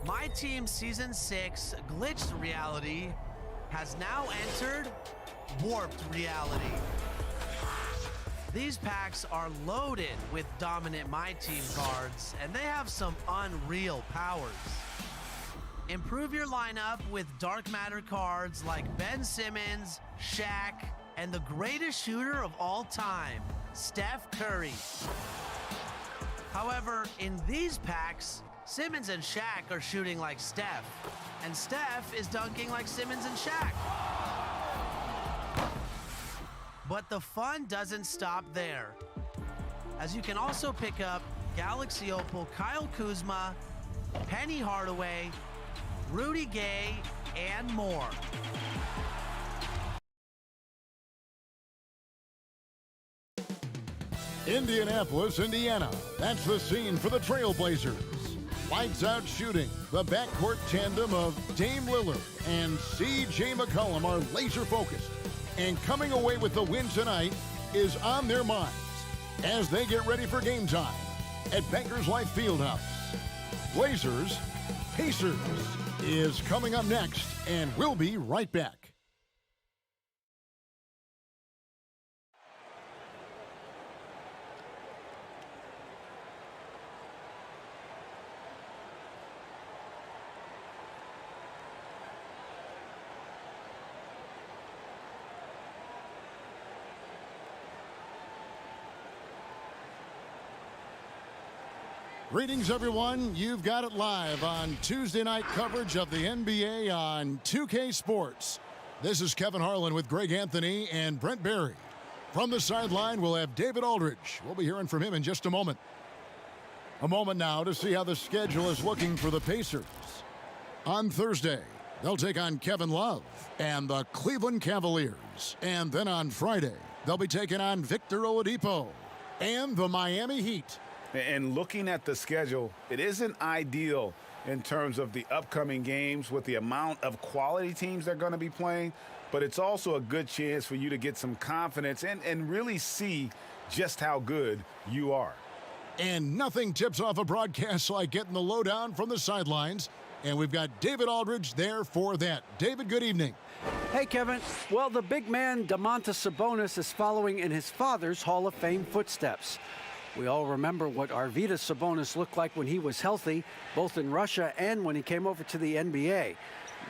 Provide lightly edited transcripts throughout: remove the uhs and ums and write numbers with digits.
My Team Season 6 Glitched Reality has now entered Warped Reality. These packs are loaded with dominant My Team cards, and they have some unreal powers. Improve your lineup with dark matter cards like Ben Simmons, Shaq, and the greatest shooter of all time, Steph Curry. However, in these packs, Simmons and Shaq are shooting like Steph, and Steph is dunking like Simmons and Shaq. But the fun doesn't stop there, as you can also pick up Galaxy Opal Kyle Kuzma, Penny Hardaway, Rudy Gay, and more. Indianapolis, Indiana. That's the scene for the Trailblazers. Lights out shooting. The backcourt tandem of Dame Lillard and C.J. McCollum are laser focused. And coming away with the win tonight is on their minds as they get ready for game time at Bankers Life Fieldhouse. Blazers, Pacers is coming up next, and we'll be right back. Greetings, everyone. You've got it live on Tuesday night coverage of the NBA on 2K Sports. This is Kevin Harlan with Greg Anthony and Brent Barry. From the sideline, we'll have David Aldridge. We'll be hearing from him in just a moment. A moment now to see how the schedule is looking for the Pacers. On Thursday, they'll take on Kevin Love and the Cleveland Cavaliers. And then on Friday, they'll be taking on Victor Oladipo and the Miami Heat. And looking at the schedule, it isn't ideal in terms of the upcoming games with the amount of quality teams they're going to be playing, but it's also a good chance for you to get some confidence and really see just how good you are. And nothing tips off a broadcast like getting the lowdown from the sidelines, and we've got David Aldridge there for that. David, good evening. Hey, Kevin. Well, the big man, Domantas Sabonis, is following in his father's Hall of Fame footsteps. We all remember what Arvydas Sabonis looked like when he was healthy, both in Russia and when he came over to the NBA.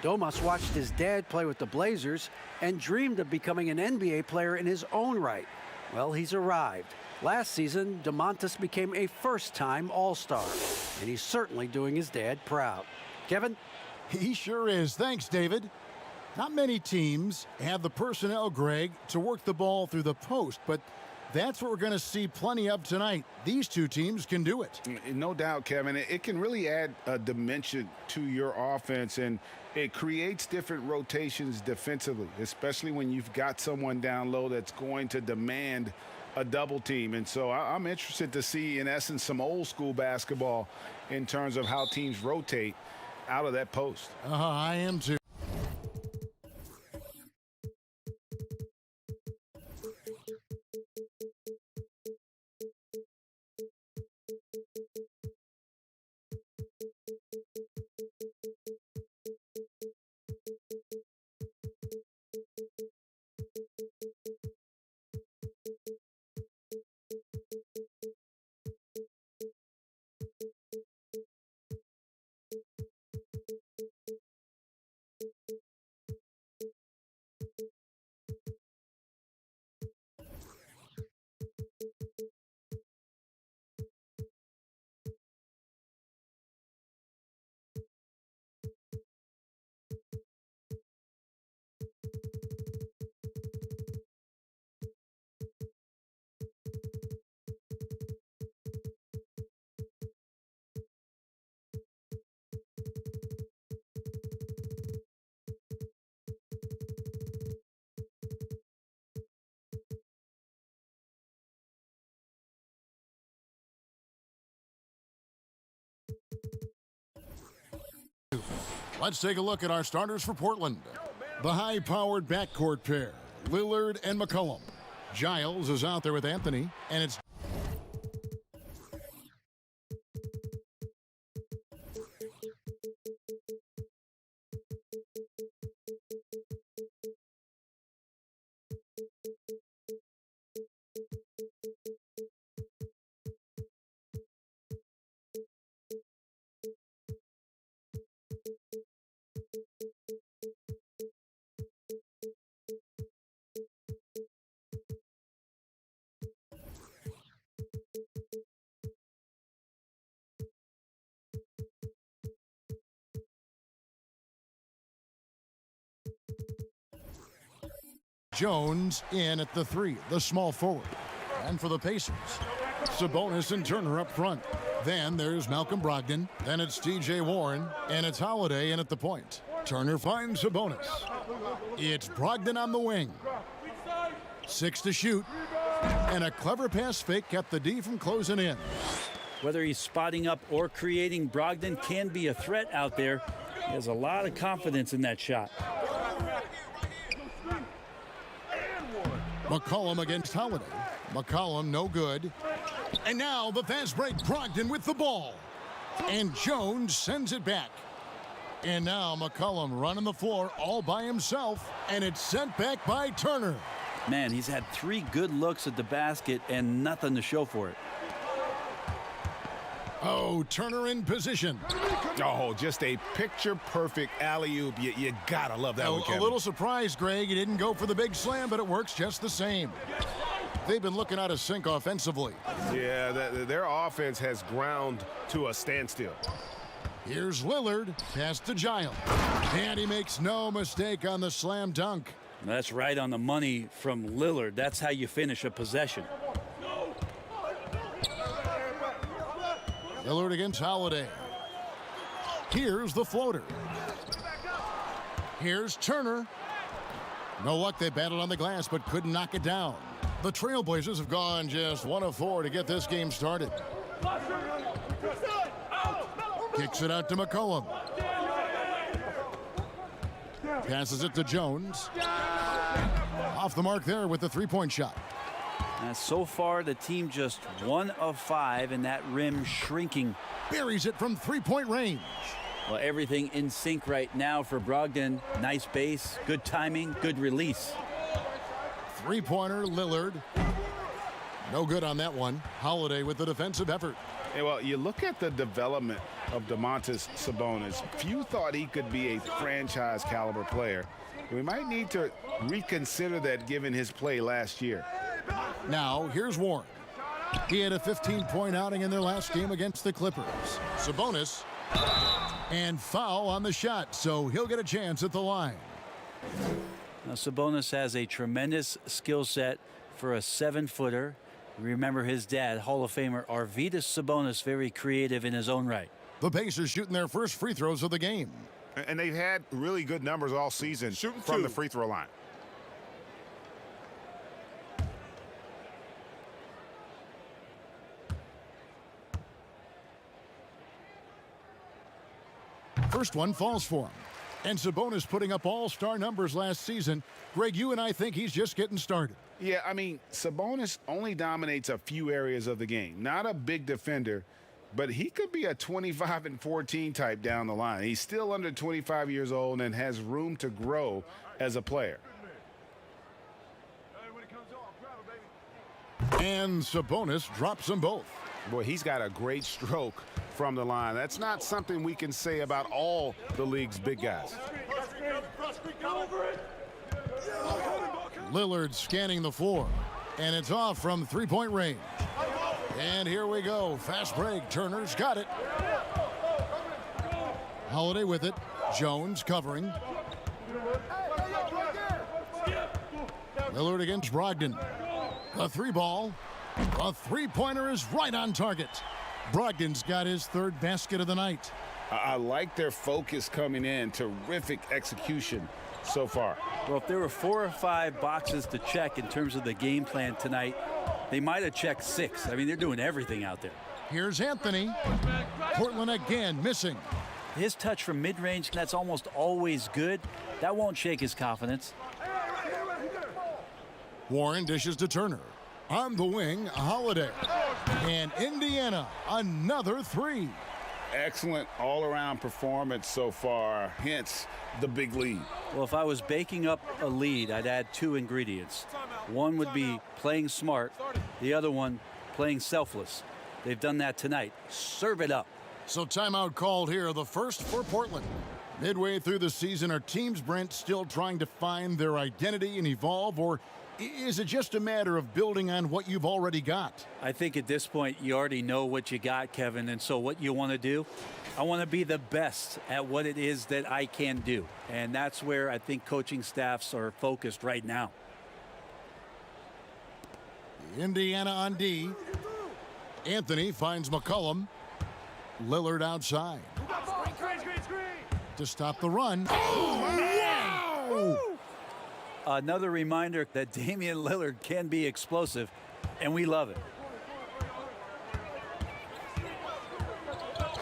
Domas watched his dad play with the Blazers and dreamed of becoming an NBA player in his own right. Well, he's arrived. Last season, DeMontis became a first-time All-Star, and he's certainly doing his dad proud. Kevin? He sure is. Thanks, David. Not many teams have the personnel, Greg, to work the ball through the post, but that's what we're going to see plenty of tonight. These two teams can do it. No doubt, Kevin. It can really add a dimension to your offense, and it creates different rotations defensively, especially when you've got someone down low that's going to demand a double team. And so I'm interested to see, in essence, some old school basketball in terms of how teams rotate out of that post. I am too. Let's take a look at our starters for Portland. The high-powered backcourt pair, Lillard and McCollum. Giles is out there with Anthony, and it's Jones in at the 3, the small forward. And for the Pacers, Sabonis and Turner up front. Then there's Malcolm Brogdon. Then it's T.J. Warren. And it's Holiday in at the point. Turner finds Sabonis. It's Brogdon on the wing. 6 to shoot. And a clever pass fake kept the D from closing in. Whether he's spotting up or creating, Brogdon can be a threat out there. He has a lot of confidence in that shot. McCollum against Holiday. McCollum no good. And now the fast break, Brogdon with the ball. And Jones sends it back. And now McCollum running the floor all by himself. And it's sent back by Turner. Man, he's had 3 good looks at the basket and nothing to show for it. Oh, Turner in position. Oh, just a picture-perfect alley-oop. You gotta love that one, Kevin. A little surprised, Greg. He didn't go for the big slam, but it works just the same. They've been looking out of sync offensively. Yeah, their offense has ground to a standstill. Here's Lillard, pass to Giles. And he makes no mistake on the slam dunk. That's right on the money from Lillard. That's how you finish a possession. Lillard against Holiday. Here's the floater. Here's Turner. No luck, they battled on the glass but couldn't knock it down. The Trailblazers have gone just 1 of 4 to get this game started. Kicks it out to McCollum. Passes it to Jones. Off the mark there with the three-point shot. So far, the team just 1 of 5, and that rim shrinking. Buries it from three-point range. Well, everything in sync right now for Brogdon. Nice base, good timing, good release. Three-pointer, Lillard. No good on that one. Holiday with the defensive effort. Hey, well, you look at the development of Domantas Sabonis. Few thought he could be a franchise-caliber player. We might need to reconsider that given his play last year. Now, here's Warren. He had a 15-point outing in their last game against the Clippers. Sabonis, and foul on the shot, so he'll get a chance at the line. Now, Sabonis has a tremendous skill set for a 7-footer. Remember his dad, Hall of Famer Arvydas Sabonis, very creative in his own right. The Pacers shooting their first free throws of the game. And they've had really good numbers all season from the free throw line. First one falls for him. And Sabonis putting up all-star numbers last season. Greg, you and I think he's just getting started. Yeah, I mean, Sabonis only dominates a few areas of the game. Not a big defender, but he could be a 25 and 14 type down the line. He's still under 25 years old and has room to grow as a player. And Sabonis drops them both. Boy, he's got a great stroke from the line. That's not something we can say about all the league's big guys. Lillard scanning the floor, and it's off from three-point range. And here we go. Fast break. Turner's got it. Holiday with it. Jones covering. Lillard against Brogdon. The three ball. A three-pointer is right on target. Brogdon's got his third basket of the night. I like their focus coming in. Terrific execution so far. Well, if there were 4 or 5 boxes to check in terms of the game plan tonight, they might have checked 6. I mean, they're doing everything out there. Here's Anthony. Portland again missing. His touch from mid-range, that's almost always good. That won't shake his confidence. Warren dishes to Turner. On the wing, Holiday. And Indiana, another three. Excellent all-around performance so far, hence the big lead. Well, if I was baking up a lead, I'd add 2 ingredients. One would be playing smart. The other one, playing selfless. They've done that tonight. Serve it up. So timeout called here, the first for Portland. Midway through the season, are teams, Brent, still trying to find their identity and evolve, or is it just a matter of building on what you've already got? I think at this point, you already know what you got, Kevin, and so what you want to do, I want to be the best at what it is that I can do. And that's where I think coaching staffs are focused right now. Indiana on D. Anthony finds McCollum. Lillard outside. To stop the run. Oh, wow! Another reminder that Damian Lillard can be explosive, and we love it.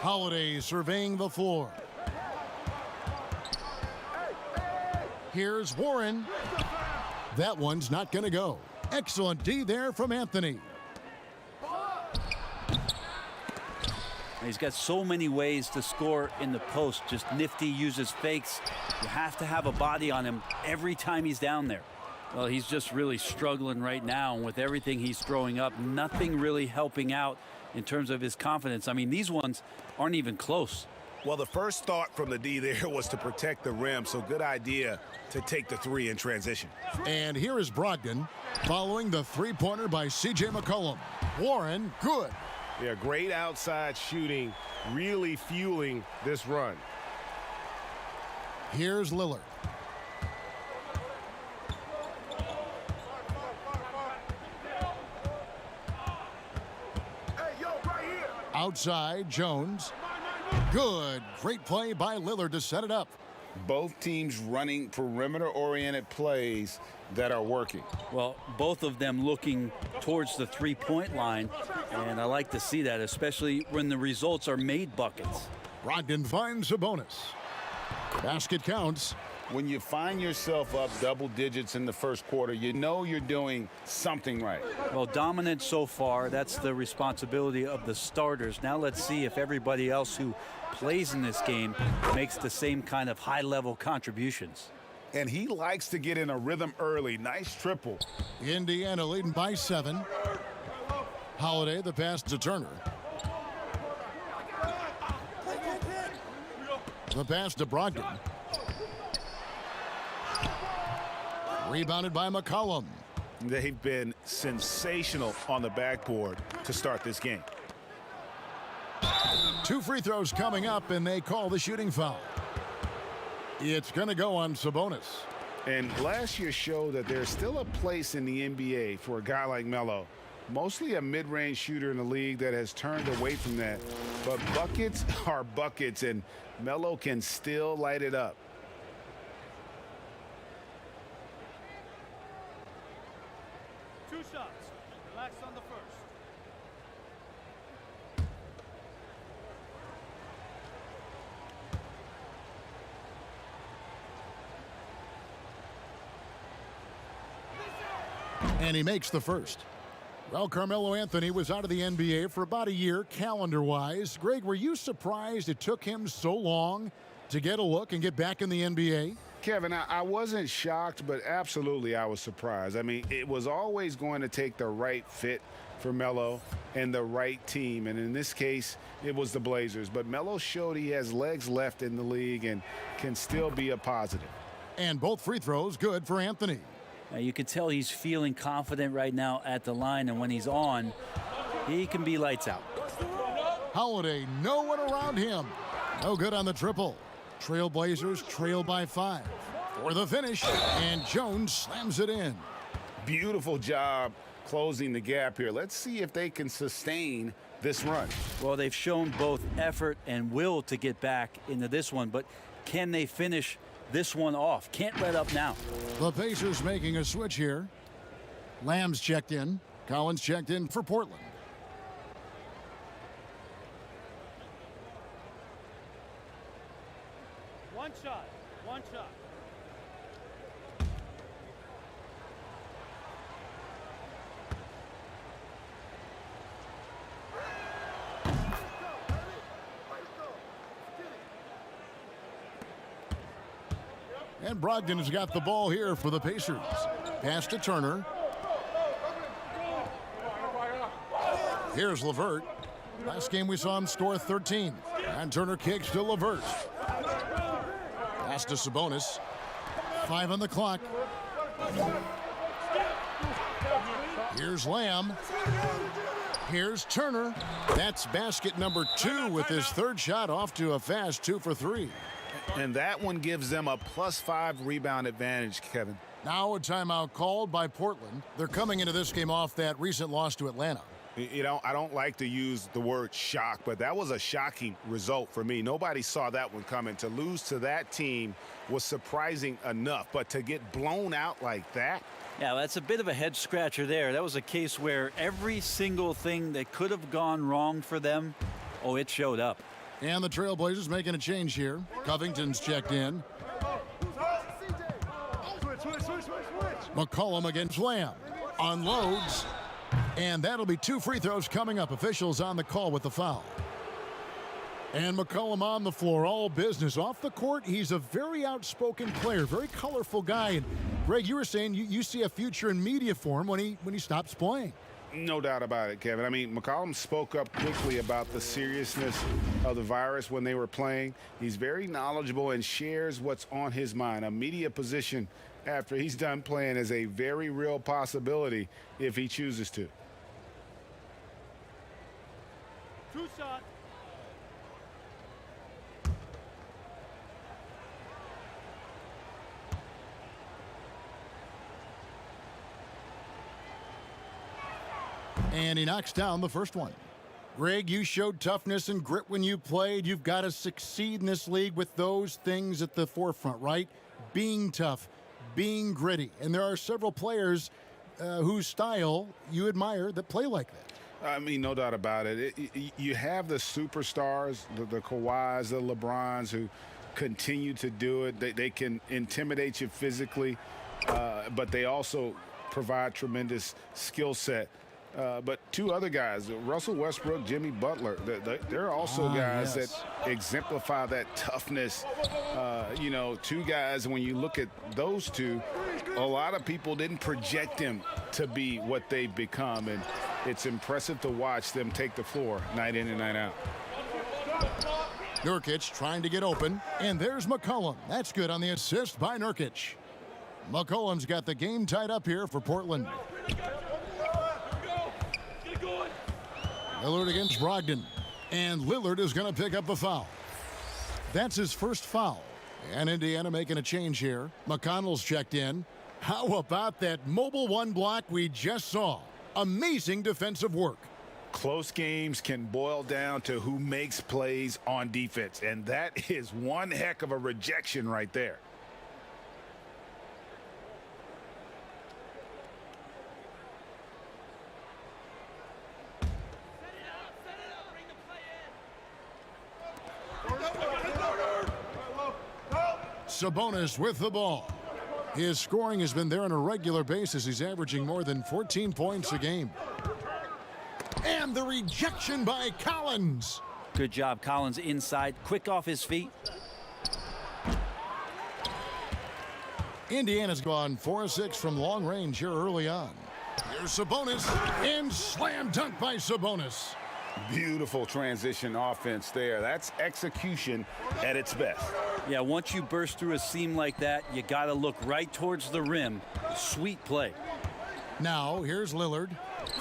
Holiday surveying the floor. Here's Warren. That one's not going to go. Excellent D there from Anthony. He's got so many ways to score in the post. Just nifty, uses fakes. You have to have a body on him every time he's down there. Well, he's just really struggling right now. And with everything he's throwing up, nothing really helping out in terms of his confidence. I mean, these ones aren't even close. Well, the first thought from the D there was to protect the rim, so good idea to take the 3 in transition. And here is Brogdon following the three-pointer by C.J. McCollum. Warren, good. Yeah, great outside shooting, really fueling this run. Here's Lillard. Outside, Jones. Good. Great play by Lillard to set it up. Both teams running perimeter-oriented plays that are working. Well, both of them looking towards the three-point line, and I like to see that, especially when the results are made buckets. Brogdon finds Sabonis. Basket counts. When you find yourself up double digits in the first quarter, you know you're doing something right. Well, dominant so far. That's the responsibility of the starters. Now let's see if everybody else who plays in this game makes the same kind of high-level contributions. And he likes to get in a rhythm early. Nice triple. Indiana leading by 7. Holiday, the pass to Turner. The pass to Brogdon. Rebounded by McCollum. They've been sensational on the backboard to start this game. 2 free throws coming up, and they call the shooting foul. It's going to go on Sabonis. And last year showed that there's still a place in the NBA for a guy like Melo. Mostly a mid-range shooter in the league that has turned away from that. But buckets are buckets, and Melo can still light it up. Two shots. Relax on the first. And he makes the first. Well, Carmelo Anthony was out of the NBA for about a year, calendar-wise. Greg, were you surprised it took him so long to get a look and get back in the NBA? Kevin, I wasn't shocked, but absolutely I was surprised. I mean, it was always going to take the right fit for Melo and the right team. And in this case, it was the Blazers. But Melo showed he has legs left in the league and can still be a positive. And both free throws good for Anthony. You can tell he's feeling confident right now at the line, and when he's on, he can be lights out. Holiday, no one around him. No good on the triple. Trailblazers trail by 5 for the finish, and Jones slams it in. Beautiful job closing the gap here. Let's see if they can sustain this run. Well, they've shown both effort and will to get back into this one, but can they finish this one off? Can't let up now. The Pacers making a switch here. Lamb's checked in. Collins checked in for Portland. One shot. One shot. And Brogdon's got the ball here for the Pacers. Pass to Turner. Here's LeVert. Last game we saw him score 13. And Turner kicks to LeVert. Pass to Sabonis. 5 on the clock. Here's Lamb. Here's Turner. That's basket number 2 with his third shot off to a fast 2 for 3. And that one gives them a +5 rebound advantage, Kevin. Now a timeout called by Portland. They're coming into this game off that recent loss to Atlanta. You know, I don't like to use the word shock, but that was a shocking result for me. Nobody saw that one coming. To lose to that team was surprising enough, but to get blown out like that. Yeah, that's a bit of a head scratcher there. That was a case where every single thing that could have gone wrong for them, oh, it showed up. And the Trailblazers making a change here. Covington's checked in. McCollum against Lamb. Unloads. And that'll be 2 free throws coming up. Officials on the call with the foul. And McCollum on the floor, all business. Off the court, he's a very outspoken player, very colorful guy. And Greg, you were saying you see a future in media for him when he stops playing. No doubt about it, Kevin. I mean, McCollum spoke up quickly about the seriousness of the virus when they were playing. He's very knowledgeable and shares what's on his mind. A media position after he's done playing is a very real possibility if he chooses to. Two shot. And he knocks down the first one. Greg, you showed toughness and grit when you played. You've got to succeed in this league with those things at the forefront, right? Being tough, being gritty. And there are several players whose style you admire that play like that. I mean, no doubt about it. You have the superstars, the Kawhis, the LeBrons, who continue to do it. They can intimidate you physically, but they also provide tremendous skill set. But 2 other guys, Russell Westbrook, Jimmy Butler, they're also guys that exemplify that toughness. You know, 2 guys, when you look at those 2, a lot of people didn't project them to be what they've become. And it's impressive to watch them take the floor night in and night out. Nurkic trying to get open. And there's McCollum. That's good on the assist by Nurkic. McCollum's got the game tied up here for Portland. Lillard against Brogdon. And Lillard is going to pick up the foul. That's his first foul. And Indiana making a change here. McConnell's checked in. How about that mobile one block we just saw? Amazing defensive work. Close games can boil down to who makes plays on defense, and that is one heck of a rejection right there. Sabonis with the ball. His scoring has been there on a regular basis. He's averaging more than 14 points a game. And the rejection by Collins. Good job, Collins inside, quick off his feet. Indiana's gone 4-6 from long range here early on. Here's Sabonis, and slam dunk by Sabonis. Beautiful transition offense there. That's execution at its best. Yeah, once you burst through a seam like that, you got to look right towards the rim. Sweet play. Now, here's Lillard.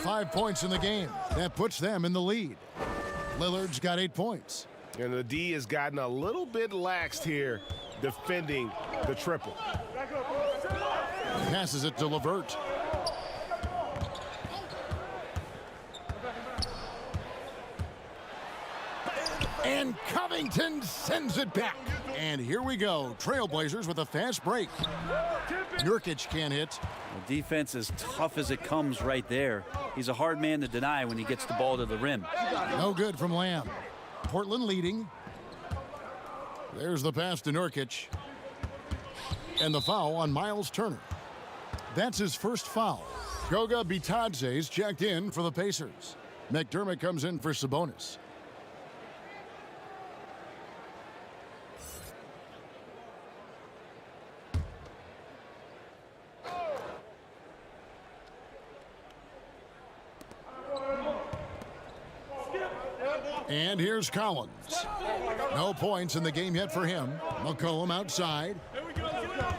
5 points in the game. That puts them in the lead. Lillard's got 8 points. And the D has gotten a little bit laxed here defending the triple. Passes it to LeVert. And Covington sends it back. And here we go. Trailblazers with a fast break. Nurkic can't hit. The defense is tough as it comes right there. He's a hard man to deny when he gets the ball to the rim. No good from Lamb. Portland leading. There's the pass to Nurkic. And the foul on Miles Turner. That's his first foul. Goga Bitadze's checked in for the Pacers. McDermott comes in for Sabonis. And here's Collins. No points in the game yet for him. McCollum outside.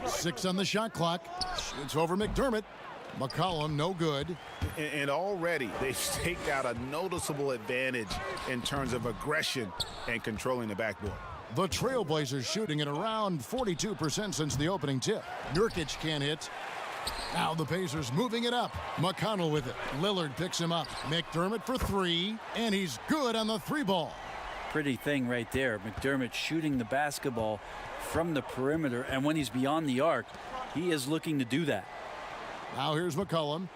6 on the shot clock. Shoots over McDermott. McCollum no good. And already they've staked out a noticeable advantage in terms of aggression and controlling the backboard. The Trailblazers shooting at around 42% since the opening tip. Nurkic can't hit. Now the Pacers moving it up. McConnell with it. Lillard picks him up. McDermott for 3, and he's good on the 3 ball. Pretty thing right there. McDermott shooting the basketball from the perimeter, and when he's beyond the arc, he is looking to do that. Now here's McCollum.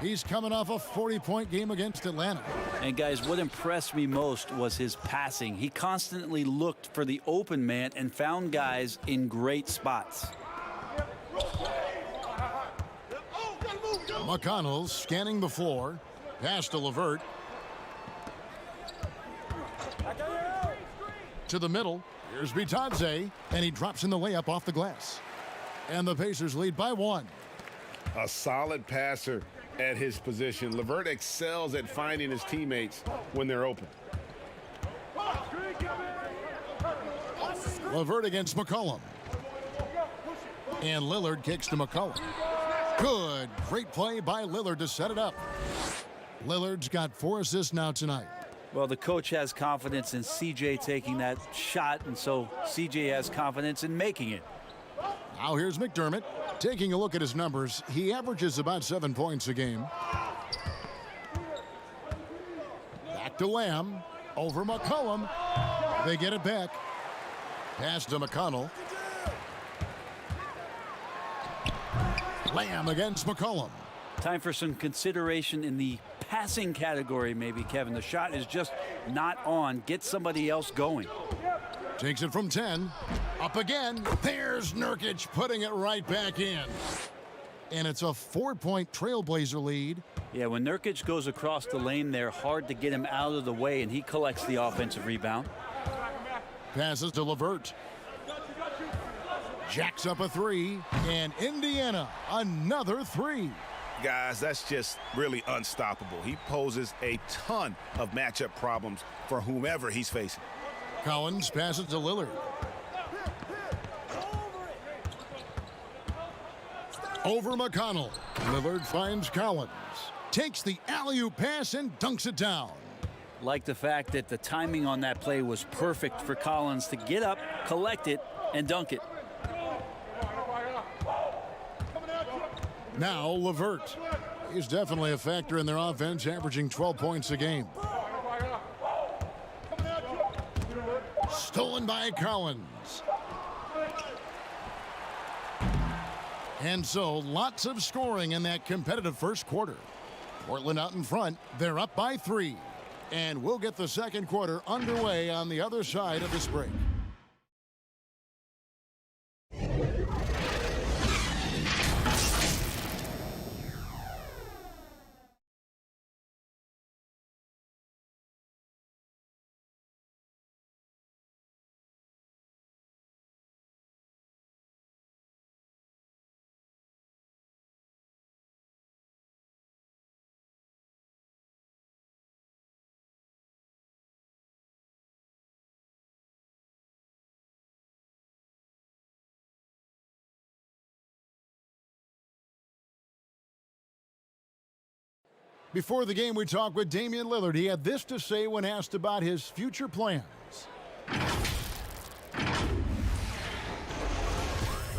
He's coming off a 40-point game against Atlanta. And guys, what impressed me most was his passing. He constantly looked for the open man and found guys in great spots. McConnell scanning the floor. Pass to LeVert. To the middle. Here's Bitadze. And he drops in the layup off the glass. And the Pacers lead by 1. A solid passer at his position. LeVert excels at finding his teammates when they're open. LeVert against McCollum. And Lillard kicks to McCollum. Good. Great play by Lillard to set it up. Lillard's got 4 assists now tonight. Well, the coach has confidence in CJ taking that shot, and so CJ has confidence in making it. Now here's McDermott. Taking a look at his numbers, he averages about 7 points a game. Back to Lamb. Over McCollum. They get it back. Pass to McConnell. Lamb against McCollum. Time for some consideration in the passing category, maybe, Kevin. The shot is just not on. Get somebody else going. Takes it from 10. Up again. There's Nurkic putting it right back in. And it's a 4-point Trailblazer lead. Yeah, when Nurkic goes across the lane there, hard to get him out of the way, and he collects the offensive rebound. Passes to LeVert. Jacks up a 3. And Indiana, another 3. Guys, that's just really unstoppable. He poses a ton of matchup problems for whomever he's facing. Collins passes to Lillard. Over McConnell. Lillard finds Collins. Takes the alley-oop pass and dunks it down. Like the fact that the timing on that play was perfect for Collins to get up, collect it, and dunk it. Now LeVert. He's definitely a factor in their offense, averaging 12 points a game. Stolen by Collins. And so lots of scoring in that competitive first quarter. Portland out in front. They're up by 3. And we'll get the second quarter underway on the other side of this break. Before the game, we talked with Damian Lillard. He had this to say when asked about his future plans.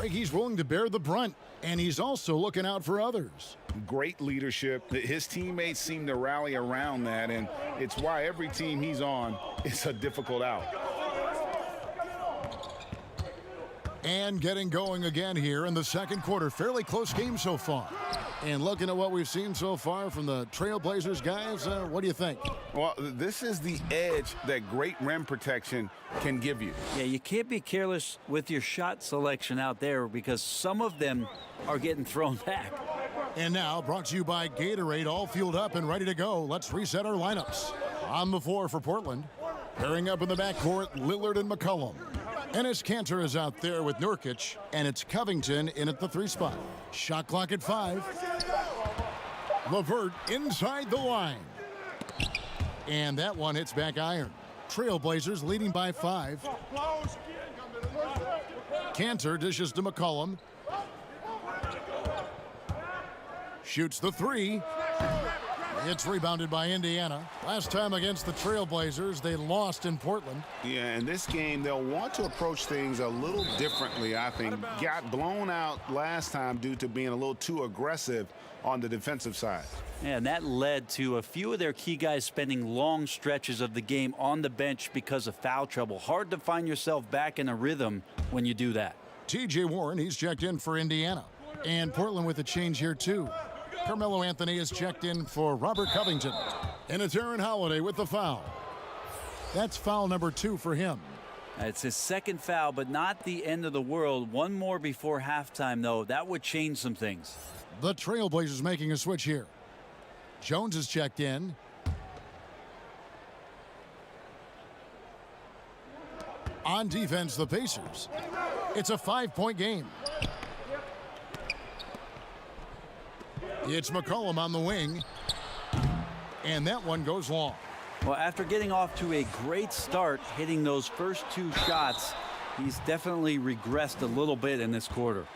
He's willing to bear the brunt, and he's also looking out for others. Great leadership. His teammates seem to rally around that, and it's why every team he's on is a difficult out. And getting going again here in the second quarter. Fairly close game so far. And looking at what we've seen so far from the Trailblazers guys, what do you think? Well, this is the edge that great rim protection can give you. Yeah, you can't be careless with your shot selection out there because some of them are getting thrown back. And now, brought to you by Gatorade, all fueled up and ready to go. Let's reset our lineups. On the floor for Portland. Pairing up in the backcourt, Lillard and McCollum. Enes Kanter is out there with Nurkic, and it's Covington in at the 3 spot. Shot clock at 5. LeVert inside the line. And that one hits back iron. Trailblazers leading by 5. Kanter dishes to McCollum. Shoots the 3. It's rebounded by Indiana. Last time against the Trailblazers, they lost in Portland. Yeah, in this game, they'll want to approach things a little differently, I think. Got blown out last time due to being a little too aggressive on the defensive side. Yeah, and that led to a few of their key guys spending long stretches of the game on the bench because of foul trouble. Hard to find yourself back in a rhythm when you do that. T.J. Warren, he's checked in for Indiana. And Portland with a change here, too. Carmelo Anthony is checked in for Robert Covington. And it's Aaron Holiday with the foul. That's foul number 2 for him. It's his second foul, but not the end of the world. One more before halftime, though. That would change some things. The Trailblazers making a switch here. Jones is checked in. On defense, the Pacers. It's a 5-point game. It's McCollum on the wing. And that one goes long. Well, after getting off to a great start, hitting those first 2 shots, he's definitely regressed a little bit in this quarter.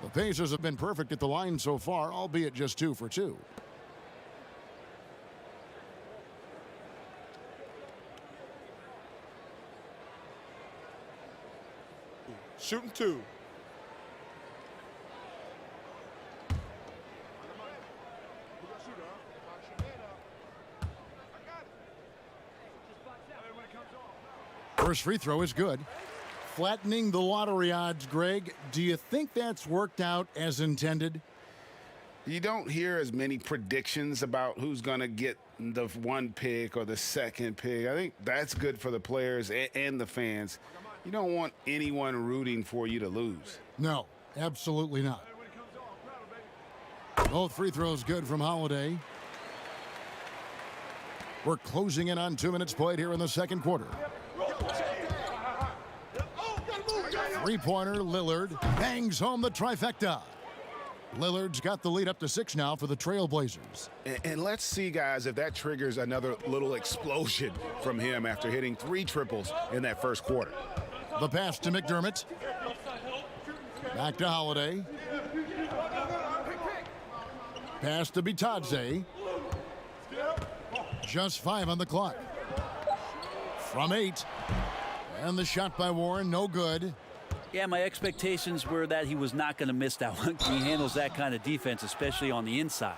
The Pacers have been perfect at the line so far, albeit just 2 for 2. Shooting 2. First free throw is good. Flattening the lottery odds, Greg. Do you think that's worked out as intended? You don't hear as many predictions about who's going to get the 1 pick or the 2nd pick. I think that's good for the players and the fans. You don't want anyone rooting for you to lose. No, absolutely not. Both free throws good from Holiday. We're closing in on 2 minutes played here in the second quarter. Three-pointer, Lillard bangs home the trifecta. Lillard's got the lead up to 6 now for the Trailblazers. And let's see, guys, if that triggers another little explosion from him after hitting 3 triples in that first quarter. The pass to McDermott. Back to Holiday. Pass to Bitadze. Just 5 on the clock. From 8. And the shot by Warren, no good. Yeah, my expectations were that he was not going to miss that one. He handles that kind of defense, especially on the inside.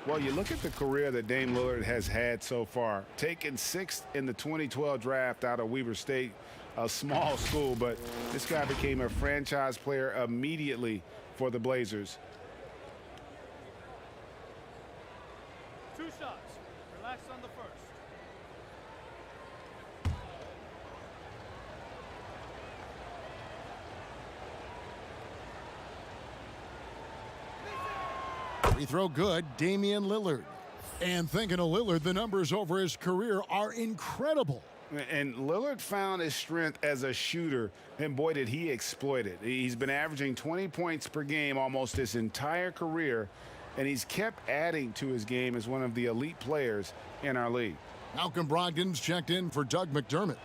Well, you look at the career that Dame Lillard has had so far. Taken 6th in the 2012 draft out of Weber State, a small school, but this guy became a franchise player immediately for the Blazers. 2 shots. Relax on the first. Free throw good, Damian Lillard. And thinking of Lillard, the numbers over his career are incredible. And Lillard found his strength as a shooter, and boy, did he exploit it. He's been averaging 20 points per game almost his entire career, and he's kept adding to his game as one of the elite players in our league. Malcolm Brogdon's checked in for Doug McDermott.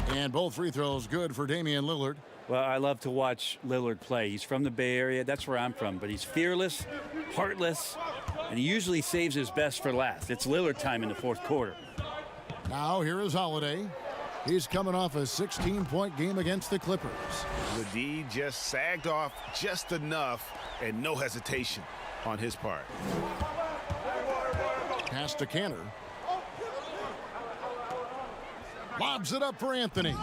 And both free throws good for Damian Lillard. Well, I love to watch Lillard play. He's from the Bay Area. That's where I'm from. But he's fearless, heartless, and he usually saves his best for last. It's Lillard time in the fourth quarter. Now here is Holiday. He's coming off a 16-point game against the Clippers. The D just sagged off just enough, and no hesitation on his part. Pass to Cantor. Lobs it up for Anthony.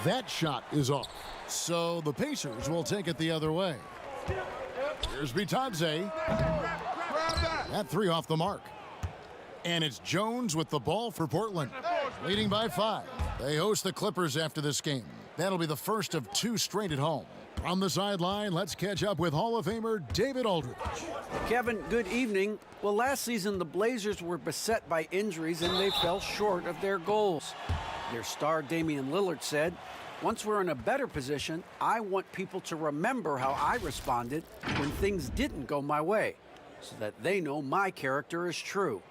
That shot is off. So the Pacers will take it the other way. Here's Bitadze. That 3 off the mark. And it's Jones with the ball for Portland, leading by 5. They host the Clippers after this game. That'll be the first of 2 straight at home. From the sideline, let's catch up with Hall of Famer David Aldridge. Kevin, good evening. Well, last season, the Blazers were beset by injuries and they fell short of their goals. Their star, Damian Lillard, said, "Once we're in a better position, I want people to remember how I responded when things didn't go my way, so that they know my character is true."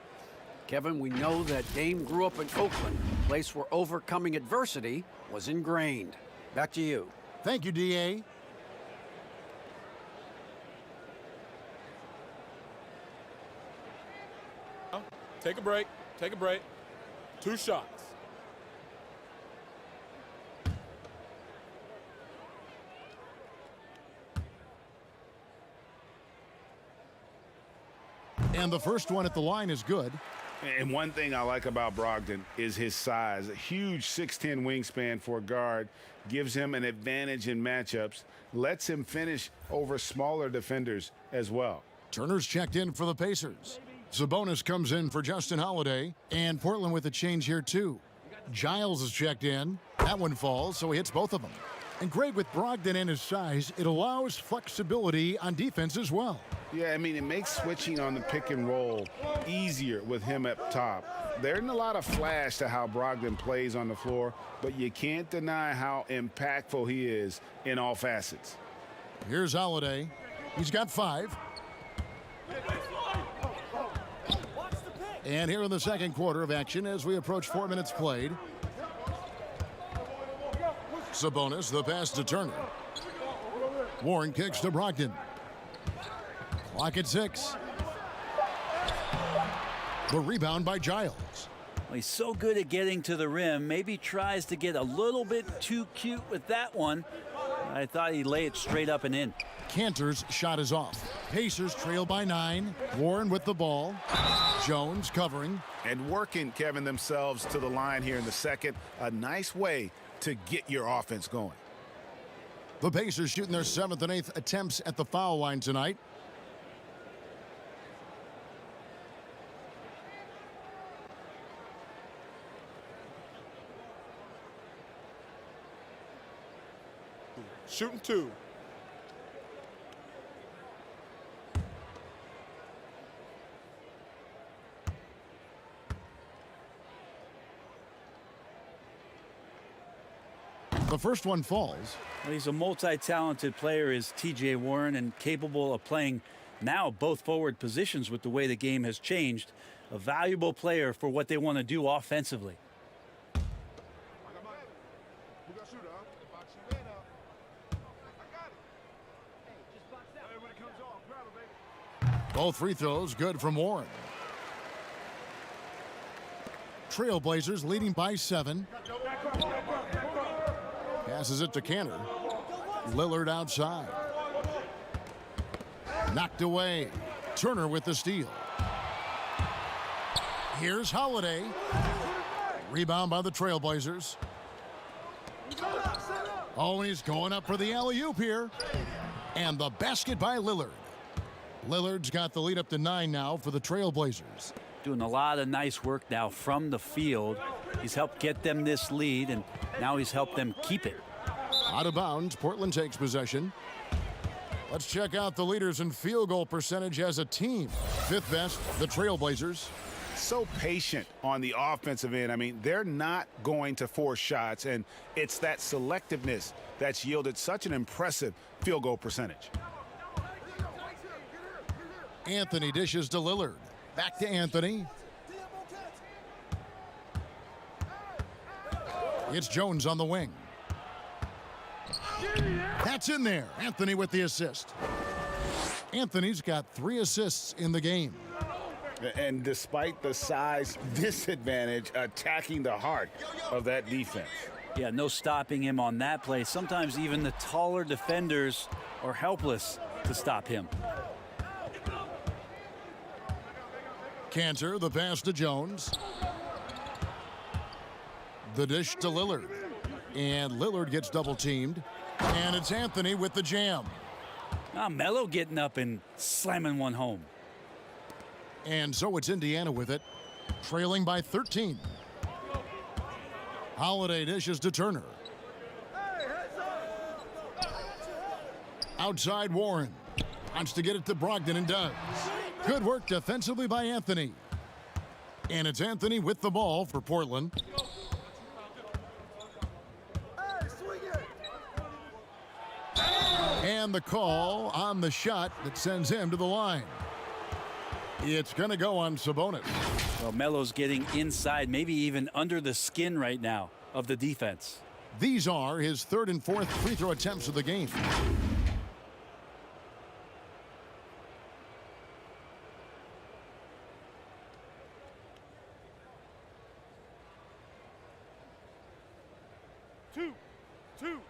Kevin, we know that Dame grew up in Oakland, a place where overcoming adversity was ingrained. Back to you. Thank you, D.A. Take a break. Take a break. 2 shots. And the first one at the line is good. And one thing I like about Brogdon is his size. A huge 6'10" wingspan for a guard gives him an advantage in matchups, lets him finish over smaller defenders as well. Turner's checked in for the Pacers. Sabonis comes in for Justin Holiday, and Portland with a change here too. Giles is checked in. That one falls, so he hits both of them. And Greg, with Brogdon and his size, it allows flexibility on defense as well. Yeah, I mean, it makes switching on the pick and roll easier with him up top. There isn't a lot of flash to how Brogdon plays on the floor, but you can't deny how impactful he is in all facets. Here's Holiday. He's got 5. And here in the second quarter of action as we approach 4 minutes played. Sabonis, the pass to Turner. Warren kicks to Brogdon. Clock at 6. The rebound by Giles. Well, he's so good at getting to the rim. Maybe tries to get a little bit too cute with that one. I thought he'd lay it straight up and in. Cantor's shot is off. Pacers trail by 9. Warren with the ball. Jones covering. And working, Kevin, themselves to the line here in the second. A nice way to get your offense going. The Pacers shooting their 7th and 8th attempts at the foul line tonight. Shooting 2. The first one falls. Well, he's a multi-talented player, is T.J. Warren, and capable of playing Now both forward positions with the way the game has changed. A valuable player for what they want to do offensively. Both free throws good from Warren. Trailblazers leading by 7. Passes it to Cantor. Lillard outside. Knocked away. Turner with the steal. Here's Holiday. Rebound by the Trailblazers. Oh, and he's going up for the alley-oop here. And the basket by Lillard. Lillard's got the lead up to 9 now for the Trailblazers. Doing a lot of nice work now from the field. He's helped get them this lead, and now he's helped them keep it. Out of bounds, Portland takes possession. Let's check out the leaders in field goal percentage as a team. 5th best, the Trailblazers. So patient on the offensive end. I mean, they're not going to force shots, and it's that selectiveness that's yielded such an impressive field goal percentage. Anthony dishes to Lillard. Back to Anthony. It's Jones on the wing. That's in there. Anthony with the assist. Anthony's got 3 assists in the game. And despite the size disadvantage, attacking the heart of that defense. Yeah, no stopping him on that play. Sometimes even the taller defenders are helpless to stop him. Cantor, the pass to Jones. The dish to Lillard. And Lillard gets double teamed. And it's Anthony with the jam. Now Melo getting up and slamming one home. And so it's Indiana with it, trailing by 13. Holiday dishes to Turner. Outside Warren. Wants to get it to Brogdon and does. Good work defensively by Anthony. And it's Anthony with the ball for Portland. And the call on the shot that sends him to the line. It's going to go on Sabonis. Well, Melo's getting inside, maybe even under the skin right now of the defense. These are his 3rd and 4th free throw attempts of the game. Two.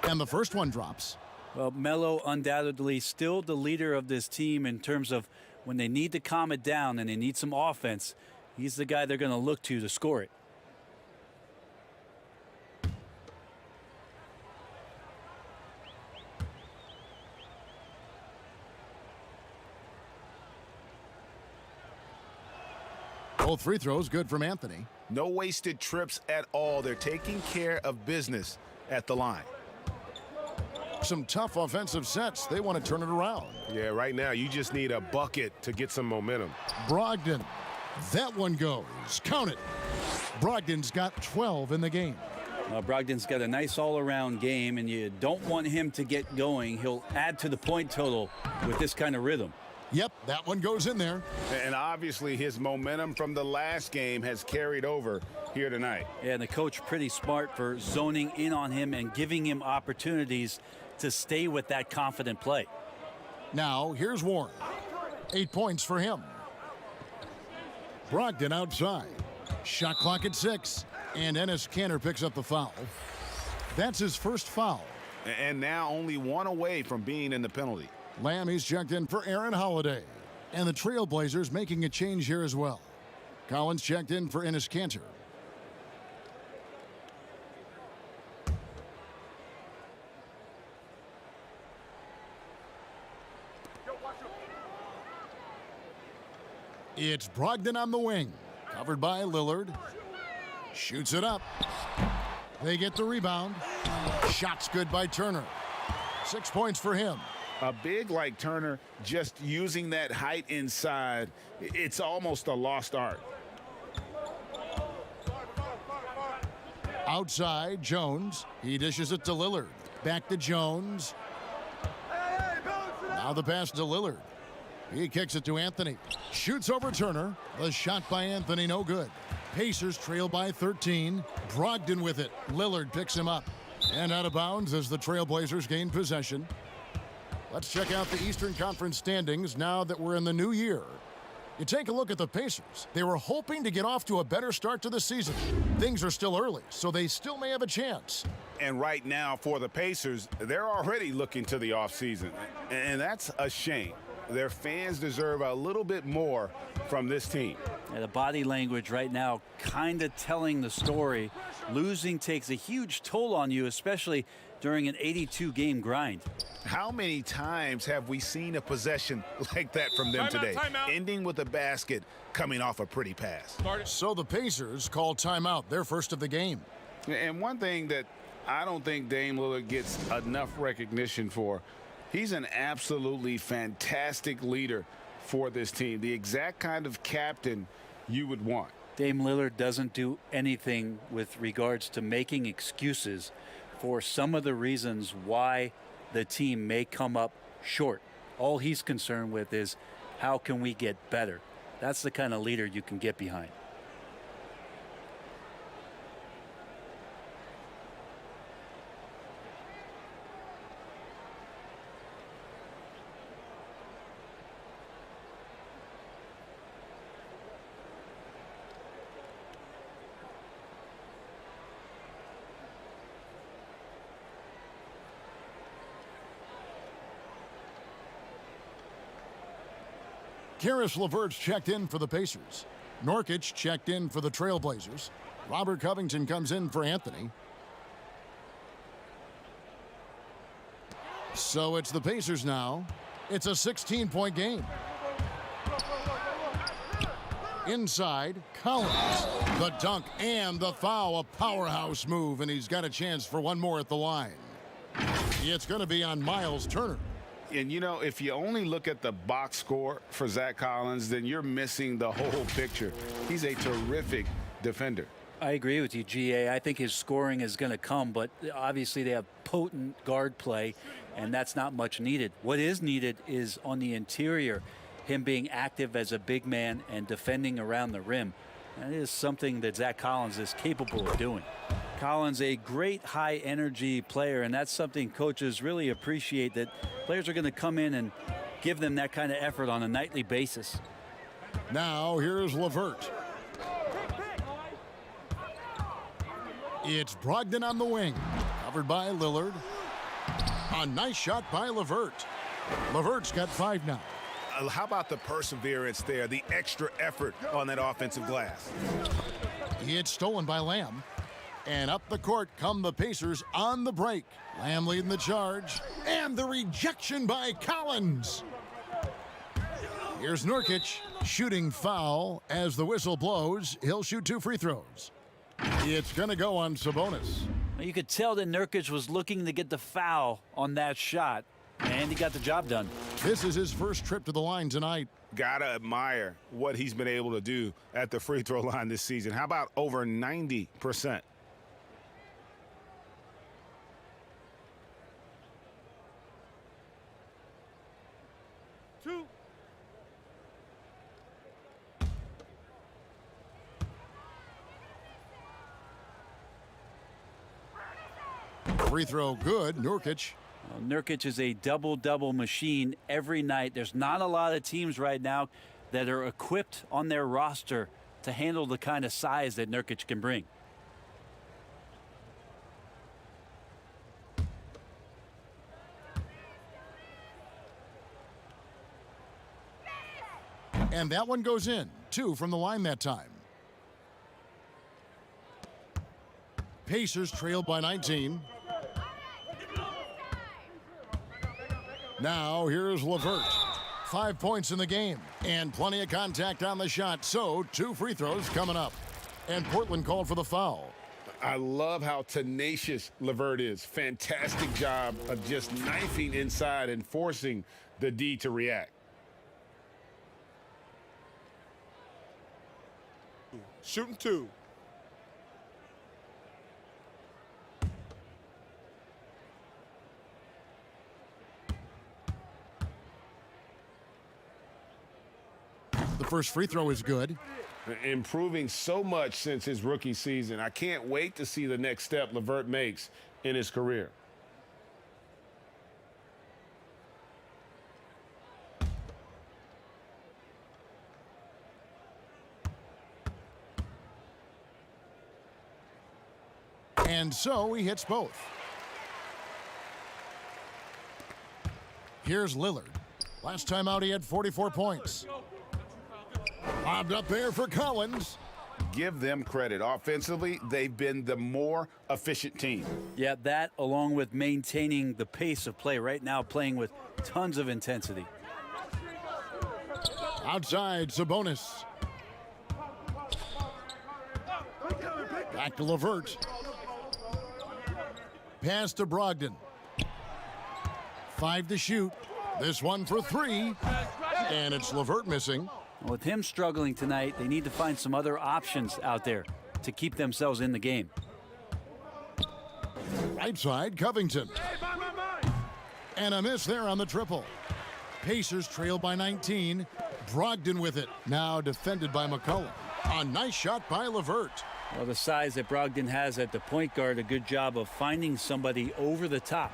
And the first one drops. Well, Melo undoubtedly still the leader of this team in terms of when they need to calm it down and they need some offense. He's the guy they're going to look to score it. Both free throws good from Anthony. No wasted trips at all. They're taking care of business at the line. Some tough offensive sets. They want to turn it around. Yeah, right now you just need a bucket to get some momentum. Brogdon. That one goes. Count it. Brogdon's got 12 in the game. Brogdon's got a nice all-around game, and you don't want him to get going. He'll add to the point total with this kind of rhythm. Yep, that one goes in there. And obviously his momentum from the last game has carried over here tonight. Yeah, and the coach pretty smart for zoning in on him and giving him opportunities to stay with that confident play. Now, here's Warren. 8 points for him. Brogdon outside. Shot clock at 6. And Enes Kanter picks up the foul. That's his first foul. And now only one away from being in the penalty. Lammy's checked in for Aaron Holiday. And the Trailblazers making a change here as well. Collins checked in for Enes Kanter. It's Brogdon on the wing. Covered by Lillard. Shoots it up. They get the rebound. Shot's good by Turner. 6 points for him. A big like Turner, just using that height inside, it's almost a lost art. Outside, Jones. He dishes it to Lillard. Back to Jones. Now the pass to Lillard. He kicks it to Anthony. Shoots over Turner. The shot by Anthony, no good. Pacers trail by 13. Brogdon with it. Lillard picks him up. And out of bounds as the Trailblazers gain possession. Let's check out the Eastern Conference standings now that we're in the new year. You take a look at the Pacers. They were hoping to get off to a better start to the season. Things are still early, so they still may have a chance. And right now for the Pacers, they're already looking to the offseason. And that's a shame. Their fans deserve a little bit more from this team. Yeah, the body language right now kind of telling the story. Losing takes a huge toll on you, especially during an 82-game grind. How many times have we seen a possession like that from them today? Ending with a basket, coming off a pretty pass. So the Pacers call timeout, their first of the game. And one thing that I don't think Dame Lillard gets enough recognition for, he's an absolutely fantastic leader for this team. The exact kind of captain you would want. Dame Lillard doesn't do anything with regards to making excuses for some of the reasons why the team may come up short. All he's concerned with is how can we get better? That's the kind of leader you can get behind. Karis LeVert's checked in for the Pacers. Nurkic checked in for the Trailblazers. Robert Covington comes in for Anthony. So it's the Pacers now. It's a 16-point game. Inside, Collins. The dunk and the foul, a powerhouse move, and he's got a chance for one more at the line. It's going to be on Miles Turner. And, you know, if you only look at the box score for Zach Collins, then you're missing the whole picture. He's a terrific defender. I agree with you, GA. I think his scoring is going to come, but obviously they have potent guard play, and that's not much needed. What is needed is on the interior, him being active as a big man and defending around the rim. That is something that Zach Collins is capable of doing. Collins, a great high-energy player, and that's something coaches really appreciate, that players are going to come in and give them that kind of effort on a nightly basis. Now here's LeVert. It's Brogdon on the wing, covered by Lillard. A nice shot by LeVert. LeVert's got 5 now. How about the perseverance there, the extra effort on that offensive glass? It's stolen by Lamb. And up the court come the Pacers on the break. Lamb leading the charge. And the rejection by Collins. Here's Nurkic shooting foul. As the whistle blows, he'll shoot 2 free throws. It's going to go on Sabonis. You could tell that Nurkic was looking to get the foul on that shot, and he got the job done. This is his first trip to the line tonight. Gotta admire what he's been able to do at the free throw line this season. How about over 90%? Free throw good, Nurkic. Well, Nurkic is a double-double machine every night. There's not a lot of teams right now that are equipped on their roster to handle the kind of size that Nurkic can bring. And that one goes in. 2 from the line that time. Pacers trailed by 19. Now here's LeVert. 5 points in the game and plenty of contact on the shot. So 2 free throws coming up. And Portland called for the foul. I love how tenacious LeVert is. Fantastic job of just knifing inside and forcing the D to react. Shooting 2. The first free throw is good. Improving so much since his rookie season. I can't wait to see the next step LeVert makes in his career. And so he hits both. Here's Lillard. Last time out, he had 44 points. Lobbed up there for Collins. Give them credit. Offensively, they've been the more efficient team. Yeah, that along with maintaining the pace of play right now, playing with tons of intensity. Outside, Sabonis. Back to LeVert. Pass to Brogdon. 5 to shoot. This one for 3. And it's LeVert missing. With him struggling tonight, they need to find some other options out there to keep themselves in the game. Right side, Covington. And a miss there on the triple. Pacers trail by 19. Brogdon with it. Now defended by McCollum. A nice shot by LeVert. Well, the size that Brogdon has at the point guard, a good job of finding somebody over the top.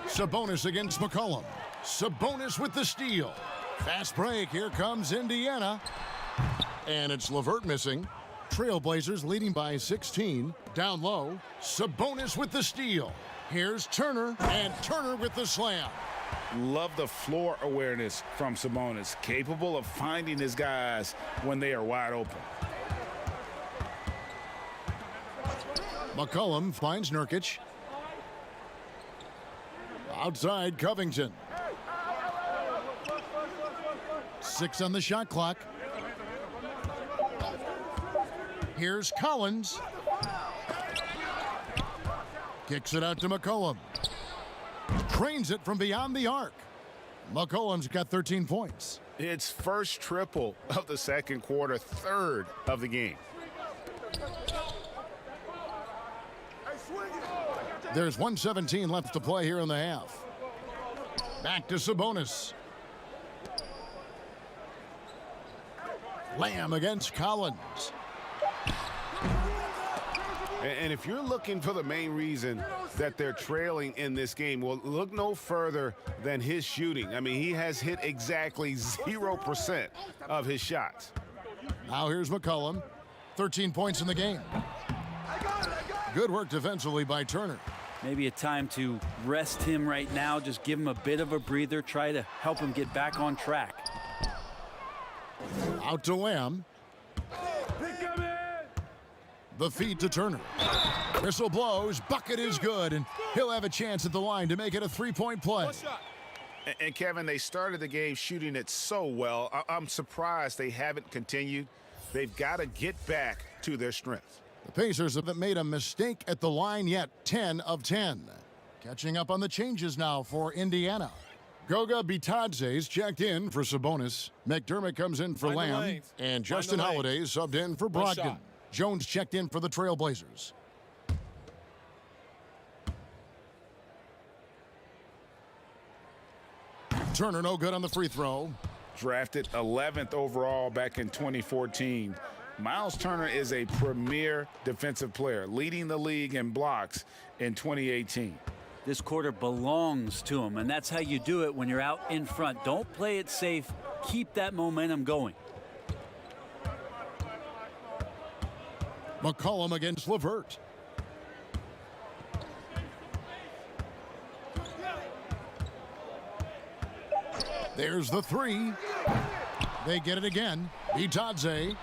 Sabonis against McCollum. Sabonis with the steal. Fast break. Here comes Indiana. And it's LeVert missing. Trailblazers leading by 16. Down low. Sabonis with the steal. Here's Turner. And Turner with the slam. Love the floor awareness from Sabonis. Capable of finding his guys when they are wide open. McCollum finds Nurkic. Outside, Covington. 6 on the shot clock. Here's Collins. Kicks it out to McCollum. Trains it from beyond the arc. McCollum's got 13 points. It's first triple of the second quarter, third of the game. There's 1:17 left to play here in the half. Back to Sabonis. Lamb against Collins. And if you're looking for the main reason that they're trailing in this game, well, look no further than his shooting. I mean, he has hit exactly 0% of his shots. Now here's McCollum. 13 points in the game. Good work defensively by Turner. Maybe a time to rest him right now, just give him a bit of a breather, try to help him get back on track. Out to Lamb. The feed to Turner. Whistle blows. Bucket is good, and he'll have a chance at the line to make it a 3-point play. And Kevin, they started the game shooting it so well. I'm surprised they haven't continued. They've got to get back to their strength. The Pacers haven't made a mistake at the line yet. 10 of 10. Catching up on the changes now for Indiana. Goga Bitadze's checked in for Sabonis. McDermott comes in for Find the Lamb. lanes. And Find Justin the lanes. Holiday subbed in for One Brogdon. shot. Jones checked in for the Trailblazers. Turner no good on the free throw. Drafted 11th overall back in 2014. Miles Turner is a premier defensive player, leading the league in blocks in 2018. This quarter belongs to him, and that's how you do it when you're out in front. Don't play it safe. Keep that momentum going. McCollum against LeVert. There's the three. They get it again. Bitadze.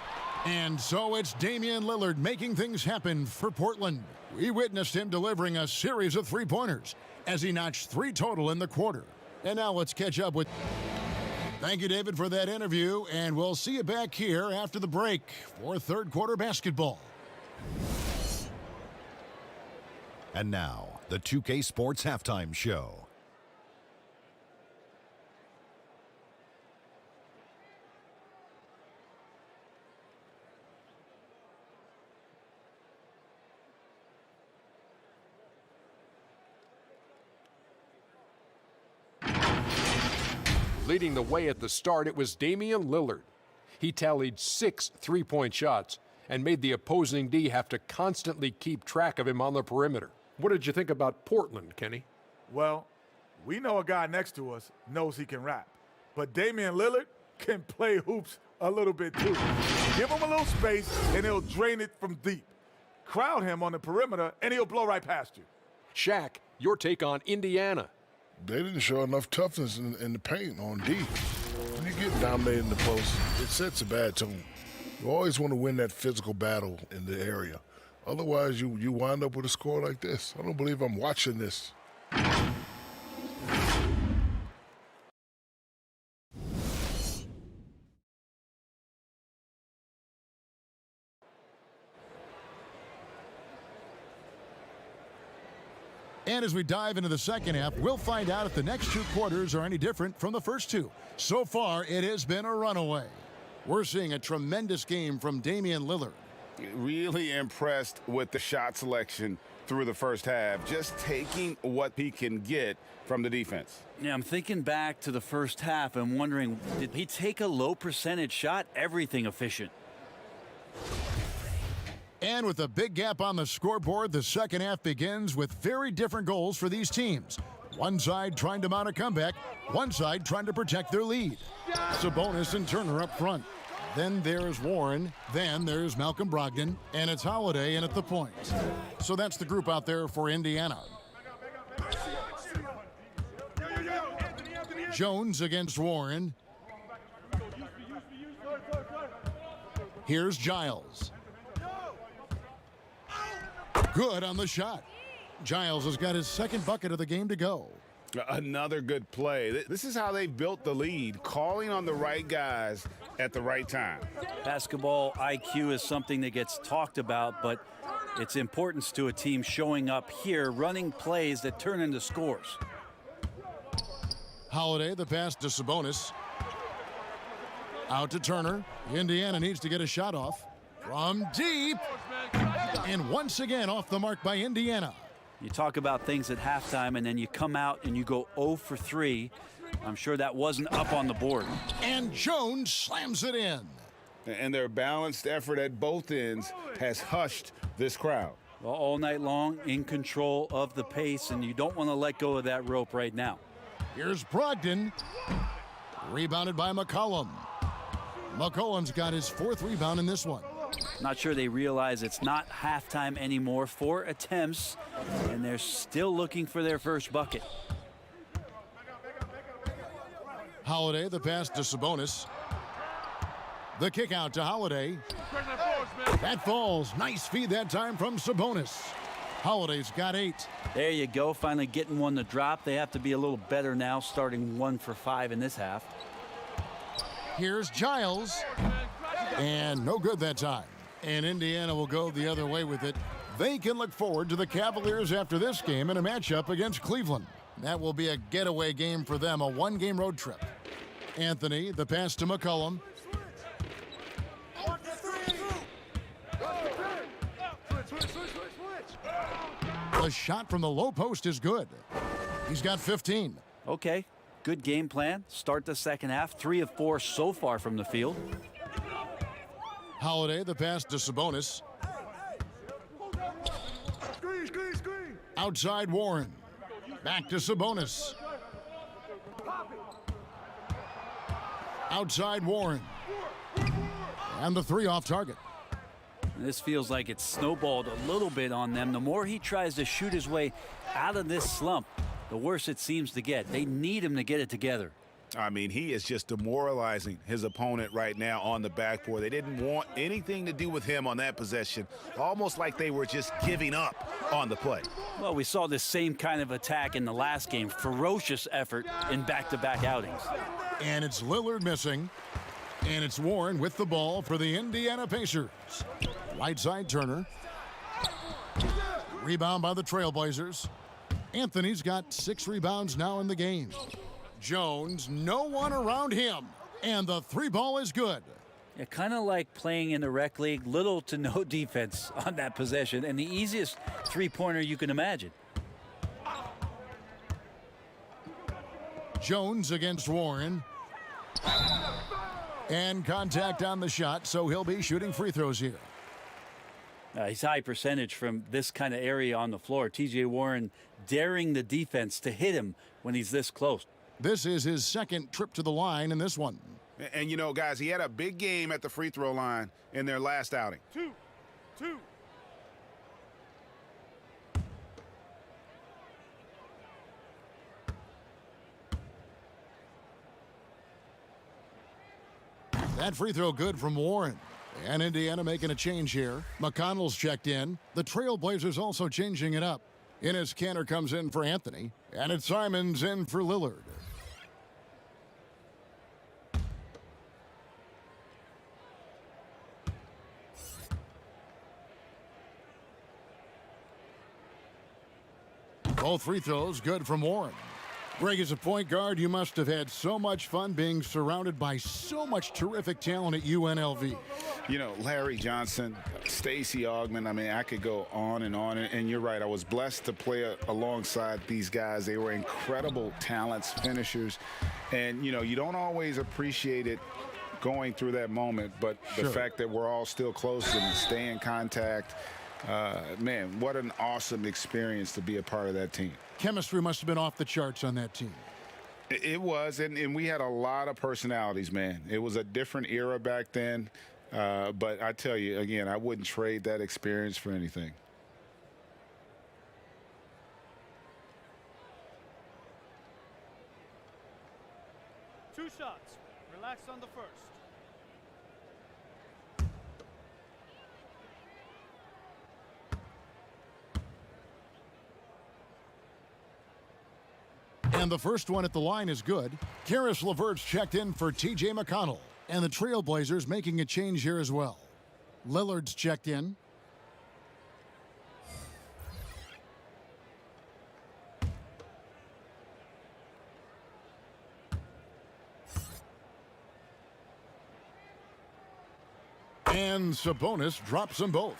And so it's Damian Lillard making things happen for Portland. We witnessed him delivering a series of three-pointers as he notched 3 total in the quarter. And now let's catch up with Thank you, David, for that interview, and we'll see you back here after the break for third quarter basketball. And now, the 2K Sports Halftime Show. Leading the way at the start, it was Damian Lillard. He tallied 6 three-point shots and made the opposing D have to constantly keep track of him on the perimeter. What did you think about Portland, Kenny? Well, we know a guy next to us knows he can rap. But Damian Lillard can play hoops a little bit too. Give him a little space and he'll drain it from deep. Crowd him on the perimeter and he'll blow right past you. Shaq, your take on Indiana. They didn't show enough toughness in the paint on D. When you get dominated in the post, it sets a bad tone. You always want to win that physical battle in the area. Otherwise, you wind up with a score like this. I don't believe I'm watching this. And as we dive into the second half, we'll find out if the next two quarters are any different from the first two. So far, it has been a runaway. We're seeing a tremendous game from Damian Lillard. Really impressed with the shot selection through the first half, just taking what he can get from the defense. Yeah, I'm thinking back to the first half and wondering, did he take a low percentage shot? Everything efficient. And with a big gap on the scoreboard, the second half begins with very different goals for these teams. One side trying to mount a comeback, one side trying to protect their lead. Sabonis and Turner up front. Then there's Warren, then there's Malcolm Brogdon, and it's Holiday in at the point. So that's the group out there for Indiana. Jones against Warren. Here's Giles. Good on the shot. Giles has got his second bucket of the game to go. Another good play. This is how they built the lead, calling on the right guys at the right time. Basketball IQ is something that gets talked about, but its importance to a team showing up here, running plays that turn into scores. Holiday, the pass to Sabonis. Out to Turner. Indiana needs to get a shot off. From deep. And once again off the mark by Indiana. You talk about things at halftime and then you come out and you go 0 for 3. I'm sure that wasn't up on the board. And Jones slams it in. And their balanced effort at both ends has hushed this crowd. Well, all night long, in control of the pace, and you don't want to let go of that rope right now. Here's Brogdon. Rebounded by McCollum. McCollum's got his fourth rebound in this one. Not sure they realize it's not halftime anymore. 4 attempts, and they're still looking for their first bucket. Holiday, the pass to Sabonis. The kick out to Holiday. That falls. Nice feed that time from Sabonis. Holiday's got 8. There you go, finally getting one to drop. They have to be a little better now, starting 1 for 5 in this half. Here's Giles. And no good that time. And Indiana will go the other way with it. They can look forward to the Cavaliers after this game in a matchup against Cleveland. That will be a getaway game for them, a one-game road trip. Anthony, the pass to McCollum. The shot from the low post is good. He's got 15. Okay, good game plan. Start the second half. 3 of 4 so far from the field. Holiday, the pass to Sabonis. Outside Warren. Back to Sabonis. Outside Warren. And the 3 off target. This feels like it's snowballed a little bit on them. The more he tries to shoot his way out of this slump, the worse it seems to get. They need him to get it together. I mean, he is just demoralizing his opponent right now on the backboard. They didn't want anything to do with him on that possession, almost like they were just giving up on the play. Well, we saw this same kind of attack in the last game. Ferocious effort in back-to-back outings. And it's Lillard missing. And it's Warren with the ball for the Indiana Pacers. Right side Turner. Rebound by the Trailblazers. Anthony's got 6 rebounds now in the game. Jones, no one around him. And the 3 ball is good. Yeah, kind of like playing in the rec league, little to no defense on that possession, and the easiest three-pointer you can imagine. Jones against Warren. And contact on the shot, so he'll be shooting free throws here. He's high percentage from this kind of area on the floor. T.J. Warren daring the defense to hit him when he's this close. This is his second trip to the line in this one. And, you know, guys, he had a big game at the free throw line in their last outing. 2. That free throw good from Warren. And Indiana making a change here. McConnell's checked in. The Trailblazers also changing it up. Enes Kanter comes in for Anthony. And it's Simons in for Lillard. Both free throws good from Warren. Greg, as a point guard, you must have had so much fun being surrounded by so much terrific talent at UNLV. You know, Larry Johnson, Stacey Augmon, I mean, I could go on. And you're right, I was blessed to play alongside these guys. They were incredible talents, finishers. And, you know, you don't always appreciate it going through that moment, but the fact that we're all still close and stay in contact, man, what an awesome experience to be a part of that team. Chemistry must have been off the charts on that team. It was, and we had a lot of personalities, man. It was a different era back then, but I tell you, again, I wouldn't trade that experience for anything. Two shots. Relax on the first. And the first one at the line is good. Karis LeVert's checked in for T.J. McConnell. And the Trailblazers making a change here as well. Lillard's checked in. And Sabonis drops them both.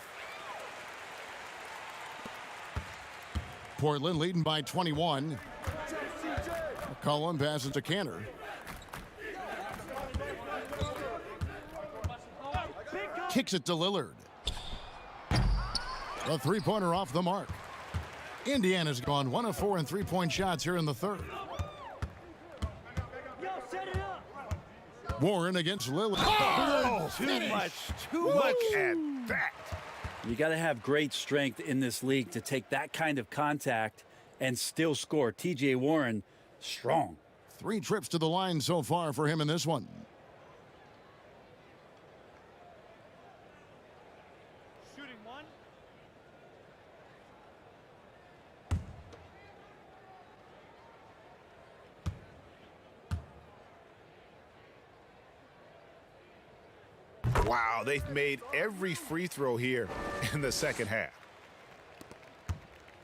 Portland leading by 21. McCollum passes to Kanter. Kicks it to Lillard. A three-pointer off the mark. Indiana's gone 1 of 4 in three-point shots here in the third. Warren against Lillard. Oh, too much. Look at that. You got to have great strength in this league to take that kind of contact and still score. T.J. Warren, strong. 3 trips to the line so far for him in this one. Shooting one. Wow, they've made every free throw here in the second half.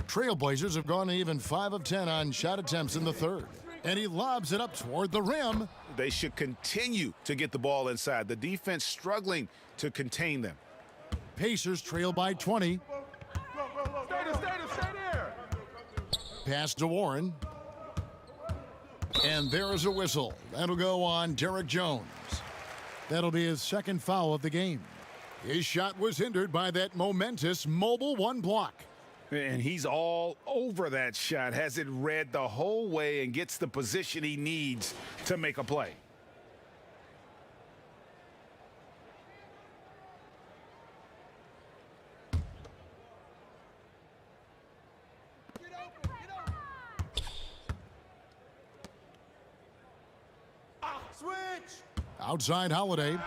Trailblazers have gone even 5 of 10 on shot attempts in the third. And he lobs it up toward the rim. They should continue to get the ball inside. The defense struggling to contain them. Pacers trail by 20. Stay there. Pass to Warren. And there is a whistle. That'll go on Derek Jones. That'll be his second foul of the game. His shot was hindered by that momentous mobile one block. And he's all over that shot, has it read the whole way and gets the position he needs to make a play. Outside Holiday.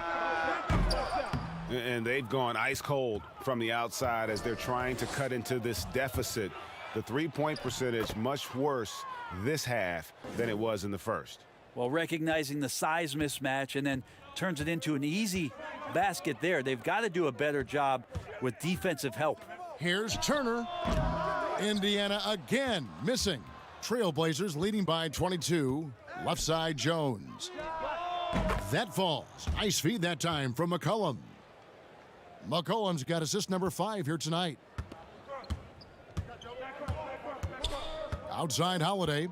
And they've gone ice cold from the outside as they're trying to cut into this deficit. The three-point percentage much worse this half than it was in the first. Well, recognizing the size mismatch and then turns it into an easy basket there. They've got to do a better job with defensive help. Here's Turner. Indiana again missing. Trailblazers leading by 22. Left side Jones. That falls. Nice feed that time from McCollum. McCollum's got assist number 5 here tonight. Outside Holiday.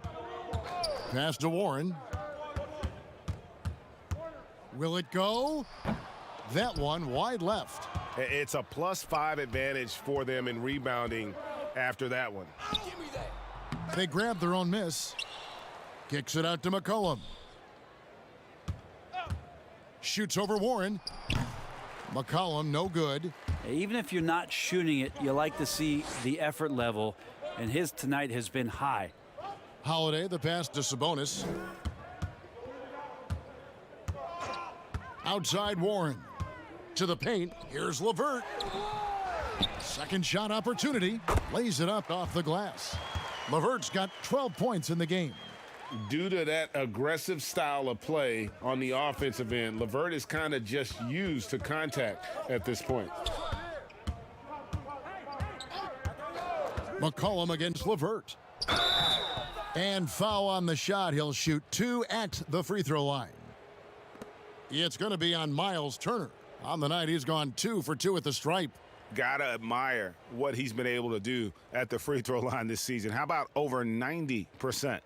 Pass to Warren. Will it go? That one wide left. It's a +5 advantage for them in rebounding after that one. They grab their own miss. Kicks it out to McCollum. Shoots over Warren. McCollum, no good. Even if you're not shooting it, you like to see the effort level, and his tonight has been high. Holiday, the pass to Sabonis. Outside Warren. To the paint. Here's LeVert. Second shot opportunity. Lays it up off the glass. LeVert's got 12 points in the game. Due to that aggressive style of play on the offensive end, LeVert is kind of just used to contact at this point. McCollum against LeVert. And foul on the shot. He'll shoot 2 at the free throw line. It's going to be on Miles Turner. On the night, he's gone 2 for 2 at the stripe. Gotta admire what he's been able to do at the free throw line this season. How about over 90%?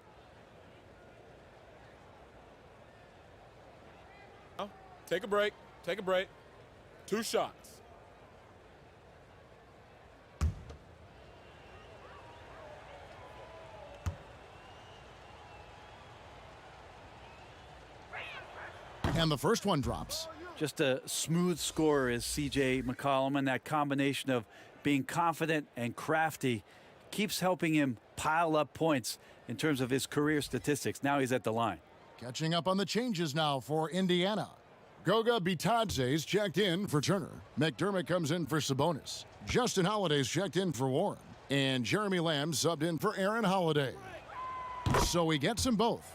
Take a break. Take a break. 2 shots. And the first one drops. Just a smooth scorer is C.J. McCollum, and that combination of being confident and crafty keeps helping him pile up points in terms of his career statistics. Now he's at the line. Catching up on the changes now for Indiana. Goga Bitadze's checked in for Turner. McDermott comes in for Sabonis. Justin Holiday's checked in for Warren. And Jeremy Lamb subbed in for Aaron Holiday. So he gets them both.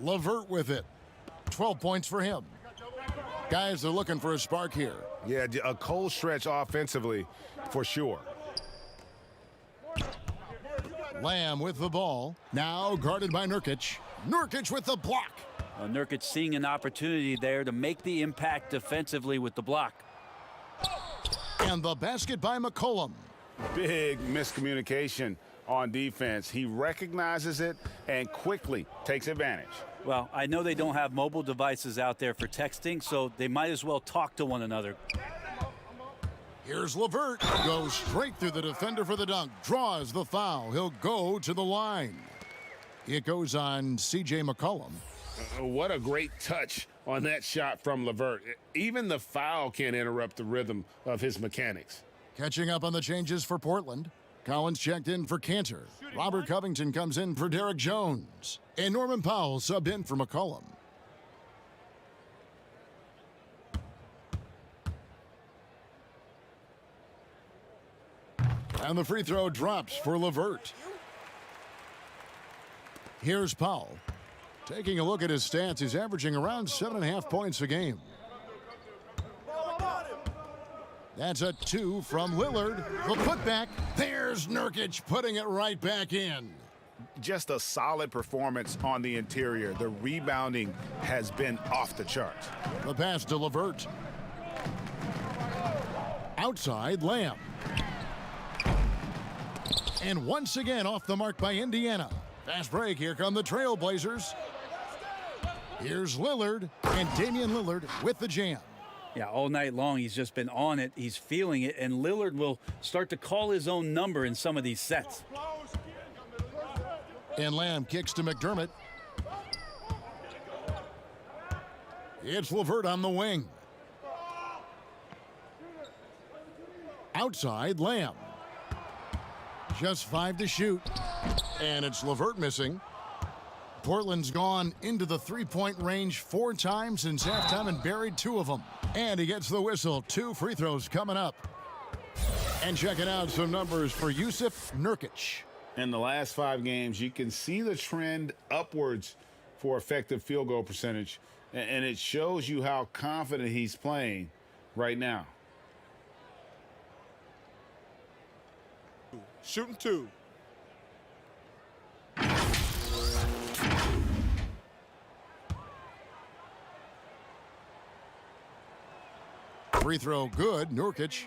LeVert with it. 12 points for him. Guys are looking for a spark here. Yeah, a cold stretch offensively for sure. Lamb with the ball. Now guarded by Nurkic. Nurkic with the block. Nurkic seeing an opportunity there to make the impact defensively with the block. And the basket by McCollum. Big miscommunication on defense. He recognizes it and quickly takes advantage. Well, I know they don't have mobile devices out there for texting, so they might as well talk to one another. Here's LeVert. Goes straight through the defender for the dunk. Draws the foul. He'll go to the line. It goes on C.J. McCollum. What a great touch on that shot from LeVert. Even the foul can't interrupt the rhythm of his mechanics. Catching up on the changes for Portland. Collins checked in for Cantor. Robert Covington comes in for Derek Jones. And Norman Powell subbed in for McCollum. And the free throw drops for LeVert. Here's Powell. Taking a look at his stats, he's averaging around 7.5 points a game. That's a 2 from Lillard. The putback. There's Nurkic putting it right back in. Just a solid performance on the interior. The rebounding has been off the charts. The pass to LeVert. Outside, Lamb. And once again off the mark by Indiana. Fast break. Here come the Trailblazers. Here's Lillard, and Damian Lillard with the jam. Yeah, all night long he's just been on it. He's feeling it, and Lillard will start to call his own number in some of these sets. And Lamb kicks to McDermott. It's LeVert on the wing. Outside, Lamb. Just 5 to shoot. And it's LeVert missing. Portland's gone into the three-point range 4 times since halftime and buried 2 of them. And he gets the whistle. 2 free throws coming up. And checking out some numbers for Jusuf Nurkic. In the last 5 games, you can see the trend upwards for effective field goal percentage. And it shows you how confident he's playing right now. Shooting 2. Free throw good, Nurkic.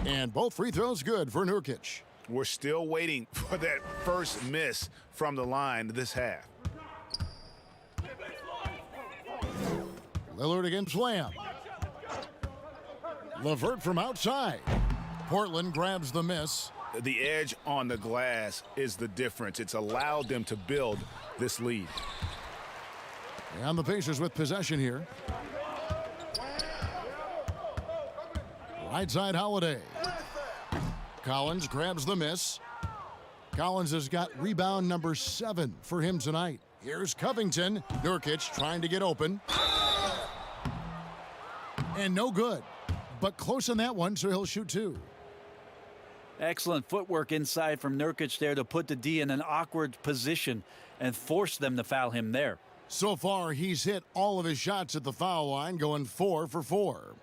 And both free throws good for Nurkic. We're still waiting for that first miss from the line this half. Lillard against Lamb. LeVert from outside. Portland grabs the miss. The edge on the glass is the difference. It's allowed them to build this lead. And the Pacers with possession here. Right side Holiday. Collins grabs the miss. Collins has got rebound number 7 for him tonight. Here's Covington. Nurkic trying to get open. And no good. But close on that one, so he'll shoot 2. Excellent footwork inside from Nurkic there to put the D in an awkward position and force them to foul him there. So far, he's hit all of his shots at the foul line, going 4 for 4.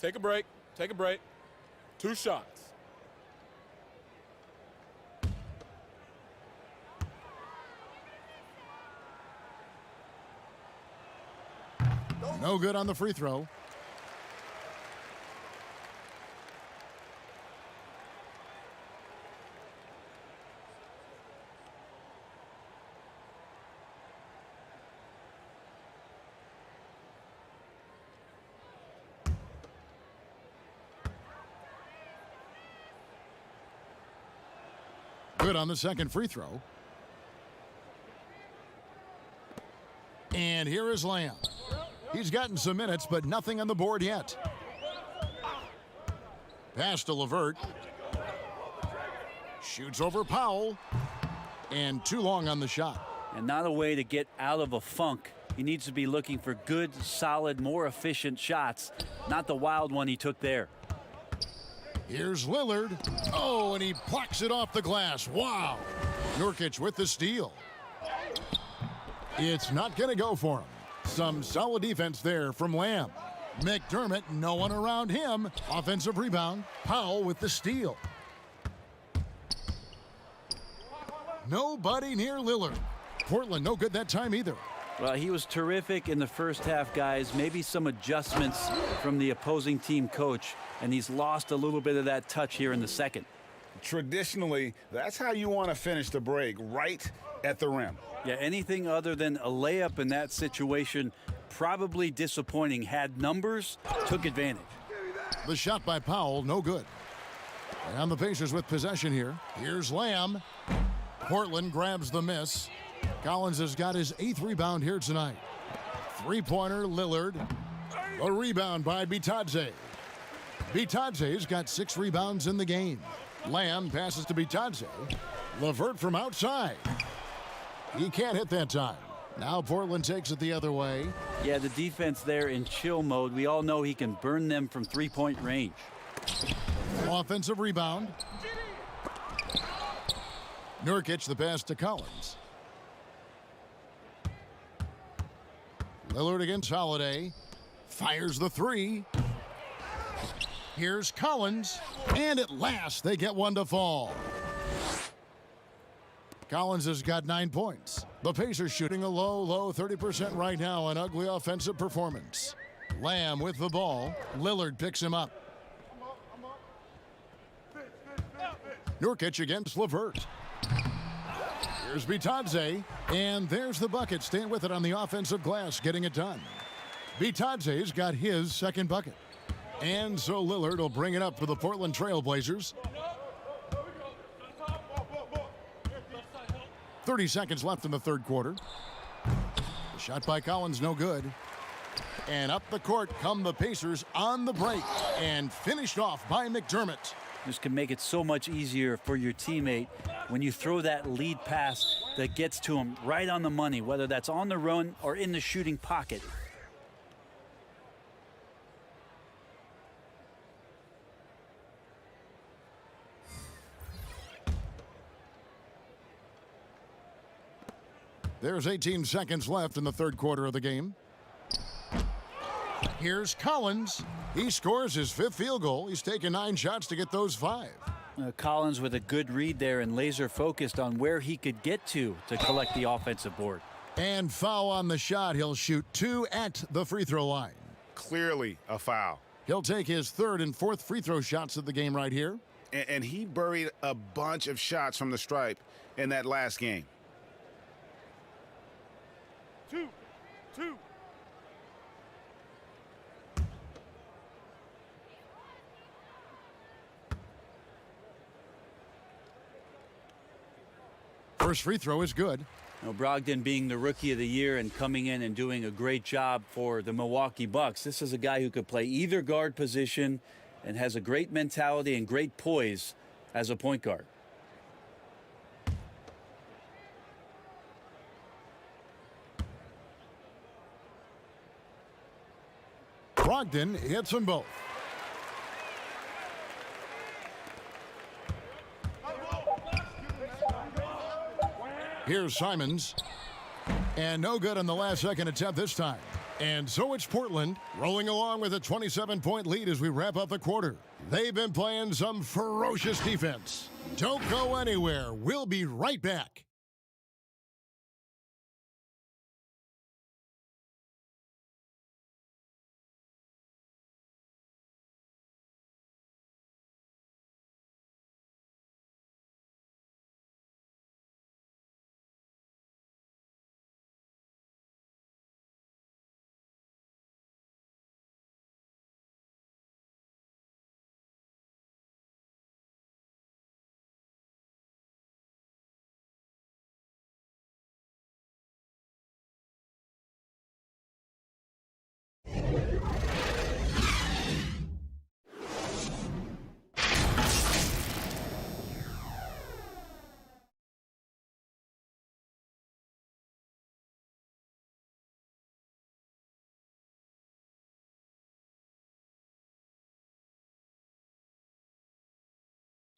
Take a break. Take a break. 2 shots. No good on the free throw. Good on the second free throw. And here is Lamb. He's gotten some minutes, but nothing on the board yet. Pass to LeVert. Shoots over Powell. And too long on the shot. And not a way to get out of a funk. He needs to be looking for good, solid, more efficient shots, not the wild one he took there. Here's Lillard. Oh, and he plucks it off the glass. Wow. Nurkic with the steal. It's not going to go for him. Some solid defense there from Lamb. McDermott, no one around him. Offensive rebound. Powell with the steal. Nobody near Lillard. Portland no good that time either. Well, he was terrific in the first half, guys. Maybe some adjustments from the opposing team coach, and he's lost a little bit of that touch here in the second. Traditionally, that's how you want to finish the break, right at the rim. Yeah, anything other than a layup in that situation, probably disappointing. Had numbers, took advantage. The shot by Powell, no good. And the Pacers with possession here. Here's Lamb. Portland grabs the miss. Collins has got his 8th rebound here tonight. Three-pointer, Lillard. A rebound by Bitadze. Bitadze's got 6 rebounds in the game. Lamb passes to Bitadze. LeVert from outside. He can't hit that time. Now Portland takes it the other way. Yeah, the defense there in chill mode. We all know he can burn them from three-point range. Offensive rebound. Nurkic the pass to Collins. Lillard against Holiday. Fires the 3. Here's Collins. And at last they get one to fall. Collins has got 9 points. The Pacers shooting a low 30% right now. An ugly offensive performance. Lamb with the ball. Lillard picks him up. Nurkic against LeVert. Here's Bitadze, and there's the bucket. Staying with it on the offensive glass, getting it done. Bitadze's got his second bucket. And so Lillard will bring it up for the Portland Trail Blazers. 30 seconds left in the third quarter. The shot by Collins, no good. And up the court come the Pacers on the break, and finished off by McDermott. This can make it so much easier for your teammate when you throw that lead pass that gets to him right on the money, whether that's on the run or in the shooting pocket. There's 18 seconds left in the third quarter of the game. Here's Collins. He scores his fifth field goal. He's taken 9 shots to get those 5. Collins with a good read there and laser focused on where he could get to collect the offensive board. And foul on the shot. He'll shoot 2 at the free throw line. Clearly a foul. He'll take his third and fourth free throw shots of the game right here. And he buried a bunch of shots from the stripe in that last game. 2. First free throw is good. Now, Brogdon being the rookie of the year and coming in and doing a great job for the Milwaukee Bucks. This is a guy who could play either guard position and has a great mentality and great poise as a point guard. Brogdon hits them both. Here's Simons. And no good on the last second attempt this time. And so it's Portland rolling along with a 27-point lead as we wrap up the quarter. They've been playing some ferocious defense. Don't go anywhere. We'll be right back.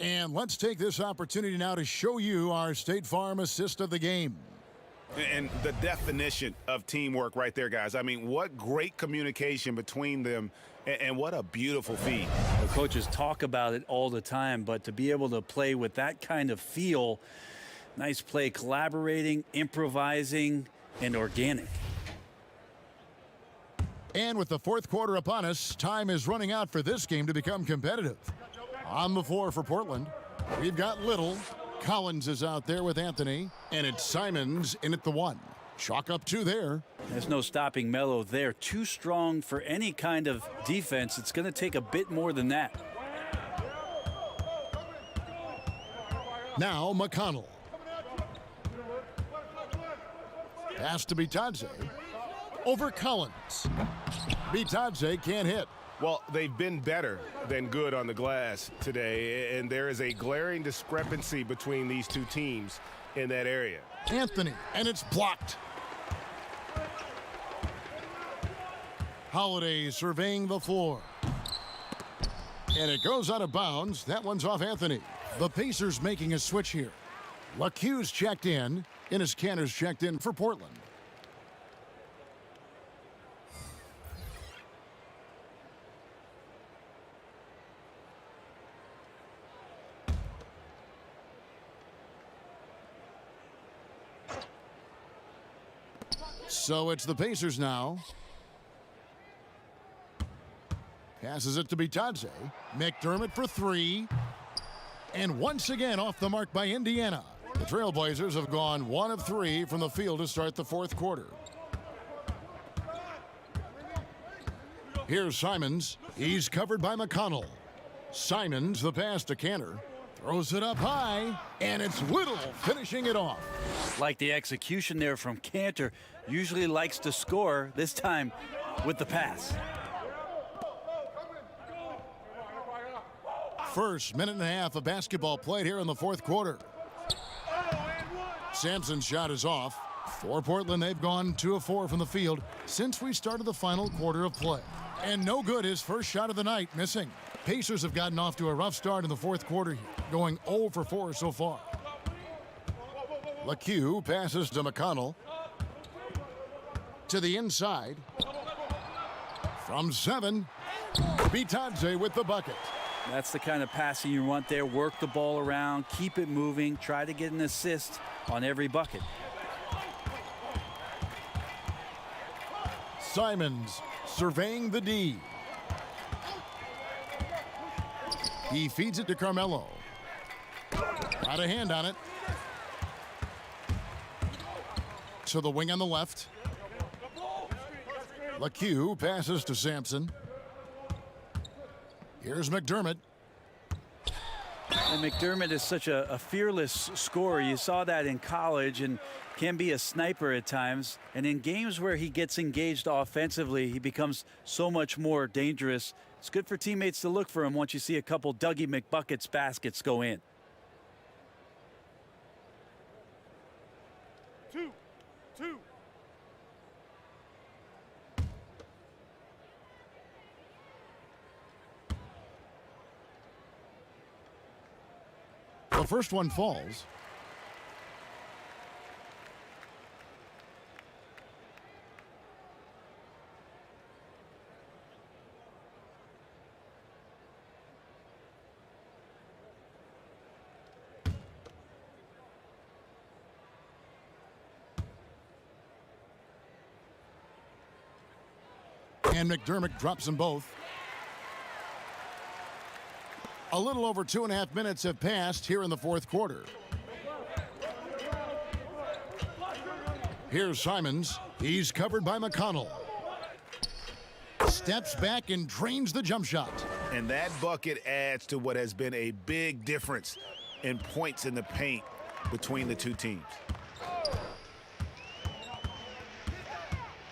And let's take this opportunity now to show you our State Farm assist of the game. And the definition of teamwork right there, guys. I mean, what great communication between them, and what a beautiful feed. The coaches talk about it all the time, but to be able to play with that kind of feel, nice play, collaborating, improvising, and organic. And with the fourth quarter upon us, time is running out for this game to become competitive. On the floor for Portland, we've got Little. Collins is out there with Anthony, and it's Simons in at the 1. Chalk up 2 there. There's no stopping Melo there. Too strong for any kind of defense. It's going to take a bit more than that. Now McConnell. Pass to Bitadze. Over Collins. Bitadze can't hit. Well, they've been better than good on the glass today, and there is a glaring discrepancy between these two teams in that area. Anthony, and it's blocked. Holiday surveying the floor. And it goes out of bounds. That one's off Anthony. The Pacers making a switch here. LaCue's checked in. Enes Kanter's checked in for Portland. So it's the Pacers now. Passes it to Bitadze. McDermott for 3. And once again off the mark by Indiana. The Trailblazers have gone 1 of 3 from the field to start the fourth quarter. Here's Simons. He's covered by McConnell. Simons, the pass to Cantor. Throws it up high, and it's Whittle finishing it off. Like the execution there from Cantor. Usually likes to score, this time with the pass. First minute and a half of basketball played here in the fourth quarter. Sampson's shot is off. For Portland, they've gone 2 of 4 from the field since we started the final quarter of play. And no good, his first shot of the night, missing. Pacers have gotten off to a rough start in the fourth quarter, going 0 for 4 so far. LeCue passes to McConnell. To the inside. From 7, Bitadze with the bucket. That's the kind of passing you want there. Work the ball around, keep it moving, try to get an assist on every bucket. Simons surveying the D. He feeds it to Carmelo. Got a hand on it. To the wing on the left. LeCue passes to Sampson. Here's McDermott. And McDermott is such a fearless scorer. You saw that in college and can be a sniper at times. And in games where he gets engaged offensively, he becomes so much more dangerous. It's good for teammates to look for him once you see a couple Dougie McBuckets baskets go in. 2. The first one falls. And McDermott drops them both. A little over 2.5 minutes have passed here in the fourth quarter. Here's Simons. He's covered by McConnell. Steps back and drains the jump shot. And that bucket adds to what has been a big difference in points in the paint between the two teams.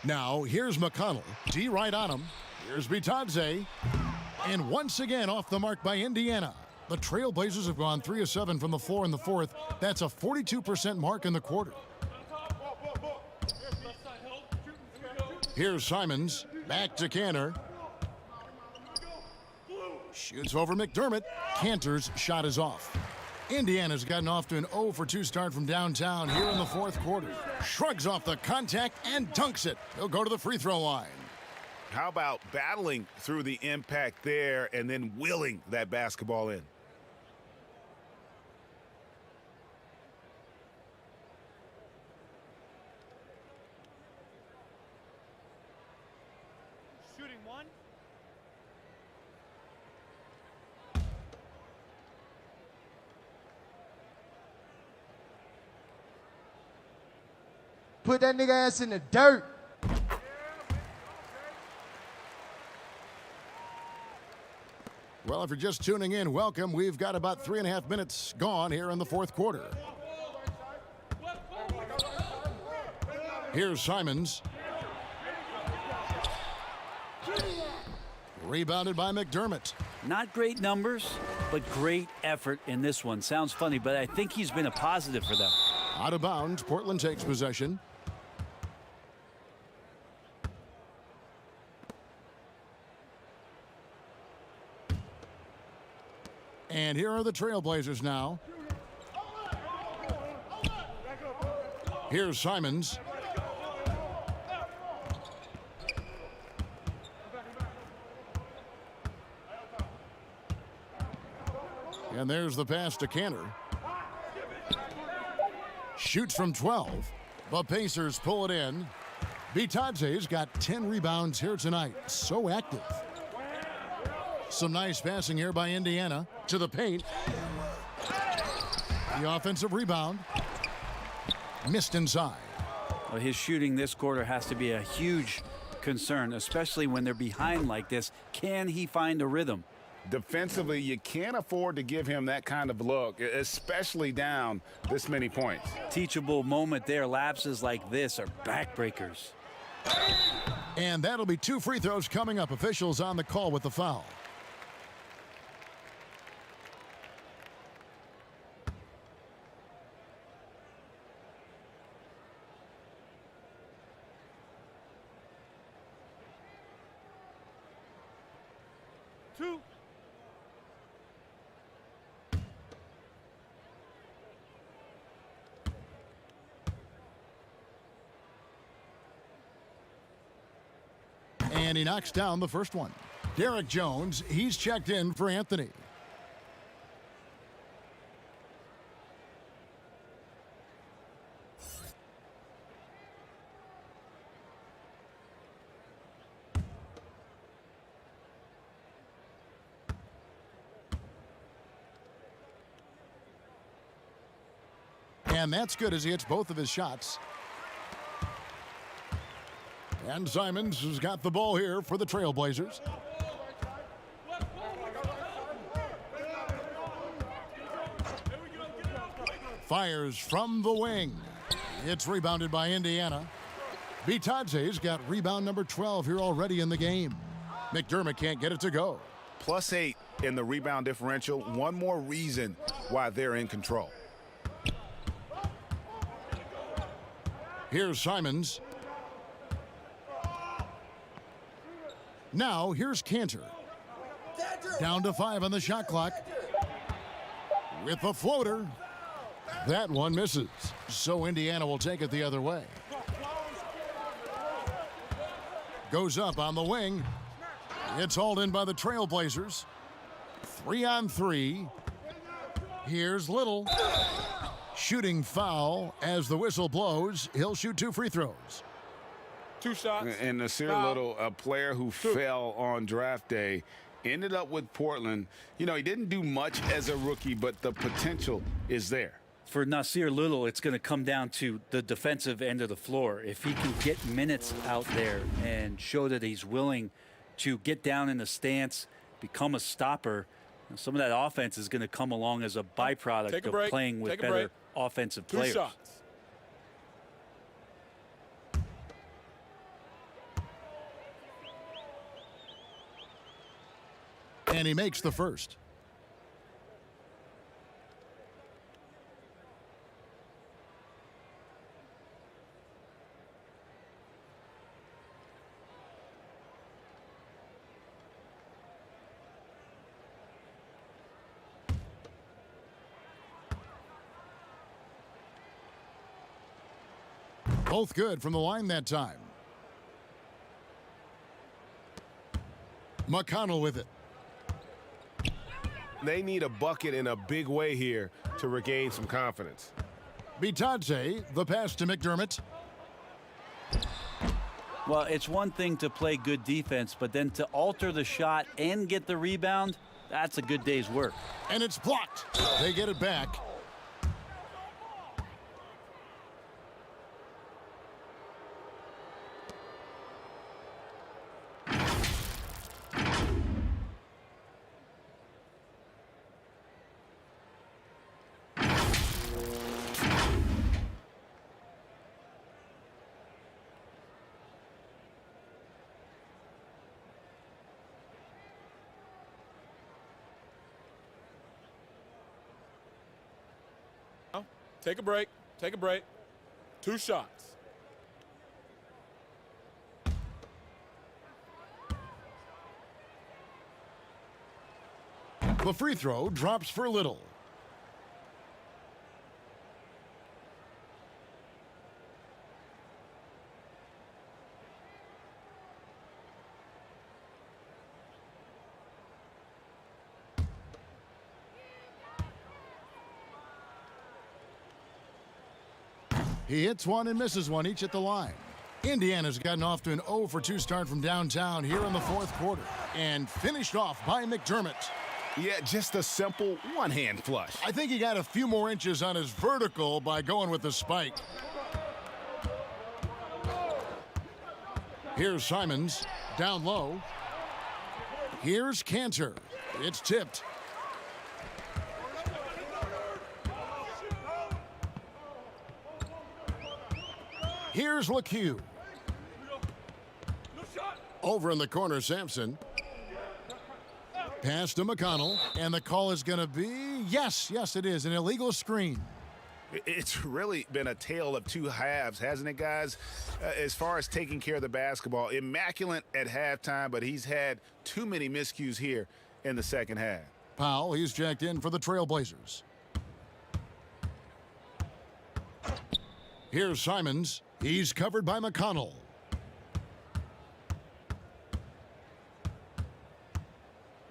Now, here's McConnell. D right on him. Here's Bitadze. And once again off the mark by Indiana. The Trailblazers have gone 3 of 7 from the floor in the fourth. That's a 42% mark in the quarter. Here's Simons. Back to Cantor. Shoots over McDermott. Cantor's shot is off. Indiana's gotten off to an 0 for 2 start from downtown here in the fourth quarter. Shrugs off the contact and dunks it. He'll go to the free throw line. How about battling through the impact there and then willing that basketball in? Shooting 1. Put that nigga ass in the dirt. Well, if you're just tuning in, welcome. We've got about 3.5 minutes gone here in the fourth quarter. Here's Simons. Rebounded by McDermott. Not great numbers, but great effort in this one. Sounds funny, but I think he's been a positive for them. Out of bounds, Portland takes possession. And here are the Trailblazers now. Here's Simons. And there's the pass to Cantor. Shoots from 12. The Pacers pull it in. Bitadze's got 10 rebounds here tonight. So active. Some nice passing here by Indiana to the paint. The offensive rebound. Missed inside. Well, his shooting this quarter has to be a huge concern, especially when they're behind like this. Can he find a rhythm? Defensively, you can't afford to give him that kind of look, especially down this many points. Teachable moment there. Lapses like this are backbreakers. And that'll be 2 free throws coming up. Officials on the call with the foul. Two. And he knocks down the first one. Derek Jones, he's checked in for Anthony. And that's good as he hits both of his shots. And Simons has got the ball here for the Trailblazers. Fires from the wing. It's rebounded by Indiana. Bitadze's got rebound number 12 here already in the game. McDermott can't get it to go. +8 in the rebound differential. One more reason why they're in control. Here's Simons. Now here's Cantor. Down to 5 on the shot clock. With the floater. That one misses. So Indiana will take it the other way. Goes up on the wing. It's hauled in by the Trailblazers. 3-on-3. Here's Little. Shooting foul as the whistle blows. He'll shoot 2 free throws. 2 shots. And Nasir Little, a player who fell on draft day, ended up with Portland. You know, he didn't do much as a rookie, but the potential is there. For Nasir Little, it's going to come down to the defensive end of the floor. If he can get minutes out there and show that he's willing to get down in the stance, become a stopper, some of that offense is going to come along as a byproduct of playing with better offensive players. 2 shots. And he makes the first. Both good from the line that time. McConnell with it. They need a bucket in a big way here to regain some confidence. Bitadze, the pass to McDermott. Well, it's one thing to play good defense, but then to alter the shot and get the rebound, that's a good day's work. And it's blocked. They get it back. Take a break. Take a break. 2 shots. The free throw drops for Little. He hits one and misses one, each at the line. Indiana's gotten off to an 0-for-2 start from downtown here in the fourth quarter. And finished off by McDermott. Yeah, just a simple one-hand flush. I think he got a few more inches on his vertical by going with the spike. Here's Simons, down low. Here's Cantor. It's tipped. Here's LeCue. Over in the corner, Sampson. Pass to McConnell, and the call is going to be, yes, it is, an illegal screen. It's really been a tale of two halves, hasn't it, guys? As far as taking care of the basketball, immaculate at halftime, but he's had too many miscues here in the second half. Powell, he's checked in for the Trailblazers. Here's Simons. He's covered by McConnell.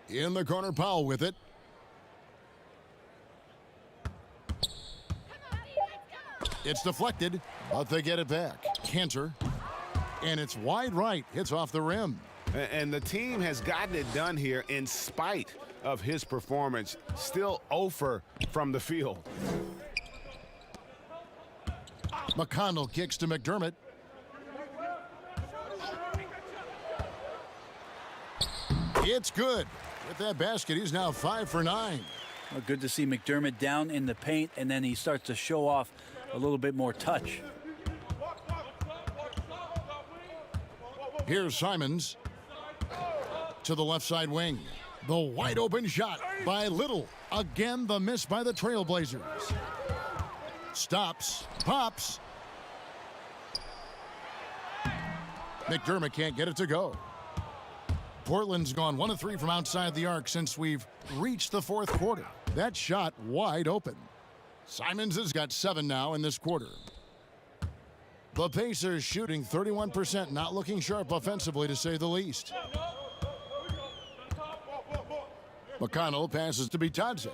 In the corner, Powell with it. It's deflected, but they get it back. Cantor, and it's wide right. Hits off the rim. And the team has gotten it done here in spite of his performance. Still 0 from the field. McConnell kicks to McDermott. It's good. With that basket, he's now 5 for 9. Well, good to see McDermott down in the paint, and then he starts to show off a little bit more touch. Here's Simons to the left side wing. The wide open shot by Little. Again, the miss by the Trailblazers. Stops, pops. McDermott can't get it to go. Portland's gone 1 of 3 from outside the arc since we've reached the fourth quarter. That shot wide open. Simons has got 7 now in this quarter. The Pacers shooting 31%, not looking sharp offensively to say the least. McConnell passes to Bitadze.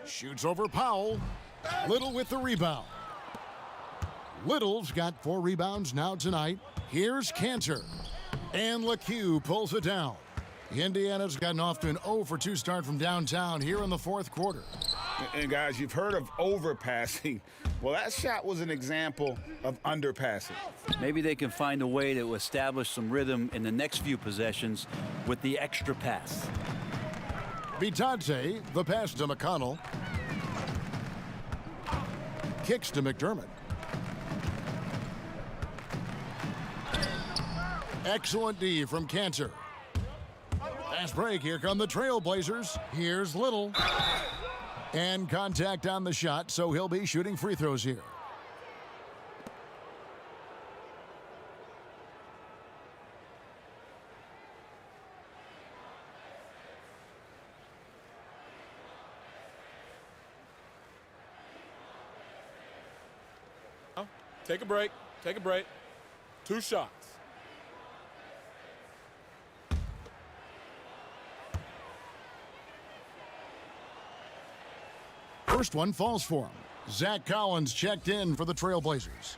Shoots over Powell. Little with the rebound. Little's got 4 rebounds now tonight. Here's Cantor. And LeCue pulls it down. Indiana's gotten off to an 0 for 2 start from downtown here in the fourth quarter. And guys, you've heard of overpassing. Well, that shot was an example of underpassing. Maybe they can find a way to establish some rhythm in the next few possessions with the extra pass. Bitadze, the pass to McConnell. Kicks to McDermott. Excellent D from Cantor. Fast break. Here come the Trailblazers. Here's Little. And contact on the shot, so he'll be shooting free throws here. Take a break. Take a break. 2 shots. First one falls for him. Zach Collins checked in for the Trailblazers.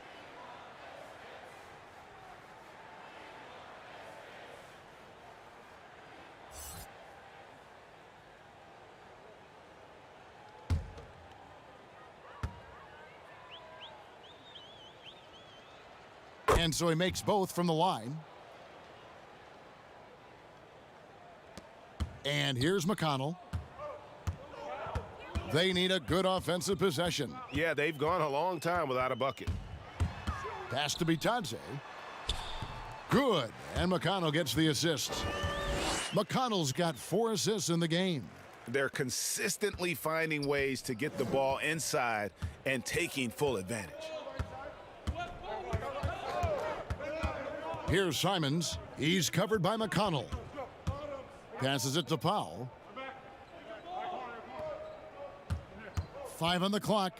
And so he makes both from the line. And here's McConnell. They need a good offensive possession. Yeah, they've gone a long time without a bucket. Pass to Bitadze. Good. And McConnell gets the assist. McConnell's got 4 assists in the game. They're consistently finding ways to get the ball inside and taking full advantage. Here's Simons. He's covered by McConnell. Passes it to Powell. 5 on the clock.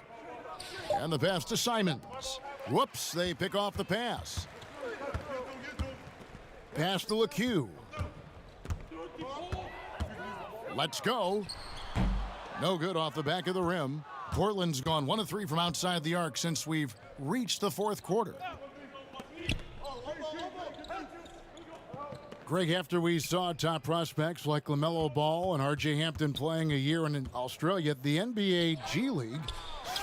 And the pass to Simons. Whoops, they pick off the pass. Pass to LeCue. Let's go. No good off the back of the rim. Portland's gone 1 of 3 from outside the arc since we've reached the fourth quarter. Greg, after we saw top prospects like LaMelo Ball and R.J. Hampton playing a year in Australia, the NBA G League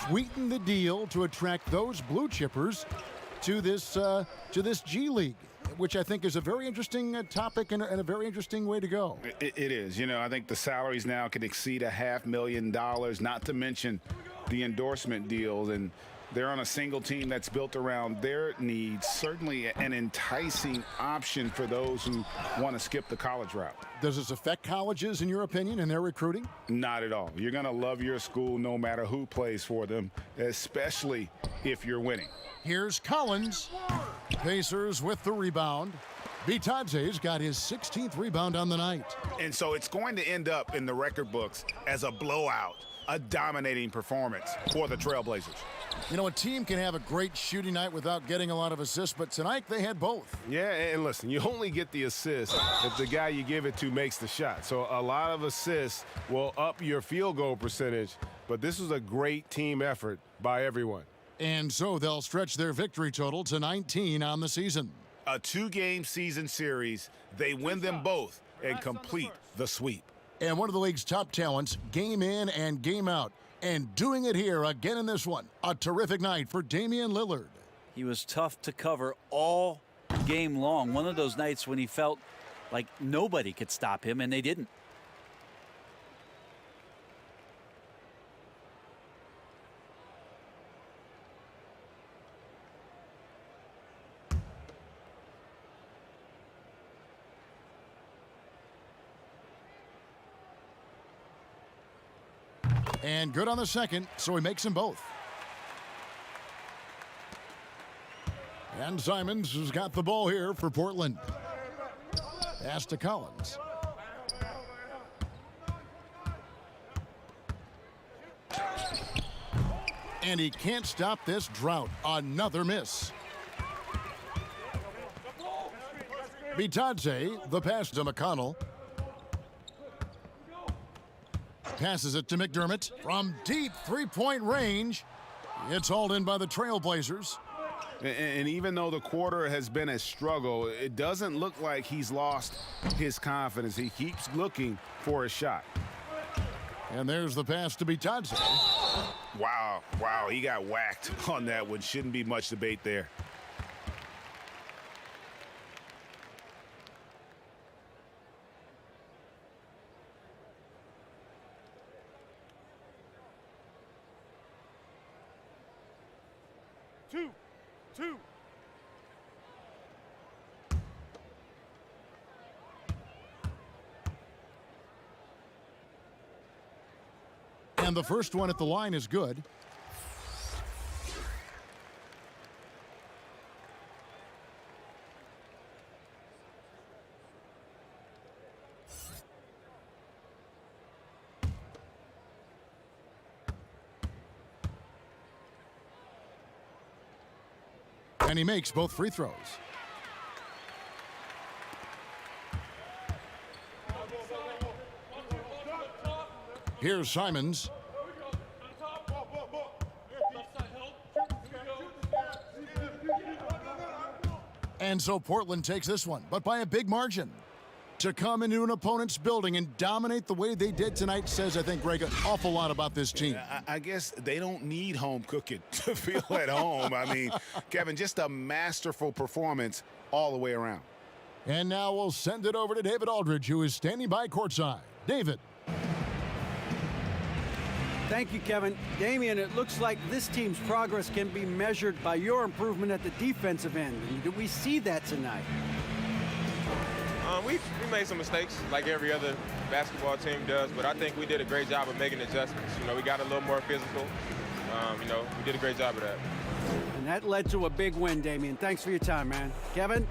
sweetened the deal to attract those blue chippers to this G League. which I think is a very interesting topic and a very interesting way to go. It is. You know, I think the salaries now can exceed $500,000, not to mention the endorsement deals. And they're on a single team that's built around their needs. Certainly an enticing option for those who want to skip the college route. Does this affect colleges, in your opinion, in their recruiting? Not at all. You're going to love your school no matter who plays for them, especially if you're winning. Here's Collins. Pacers with the rebound. Bitadze's got his 16th rebound on the night. And so it's going to end up in the record books as a blowout, a dominating performance for the Trailblazers. You know, a team can have a great shooting night without getting a lot of assists, but tonight they had both. Yeah, and listen, you only get the assist if the guy you give it to makes the shot. So a lot of assists will up your field goal percentage, but this was a great team effort by everyone. And so they'll stretch their victory total to 19 on the season. A 2-game season series, they win them both and complete the sweep. And one of the league's top talents, game in and game out. And doing it here again in this one. A terrific night for Damian Lillard. He was tough to cover all game long. One of those nights when he felt like nobody could stop him, and they didn't. And good on the second, so he makes them both. And Simons has got the ball here for Portland. Pass to Collins. And he can't stop this drought. Another miss. Bitadze, the pass to McConnell. Passes it to McDermott from deep three-point range. It's hauled in by the Trailblazers. And even though the quarter has been a struggle, it doesn't look like he's lost his confidence. He keeps looking for a shot. And there's the pass to Bitadze. Wow, he got whacked on that one. Shouldn't be much debate there. Two. And the first one at the line is good. And he makes both free throws. Here's Simons. And so Portland takes this one, but by a big margin. To come into an opponent's building and dominate the way they did tonight says, I think, Greg, an awful lot about this team. I guess they don't need home cooking to feel at home. I mean, Kevin, just a masterful performance all the way around. And now we'll send it over to David Aldridge, who is standing by courtside. David. Thank you, Kevin. Damian, it looks like this team's progress can be measured by your improvement at the defensive end. And do we see that tonight? We made some mistakes like every other basketball team does, but I think we did a great job of making adjustments. You know, we got a little more physical. You know, we did a great job of that. And that led to a big win, Damian. Thanks for your time, man. Kevin?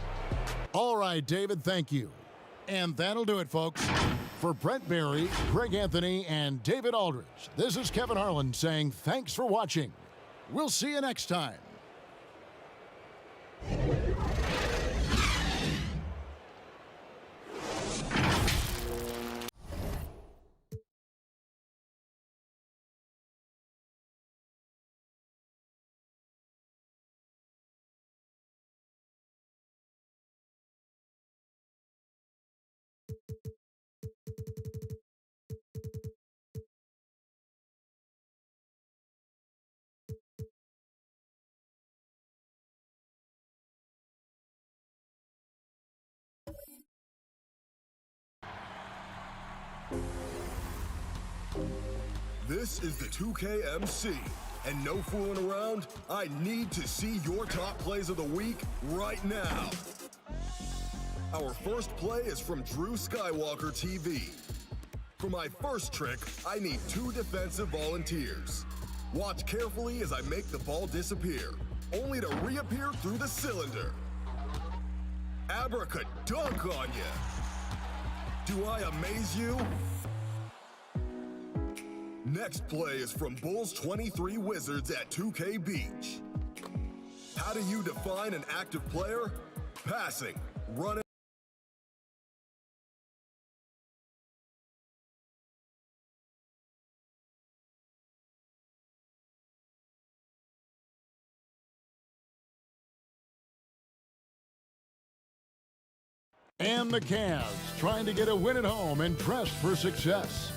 All right, David, thank you. And that'll do it, folks. For Brent Barry, Greg Anthony, and David Aldridge, this is Kevin Harlan saying thanks for watching. We'll see you next time. This is the 2KMC, and no fooling around. I need to see your top plays of the week right now. Our first play is from Drew Skywalker TV. For my first trick, I need 2 defensive volunteers. Watch carefully as I make the ball disappear, only to reappear through the cylinder. Abracadunk on ya! Do I amaze you? Next play is from Bulls 23 Wizards at 2K Beach. How do you define an active player? Passing, running. And the Cavs trying to get a win at home and pressed for success.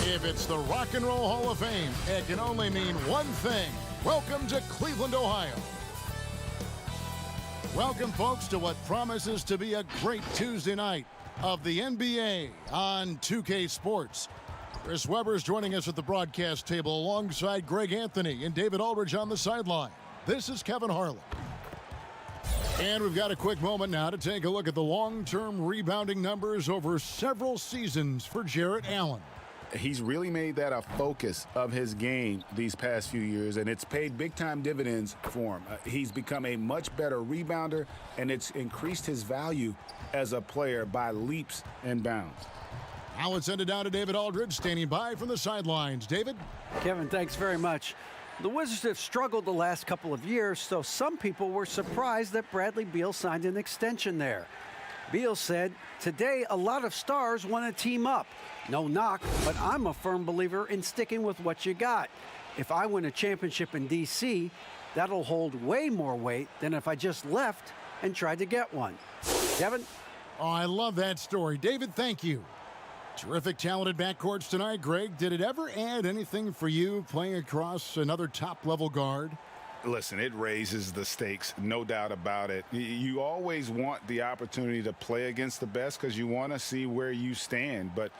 If it's the Rock and Roll Hall of Fame, it can only mean one thing. Welcome to Cleveland, Ohio. Welcome, folks, to what promises to be a great Tuesday night of the NBA on 2K Sports. Chris Webber's joining us at the broadcast table alongside Greg Anthony and David Aldridge on the sideline. This is Kevin Harlan. And we've got a quick moment now to take a look at the long-term rebounding numbers over several seasons for Jarrett Allen. He's really made that a focus of his game these past few years, and it's paid big-time dividends for him. He's become a much better rebounder, and it's increased his value as a player by leaps and bounds. Now let's send it down to David Aldridge, standing by from the sidelines. David? Kevin, thanks very much. The Wizards have struggled the last couple of years, so some people were surprised that Bradley Beal signed an extension there. Beal said, "Today, a lot of stars want to team up. No knock, but I'm a firm believer in sticking with what you got. If I win a championship in D.C., that'll hold way more weight than if I just left and tried to get one." Kevin? Oh, I love that story. David, thank you. Terrific, talented backcourts tonight, Greg. Did it ever add anything for you playing across another top-level guard? Listen, it raises the stakes, no doubt about it. You always want the opportunity to play against the best because you want to see where you stand. But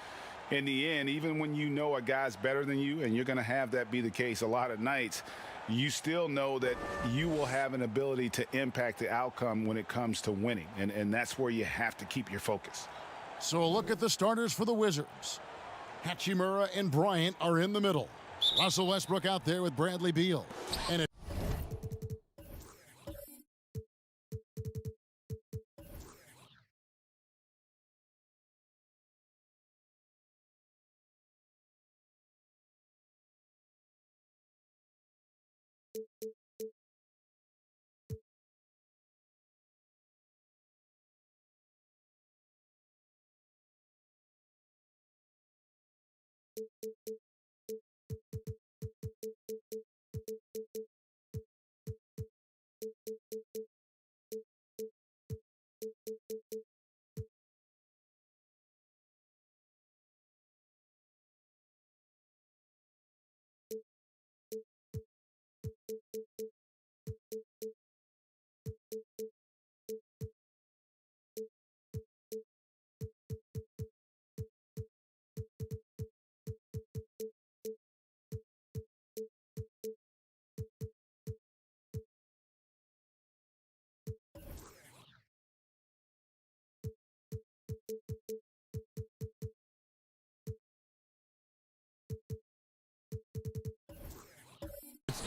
in the end, even when you know a guy's better than you, and you're going to have that be the case a lot of nights, you still know that you will have an ability to impact the outcome when it comes to winning. And that's where you have to keep your focus. So a look at the starters for the Wizards. Hachimura and Bryant are in the middle. Russell Westbrook out there with Bradley Beal. And it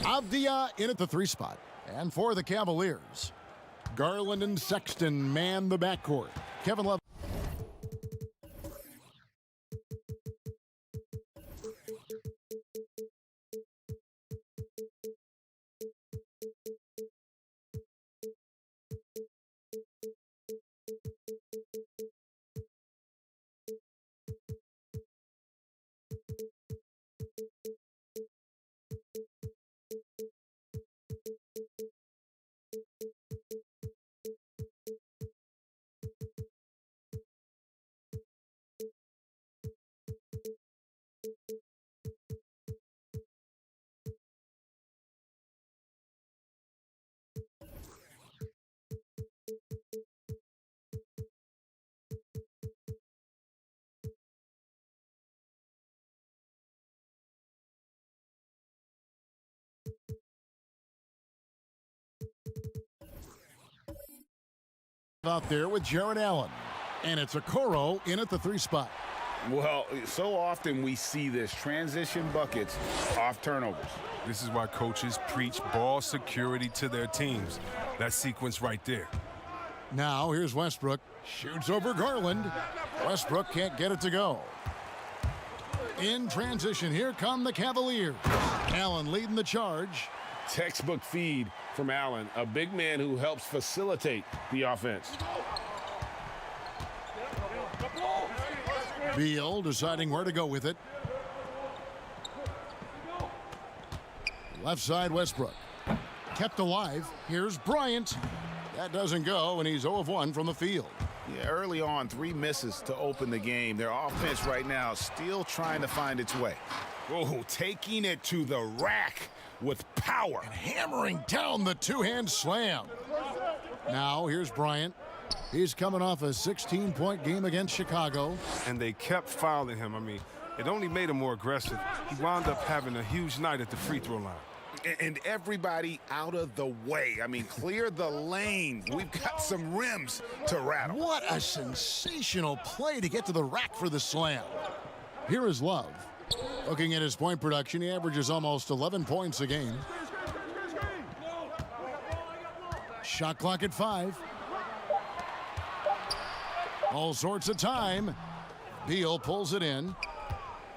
Avdia in at the 3 spot. And for the Cavaliers, Garland and Sexton man the backcourt. Kevin Love. out there with Jared Allen. And it's Okoro in at the 3 spot. Well, so often we see this transition buckets off turnovers. This is why coaches preach ball security to their teams. That sequence right there. Now here's Westbrook. Shoots over Garland. Westbrook can't get it to go. In transition, here come the Cavaliers. Allen leading the charge. Textbook feed from Allen, a big man who helps facilitate the offense. Beal deciding where to go with it. Left side, Westbrook. Kept alive. Here's Bryant. That doesn't go, and he's 0 of 1 from the field. Yeah, early on, 3 misses to open the game. Their offense right now still trying to find its way. Oh, taking it to the rack with power. And hammering down the 2-hand slam. Now here's Bryant. He's coming off a 16-point game against Chicago. And they kept fouling him. I mean, it only made him more aggressive. He wound up having a huge night at the free throw line. And everybody out of the way. I mean, clear the lane. We've got some rims to rattle. What a sensational play to get to the rack for the slam. Here is Love. Looking at his point production, he averages almost 11 points a game. Shot clock at 5. All sorts of time. Beal pulls it in.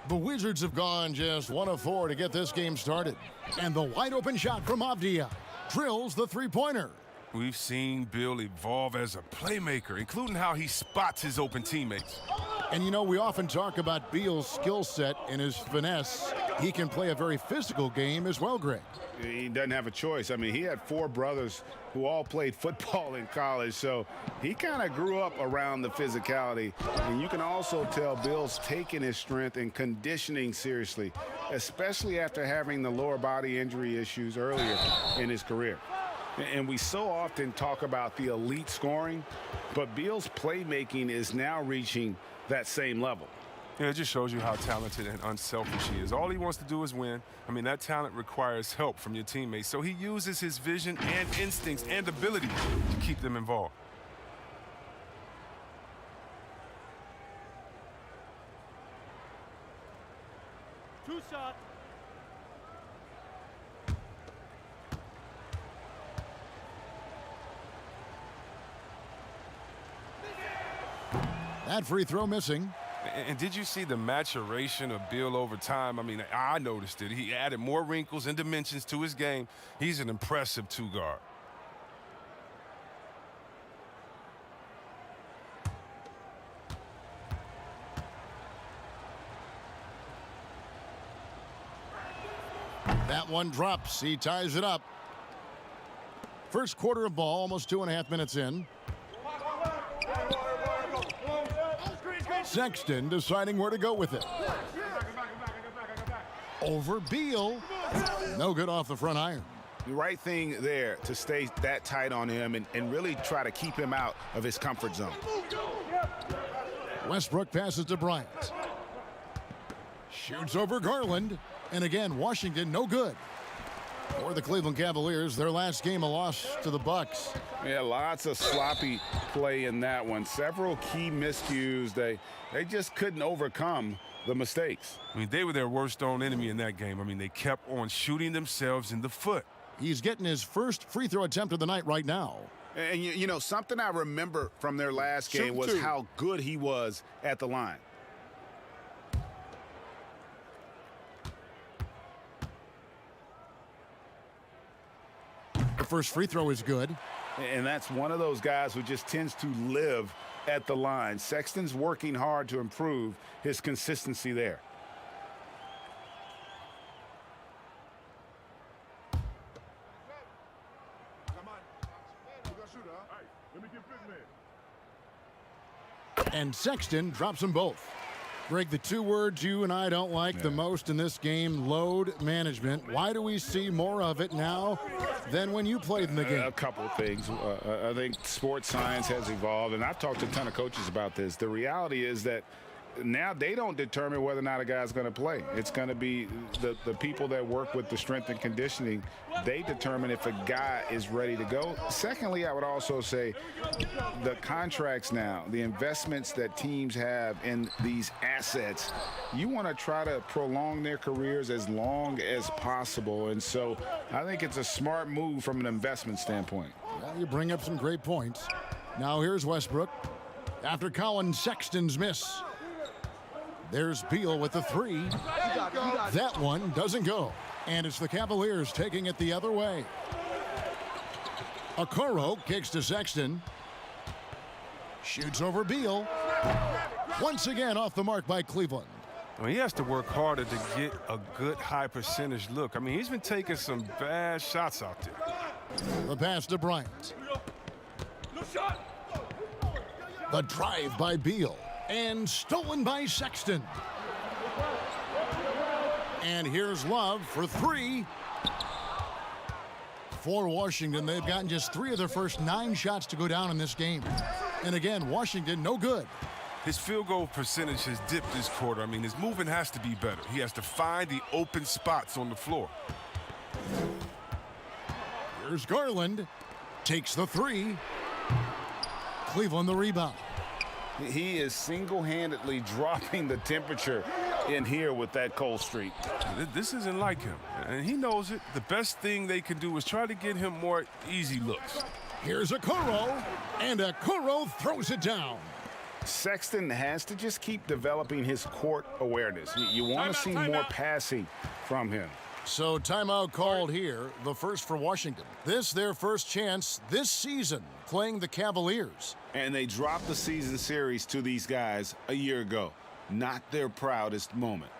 The Wizards have gone just 1 of 4 to get this game started. And the wide open shot from Avdia drills the 3-pointer. We've seen Bill evolve as a playmaker, including how he spots his open teammates. And you know, we often talk about Beal's skill set and his finesse. He can play a very physical game as well, Greg. He doesn't have a choice. I mean, he had 4 brothers who all played football in college, so he kind of grew up around the physicality. And you can also tell Bill's taking his strength and conditioning seriously, especially after having the lower body injury issues earlier in his career. And we so often talk about the elite scoring, but Beal's playmaking is now reaching that same level. Yeah, it just shows you how talented and unselfish he is. All he wants to do is win. I mean, that talent requires help from your teammates, so he uses his vision and instincts and ability to keep them involved. Two shot. That free throw missing. And did you see the maturation of Bill over time? I mean, I noticed it. He added more wrinkles and dimensions to his game. He's an impressive 2-guard. That one drops. He ties it up. First quarter of ball, almost 2.5 minutes in. Sexton deciding where to go with it. Over Beal. No good off the front iron. The right thing there to stay that tight on him and really try to keep him out of his comfort zone. Westbrook passes to Bryant. Shoots over Garland. And again, Washington no good. For the Cleveland Cavaliers, their last game a loss to the Bucks. Yeah, lots of sloppy play in that one. Several key miscues. They just couldn't overcome the mistakes. I mean, they were their worst own enemy in that game. I mean, they kept on shooting themselves in the foot. He's getting his first free throw attempt of the night right now. And, you know, something I remember from their last game was how good he was at the line. The first free throw is good. And that's one of those guys who just tends to live at the line. Sexton's working hard to improve his consistency there. And Sexton drops them both. Greg, the 2 words you and I don't like the most in this game, load management. Why do we see more of it now than when you played in the game? A couple of things. I think sports science has evolved, and I've talked to a ton of coaches about this. The reality is that now they don't determine whether or not a guy's going to play. It's going to be the people that work with the strength and conditioning. They determine if a guy is ready to go. Secondly, I would also say the contracts now, the investments that teams have in these assets, you want to try to prolong their careers as long as possible. And so I think it's a smart move from an investment standpoint. Well, you bring up some great points. Now here's Westbrook after Colin Sexton's miss. There's Beal with the three. That one doesn't go. And it's the Cavaliers taking it the other way. Okoro kicks to Sexton. Shoots over Beal. Once again off the mark by Cleveland. Well, he has to work harder to get a good high percentage look. I mean, he's been taking some bad shots out there. The pass to Bryant. The drive by Beal. And stolen by Sexton. And here's Love for three. For Washington, they've gotten just 3 of their first 9 shots to go down in this game. And again, Washington, no good. His field goal percentage has dipped this quarter. I mean, his movement has to be better. He has to find the open spots on the floor. Here's Garland. Takes the three. Cleveland the rebound. He is single-handedly dropping the temperature in here with that cold streak. This isn't like him, and he knows it. The best thing they can do is try to get him more easy looks. Here's Okoro, and Okoro throws it down. Sexton has to just keep developing his court awareness. You want to see more passing from him. So timeout called here, the first for Washington. This their first chance this season playing the Cavaliers. And they dropped the season series to these guys a year ago. Not their proudest moment.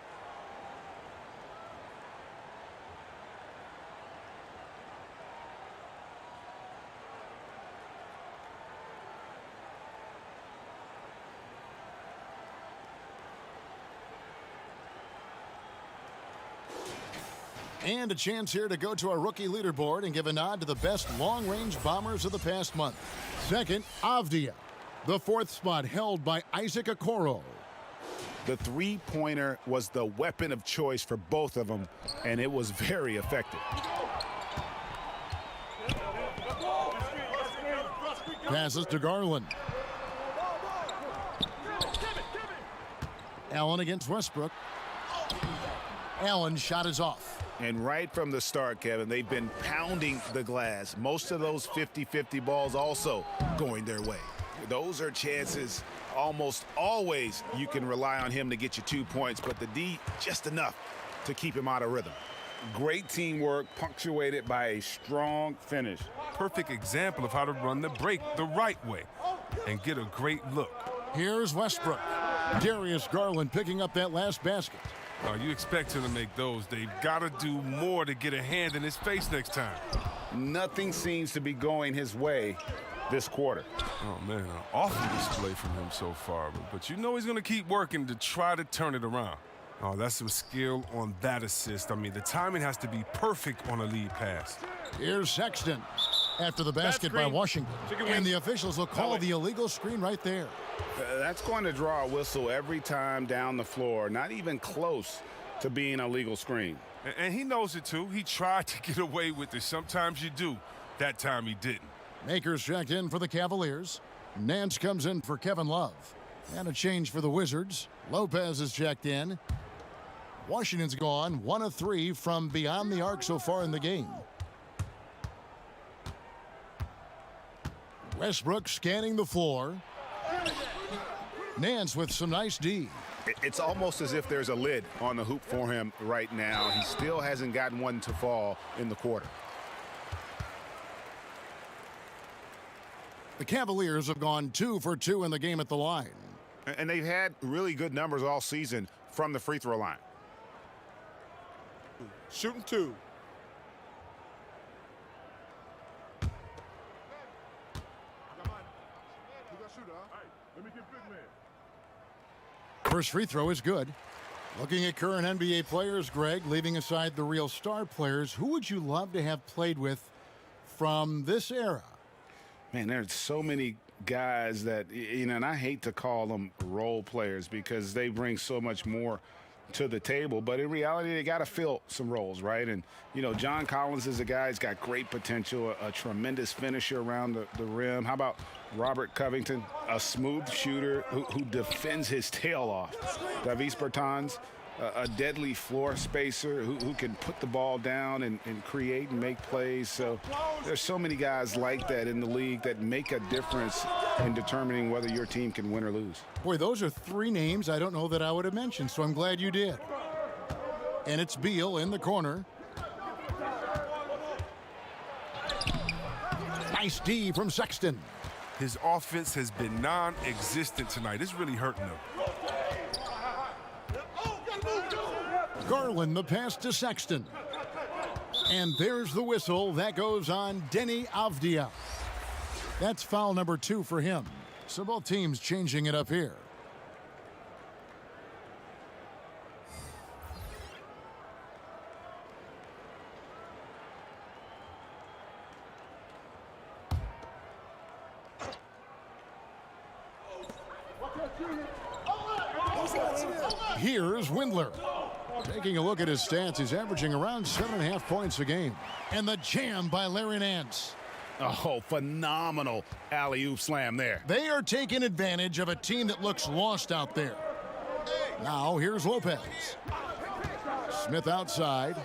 And a chance here to go to our rookie leaderboard and give a nod to the best long-range bombers of the past month. Second, Avdia. The 4th spot held by Isaac Okoro. The three-pointer was the weapon of choice for both of them, and it was very effective. Passes to Garland. Allen against Westbrook. Allen's shot is off. And right from the start, Kevin, they've been pounding the glass. Most of those 50-50 balls also going their way. Those are chances almost always you can rely on him to get you 2 points, but the D just enough to keep him out of rhythm. Great teamwork punctuated by a strong finish. Perfect example of how to run the break the right way and get a great look. Here's Westbrook. Darius Garland picking up that last basket. You expect him to make those. They've got to do more to get a hand in his face next time. Nothing seems to be going his way this quarter. Oh, man, an awful display from him so far. But you know he's going to keep working to try to turn it around. Oh, that's some skill on that assist. I mean, the timing has to be perfect on a lead pass. Here's Sexton after the basket by Washington. And the officials will call the illegal screen right there. That's going to draw a whistle every time down the floor. Not even close to being a legal screen. And he knows it, too. He tried to get away with it. Sometimes you do. That time he didn't. Makers checked in for the Cavaliers. Nance comes in for Kevin Love. And a change for the Wizards. Lopez is checked in. Washington's gone 1 of 3 from beyond the arc so far in the game. Westbrook scanning the floor. Nance with some nice D. It's almost as if there's a lid on the hoop for him right now. He still hasn't gotten one to fall in the quarter. The Cavaliers have gone 2 for 2 in the game at the line. And they've had really good numbers all season from the free throw line. Shooting 2. First free throw is good. Looking at current NBA players, Greg, leaving aside the real star players, who would you love to have played with from this era? Man, there's so many guys that, you know, and I hate to call them role players because they bring so much more to the table, but in reality, they got to fill some roles, right? And, you know, John Collins is a guy who's got great potential, a tremendous finisher around the rim. How about Robert Covington, a smooth shooter who defends his tail off? Davis Bertans, a deadly floor spacer who can put the ball down and create and make plays. So there's so many guys like that in the league that make a difference in determining whether your team can win or lose. Boy, those are three names I don't know that I would have mentioned, so I'm glad you did. And it's Beal in the corner. Nice D from Sexton. His offense has been non-existent tonight. It's really hurting him. Garland, the pass to Sexton. And there's the whistle. That goes on Deni Avdija. That's foul number 2 for him. So both teams changing it up here. Here's Windler. Taking a look at his stats, he's averaging around 7.5 points a game. And the jam by Larry Nance. Oh, phenomenal alley-oop slam there. They are taking advantage of a team that looks lost out there. Now here's Lopez. Smith outside.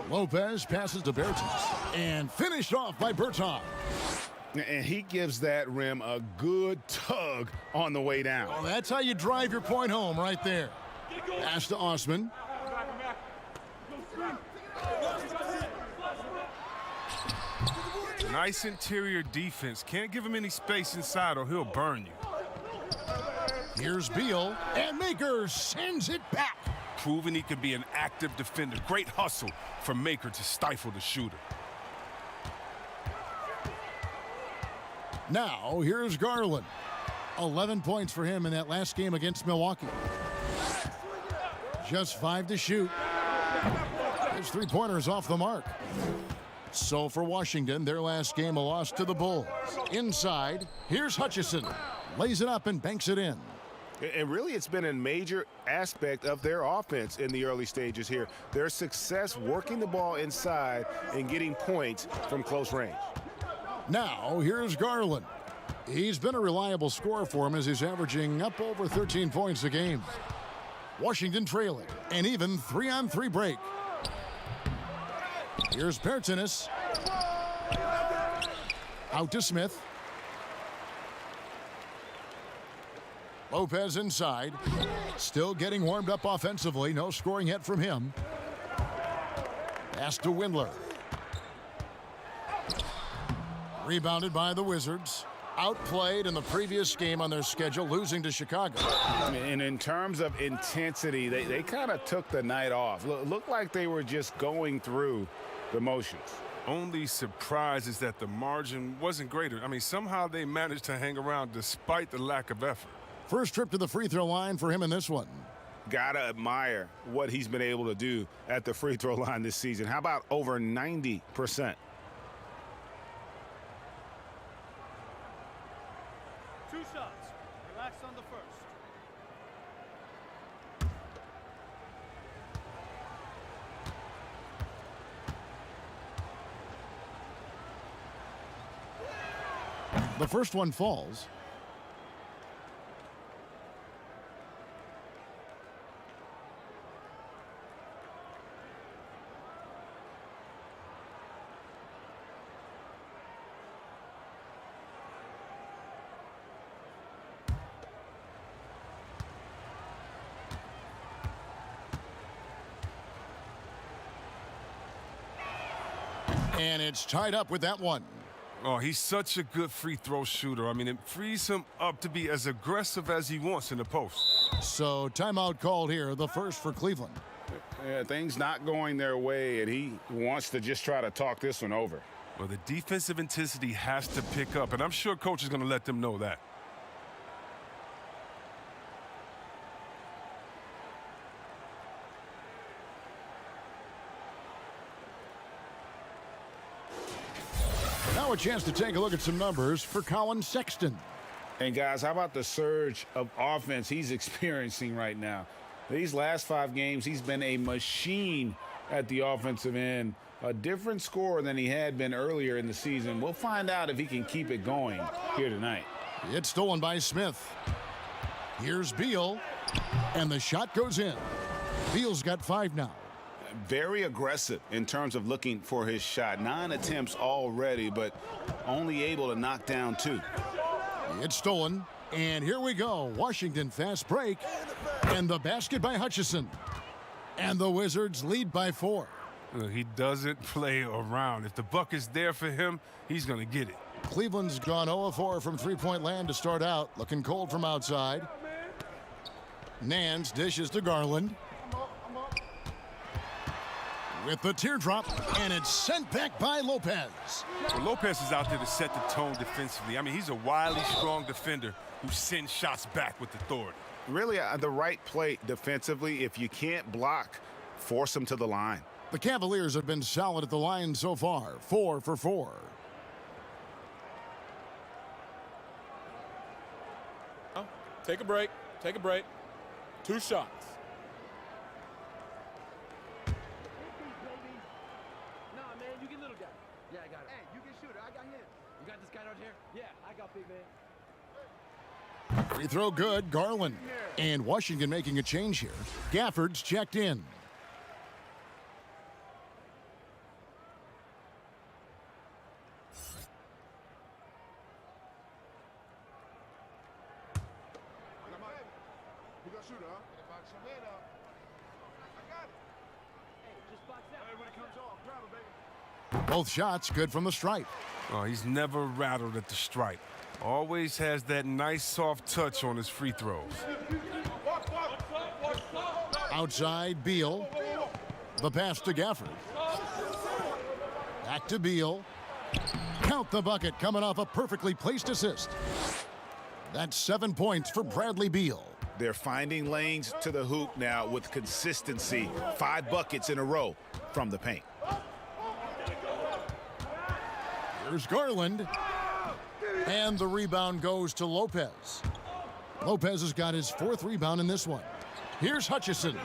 Lopez passes to Bertans and finished off by Bertans. And he gives that rim a good tug on the way down. Well, that's how you drive your point home right there. Pass to Osman. Nice interior defense. Can't give him any space inside or he'll burn you. Here's Beal, and Maker sends it back. Proving he can be an active defender. Great hustle from Maker to stifle the shooter. Now, here's Garland. 11 points for him in that last game against Milwaukee. Just 5 to shoot. His three-pointers off the mark. So for Washington, their last game, a loss to the Bulls. Inside, here's Hutchison. Lays it up and banks it in. And really, it's been a major aspect of their offense in the early stages here. Their success working the ball inside and getting points from close range. Now, here's Garland. He's been a reliable scorer for him as he's averaging up over 13 points a game. Washington trailing, an even 3-on-3 break. Here's Bertans. Out to Smith. Lopez inside. Still getting warmed up offensively. No scoring yet from him. Pass to Windler. Rebounded by the Wizards. Outplayed in the previous game on their schedule, losing to Chicago. And in terms of intensity, they kind of took the night off. Looked like they were just going through the motions. Only surprise is that the margin wasn't greater. I mean, somehow they managed to hang around despite the lack of effort. First trip to the free throw line for him in this one. Gotta admire what he's been able to do at the free throw line this season. How about over 90%? 2 shots. Relax on the first. The first one falls. And it's tied up with that one. Oh, he's such a good free throw shooter. I mean, it frees him up to be as aggressive as he wants in the post. So timeout called here, the first for Cleveland. Yeah, things not going their way, and he wants to just try to talk this one over. Well, the defensive intensity has to pick up, and I'm sure coach is going to let them know that. Now Now a chance to take a look at some numbers for Colin Sexton. And guys, how about the surge of offense he's experiencing right now? These last 5 games, he's been a machine at the offensive end. A different scorer than he had been earlier in the season. We'll find out if he can keep it going here tonight. It's stolen by Smith. Here's Beal, and the shot goes in. Beal's got 5 now. Very aggressive in terms of looking for his shot. 9 attempts already, but only able to knock down 2. It's stolen, and here we go. Washington fast break, and the basket by Hutchison. And the Wizards lead by 4. He doesn't play around. If the buck is there for him, he's going to get it. Cleveland's gone 0-4 from three-point land to start out. Looking cold from outside. Nance dishes to Garland. With the teardrop, and it's sent back by Lopez. Well, Lopez is out there to set the tone defensively. I mean, he's a wily, strong defender who sends shots back with authority. Really, the right play defensively. If you can't block, force him to the line. The Cavaliers have been solid at the line so far, 4 for 4. Take a break. Take a break. 2 shots. Free throw good, Garland. And Washington making a change here. Gafford's checked in. Both shots good from the stripe. Oh, he's never rattled at the stripe. Always has that nice soft touch on his free throws. Outside, Beal. The pass to Gafford. Back to Beal. Count the bucket, coming off a perfectly placed assist. That's 7 points for Bradley Beal. They're finding lanes to the hoop now with consistency. 5 buckets in a row from the paint. Here's Garland. And the rebound goes to Lopez. Lopez has got his 4th rebound in this one. Here's Hutchison.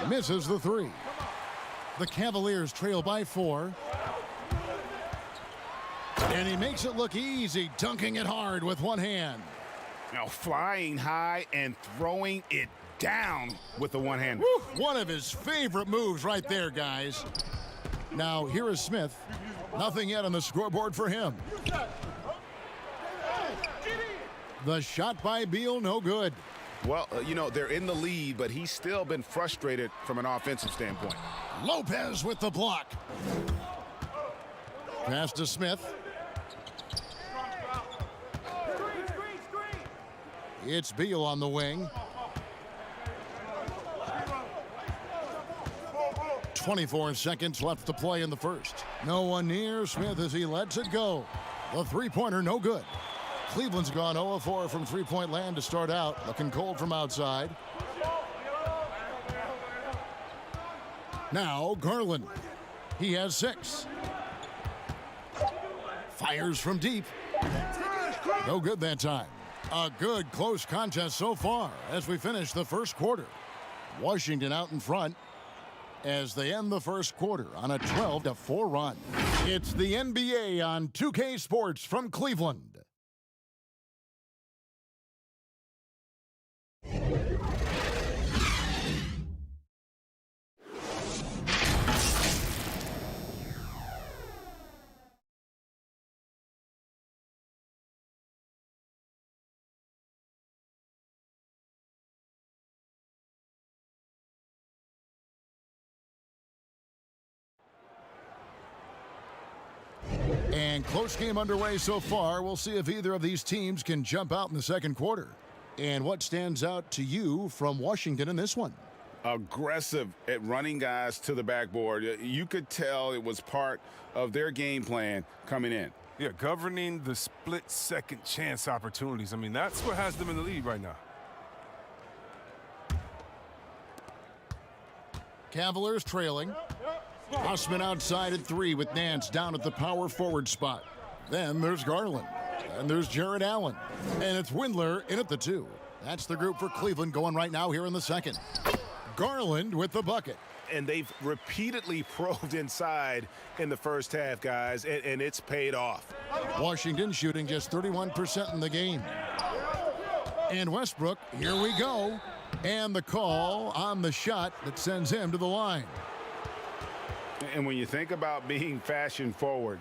Misses the 3. The Cavaliers trail by 4. And he makes it look easy, dunking it hard with one hand. Now flying high and throwing it down with the one hand. One of his favorite moves right there, guys. Now here is Smith. Nothing yet on the scoreboard for him. The shot by Beal, no good. Well, they're in the lead, but he's still been frustrated from an offensive standpoint. Lopez with the block. Pass to Smith. It's Beal on the wing. 24 seconds left to play in the first. No one near Smith as he lets it go. The three-pointer, no good. Cleveland's gone 0-4 from three-point land to start out. Looking cold from outside. Now Garland. He has 6. Fires from deep. No good that time. A good close contest so far as we finish the first quarter. Washington out in front as they end the first quarter on a 12-4 run. It's the NBA on 2K Sports from Cleveland. And close game underway so far. We'll see if either of these teams can jump out in the second quarter. And what stands out to you from Washington in this one? Aggressive at running guys to the backboard. You could tell it was part of their game plan coming in. Yeah, governing the split-second chance opportunities. I mean, that's what has them in the lead right now. Cavaliers trailing. Osman outside at 3 with Nance down at the power forward spot. Then there's Garland. And there's Jared Allen. And it's Windler in at the 2. That's the group for Cleveland going right now here in the second. Garland with the bucket. And they've repeatedly probed inside in the first half, guys, and it's paid off. Washington shooting just 31% in the game. And Westbrook, here we go. And the call on the shot that sends him to the line. And when you think about being fashion forward,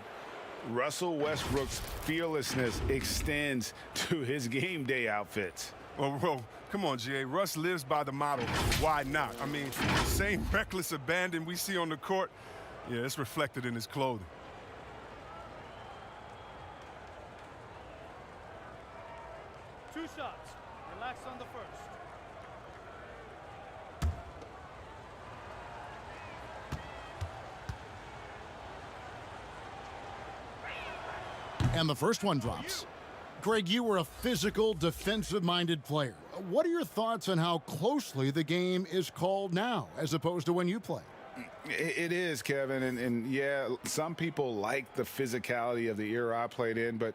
Russell Westbrook's fearlessness extends to his game day outfits. Well, come on, G.A. Russ lives by the motto, why not? I mean, the same reckless abandon we see on the court, yeah, it's reflected in his clothing. Two shots. Relax on the first. And the first one drops. Greg, you were a physical, defensive-minded player. What are your thoughts on how closely the game is called now as opposed to when you play? It is, Kevin, and yeah, some people like the physicality of the era I played in, but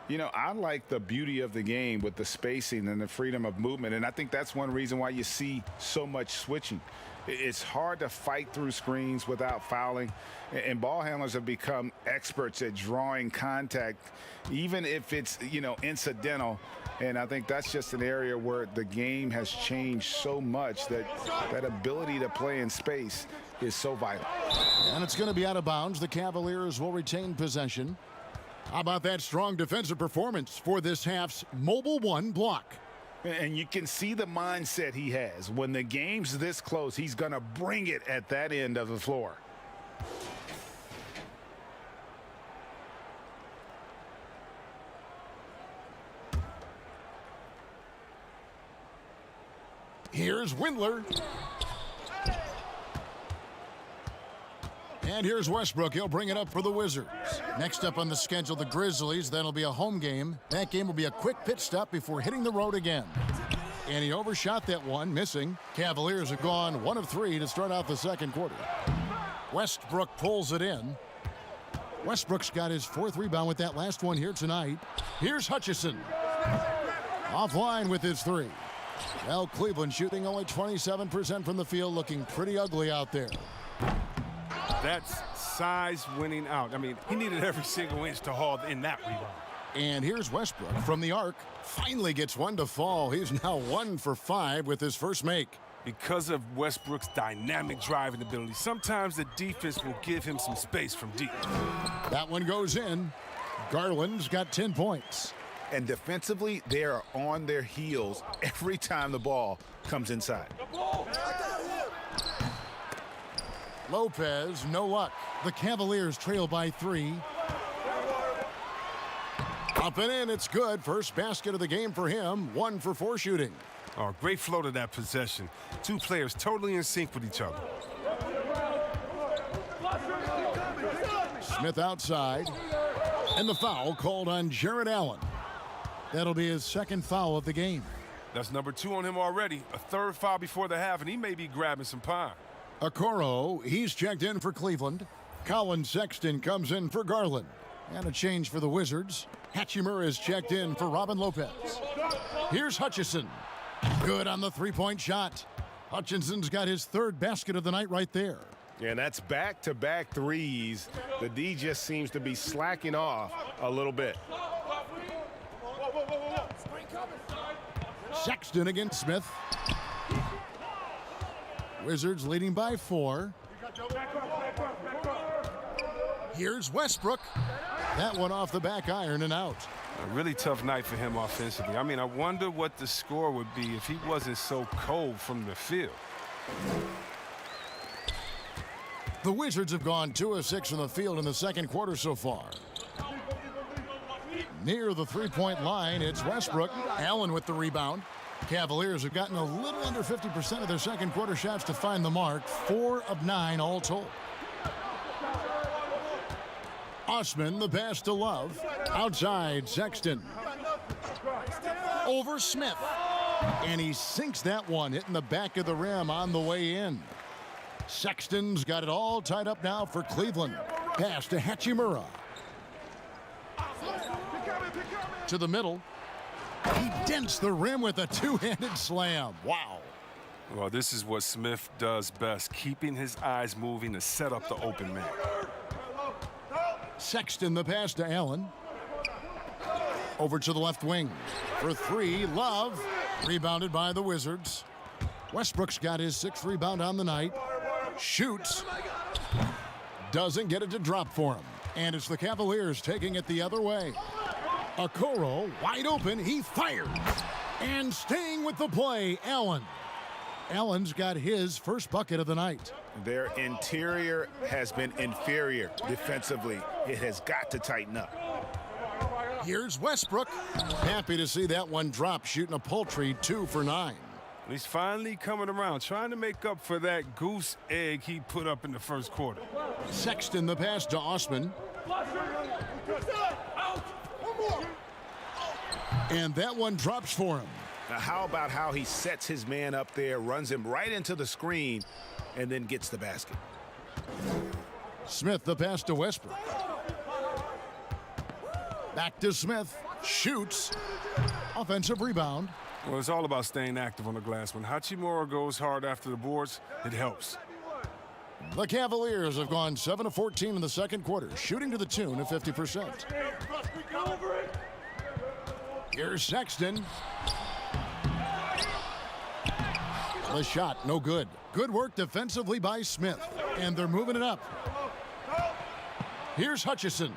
you know, I like the beauty of the game with the spacing and the freedom of movement, and I think that's one reason why you see so much switching. It's hard to fight through screens without fouling, and ball handlers have become experts at drawing contact, even if it's, you know, incidental. And I think that's just an area where the game has changed so much that that ability to play in space is so vital. And it's going to be out of bounds. The Cavaliers will retain possession. How about that strong defensive performance for this half's Mobile One block? And you can see the mindset he has. When the game's this close, he's going to bring it at that end of the floor. Here's Windler. And here's Westbrook. He'll bring it up for the Wizards. Next up on the schedule, the Grizzlies. That'll be a home game. That game will be a quick pit stop before hitting the road again. And he overshot that one, missing. Cavaliers have gone 1 of 3 to start out the second quarter. Westbrook pulls it in. Westbrook's got his 4th rebound with that last one here tonight. Here's Hutchison. Offline with his 3. Well, Cleveland shooting only 27% from the field, looking pretty ugly out there. That's size winning out. I mean, he needed every single inch to haul in that rebound. And here's Westbrook from the arc. Finally gets one to fall. He's now 1 for 5 with his first make. Because of Westbrook's dynamic driving ability, sometimes the defense will give him some space from deep. That one goes in. Garland's got 10 points. And defensively, they are on their heels every time the ball comes inside. Lopez, no luck. The Cavaliers trail by 3. Up and in, it's good. First basket of the game for him. 1 for 4 shooting. Oh, great flow to that possession. Two players totally in sync with each other. Smith outside. And the foul called on Jared Allen. That'll be his 2nd foul of the game. That's number 2 on him already. A 3rd foul before the half, and he may be grabbing some pine. Okoro, he's checked in for Cleveland. Colin Sexton comes in for Garland. And a change for the Wizards. Hachimura is checked in for Robin Lopez. Here's Hutchison. Good on the 3-point shot. Hutchinson's got his 3rd basket of the night right there. And that's back-to-back threes. The D just seems to be slacking off a little bit. Sexton against Smith. Wizards leading by 4. Here's Westbrook. That one off the back iron and out. A really tough night for him offensively. I mean, I wonder what the score would be if he wasn't so cold from the field. The Wizards have gone 2 of 6 from the field in the second quarter so far. Near the 3-point line, it's Westbrook. Allen with the rebound. Cavaliers have gotten a little under 50% of their second quarter shots to find the mark. 4 of 9 all told. Osman, the pass to Love. Outside, Sexton. Over Smith. And he sinks that one, hitting the back of the rim on the way in. Sexton's got it all tied up now for Cleveland. Pass to Hachimura. To the middle. He dents the rim with a two-handed slam. Wow. Well, this is what Smith does best, keeping his eyes moving to set up the open man. Sexton the pass to Allen. Over to the left wing. For three, Love. Rebounded by the Wizards. Westbrook's got his sixth rebound on the night. Shoots. Doesn't get it to drop for him. And it's the Cavaliers taking it the other way. Okoro wide open. He fires. And staying with the play, Allen. Allen's got his first bucket of the night. Their interior has been inferior defensively. It has got to tighten up. Here's Westbrook. Happy to see that one drop, shooting a paltry 2 for 9. He's finally coming around, trying to make up for that goose egg he put up in the first quarter. Sexton the pass to Osman. And that one drops for him. Now, how about how he sets his man up there, runs him right into the screen, and then gets the basket? Smith the pass to Westbrook. Back to Smith. Shoots. Offensive rebound. Well, it's all about staying active on the glass. When Hachimura goes hard after the boards, it helps. The Cavaliers have gone 7 of 14 in the second quarter, shooting to the tune of 50%. Here's Sexton. The shot, no good. Good work defensively by Smith, and they're moving it up. Here's Hutchison.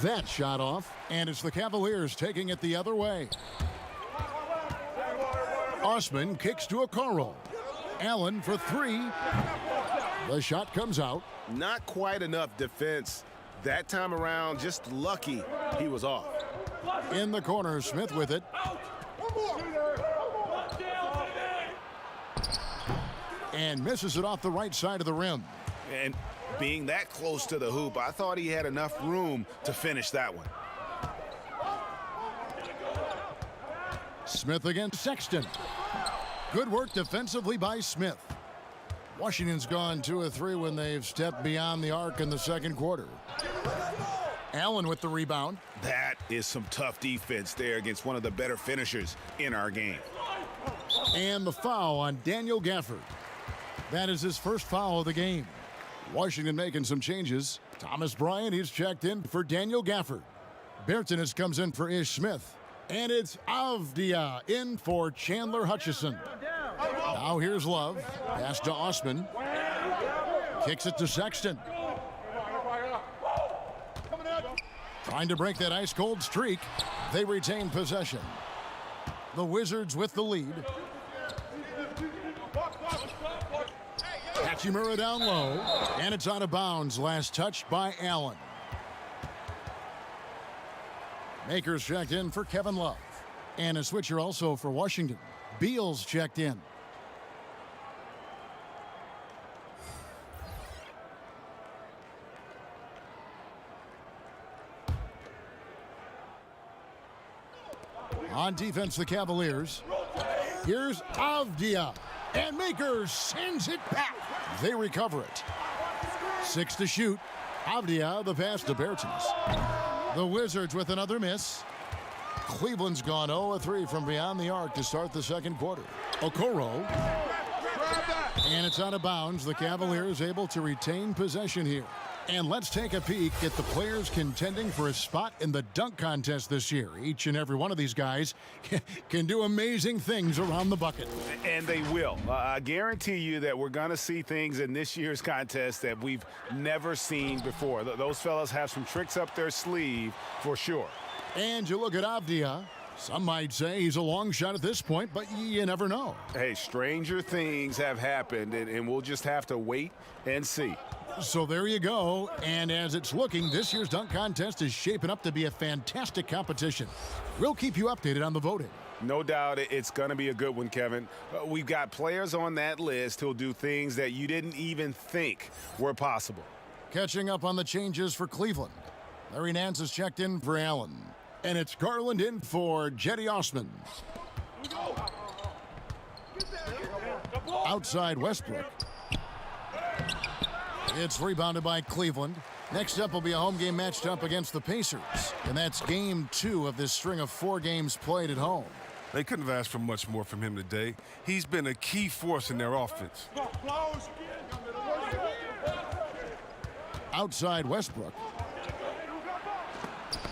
That shot off, and it's the Cavaliers taking it the other way. Osman kicks to Okoro. Allen for three. The shot comes out. Not quite enough defense. That time around, just lucky he was off. In the corner, Smith with it. And misses it off the right side of the rim. And being that close to the hoop, I thought he had enough room to finish that one. Smith against Sexton. Good work defensively by Smith. Washington's gone 2 of 3 when they've stepped beyond the arc in the second quarter. Allen with the rebound. That is some tough defense there against one of the better finishers in our game. And the foul on Daniel Gafford. That is his first foul of the game. Washington making some changes. Thomas Bryant, he's checked in for Daniel Gafford. Bertans comes in for Ish Smith. And it's Avdia in for Chandler Hutchison. Now here's Love. Pass to Osman. Kicks it to Sexton. Trying to break that ice-cold streak. They retain possession. The Wizards with the lead. Hachimura down low. And it's out of bounds. Last touch by Allen. Makers checked in for Kevin Love. And a switcher also for Washington. Beals checked in. On defense, the Cavaliers. Here's Avdia. And Makers sends it back. They recover it. 6 to shoot. Avdia, the pass to Bertans. The Wizards with another miss. Cleveland's gone 0 of 3 from beyond the arc to start the second quarter. Okoro. And it's out of bounds. The Cavaliers able to retain possession here. And let's take a peek at the players contending for a spot in the dunk contest this year. Each and every one of these guys can do amazing things around the bucket. And they will. I guarantee you that we're going to see things in this year's contest that we've never seen before. Those fellas have some tricks up their sleeve for sure. And you look at Avdia. Some might say he's a long shot at this point, but you never know. Hey, stranger things have happened, and we'll just have to wait and see. So there you go. And as it's looking, this year's dunk contest is shaping up to be a fantastic competition. We'll keep you updated on the voting. No doubt it's going to be a good one, Kevin. We've got players on that list who'll do things that you didn't even think were possible. Catching up on the changes for Cleveland. Larry Nance has checked in for Allen. And it's Garland in for Jetty Osman. Outside Westbrook. It's rebounded by Cleveland. Next up will be a home game matched up against the Pacers. And that's game 2 of this string of 4 games played at home. They couldn't have asked for much more from him today. He's been a key force in their offense. Outside Westbrook.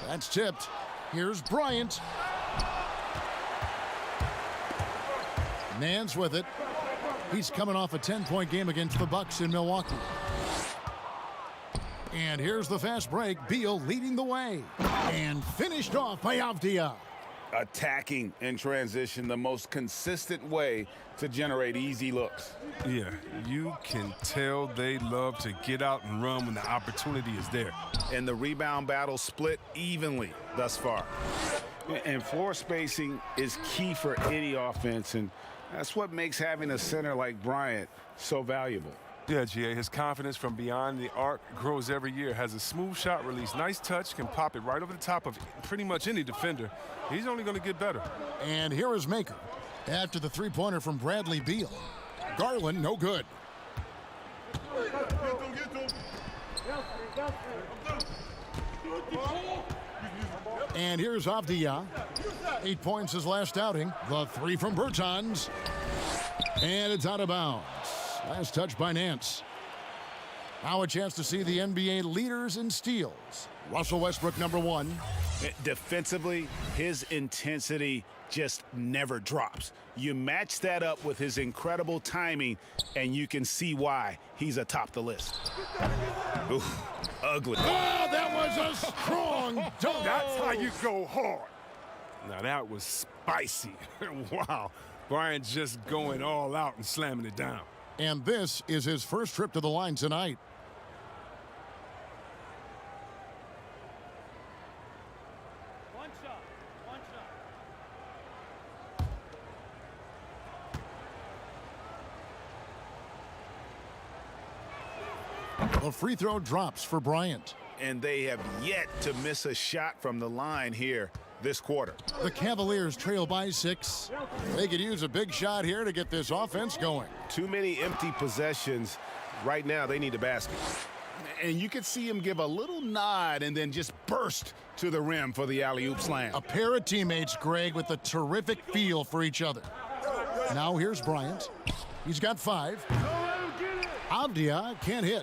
That's tipped. Here's Bryant. Nance with it. He's coming off a 10-point game against the Bucks in Milwaukee. And here's the fast break. Beal leading the way. And finished off by Avdia. Attacking in transition, the most consistent way to generate easy looks. Yeah, you can tell they love to get out and run when the opportunity is there. And the rebound battle split evenly thus far. And floor spacing is key for any offense, and that's what makes having a center like Bryant so valuable. Yeah, GA, his confidence from beyond the arc grows every year. Has a smooth shot release, nice touch, can pop it right over the top of pretty much any defender. He's only going to get better. And here is Maker. After the three-pointer from Bradley Beal. Garland, no good. And here's Avdia. 8 points his last outing. The 3 from Bertans. And it's out of bounds. Last touch by Nance. Now a chance to see the NBA leaders in steals. Russell Westbrook, number 1. Defensively, his intensity just never drops. You match that up with his incredible timing, and you can see why he's atop the list. Oof, ugly. Oh, that was a strong dunk. That's how you go hard. Now that was spicy. Wow. Bryant just going all out and slamming it down. And this is his first trip to the line tonight. One shot. The free throw drops for Bryant. And they have yet to miss a shot from the line here this quarter. The Cavaliers trail by 6. They could use a big shot here to get this offense going. Too many empty possessions. Right now, they need a basket. And you could see him give a little nod and then just burst to the rim for the alley-oop slam. A pair of teammates, Greg, with a terrific feel for each other. Now here's Bryant. He's got 5. Avdia can't hit.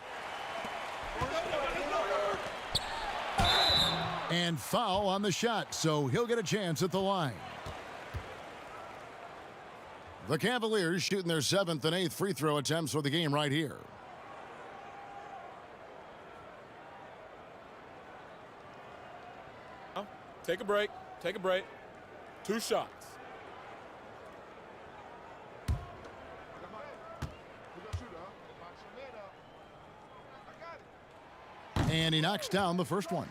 And foul on the shot, so he'll get a chance at the line. The Cavaliers shooting their 7th and 8th free throw attempts for the game right here. Take a break. 2 shots. And he knocks down the first one.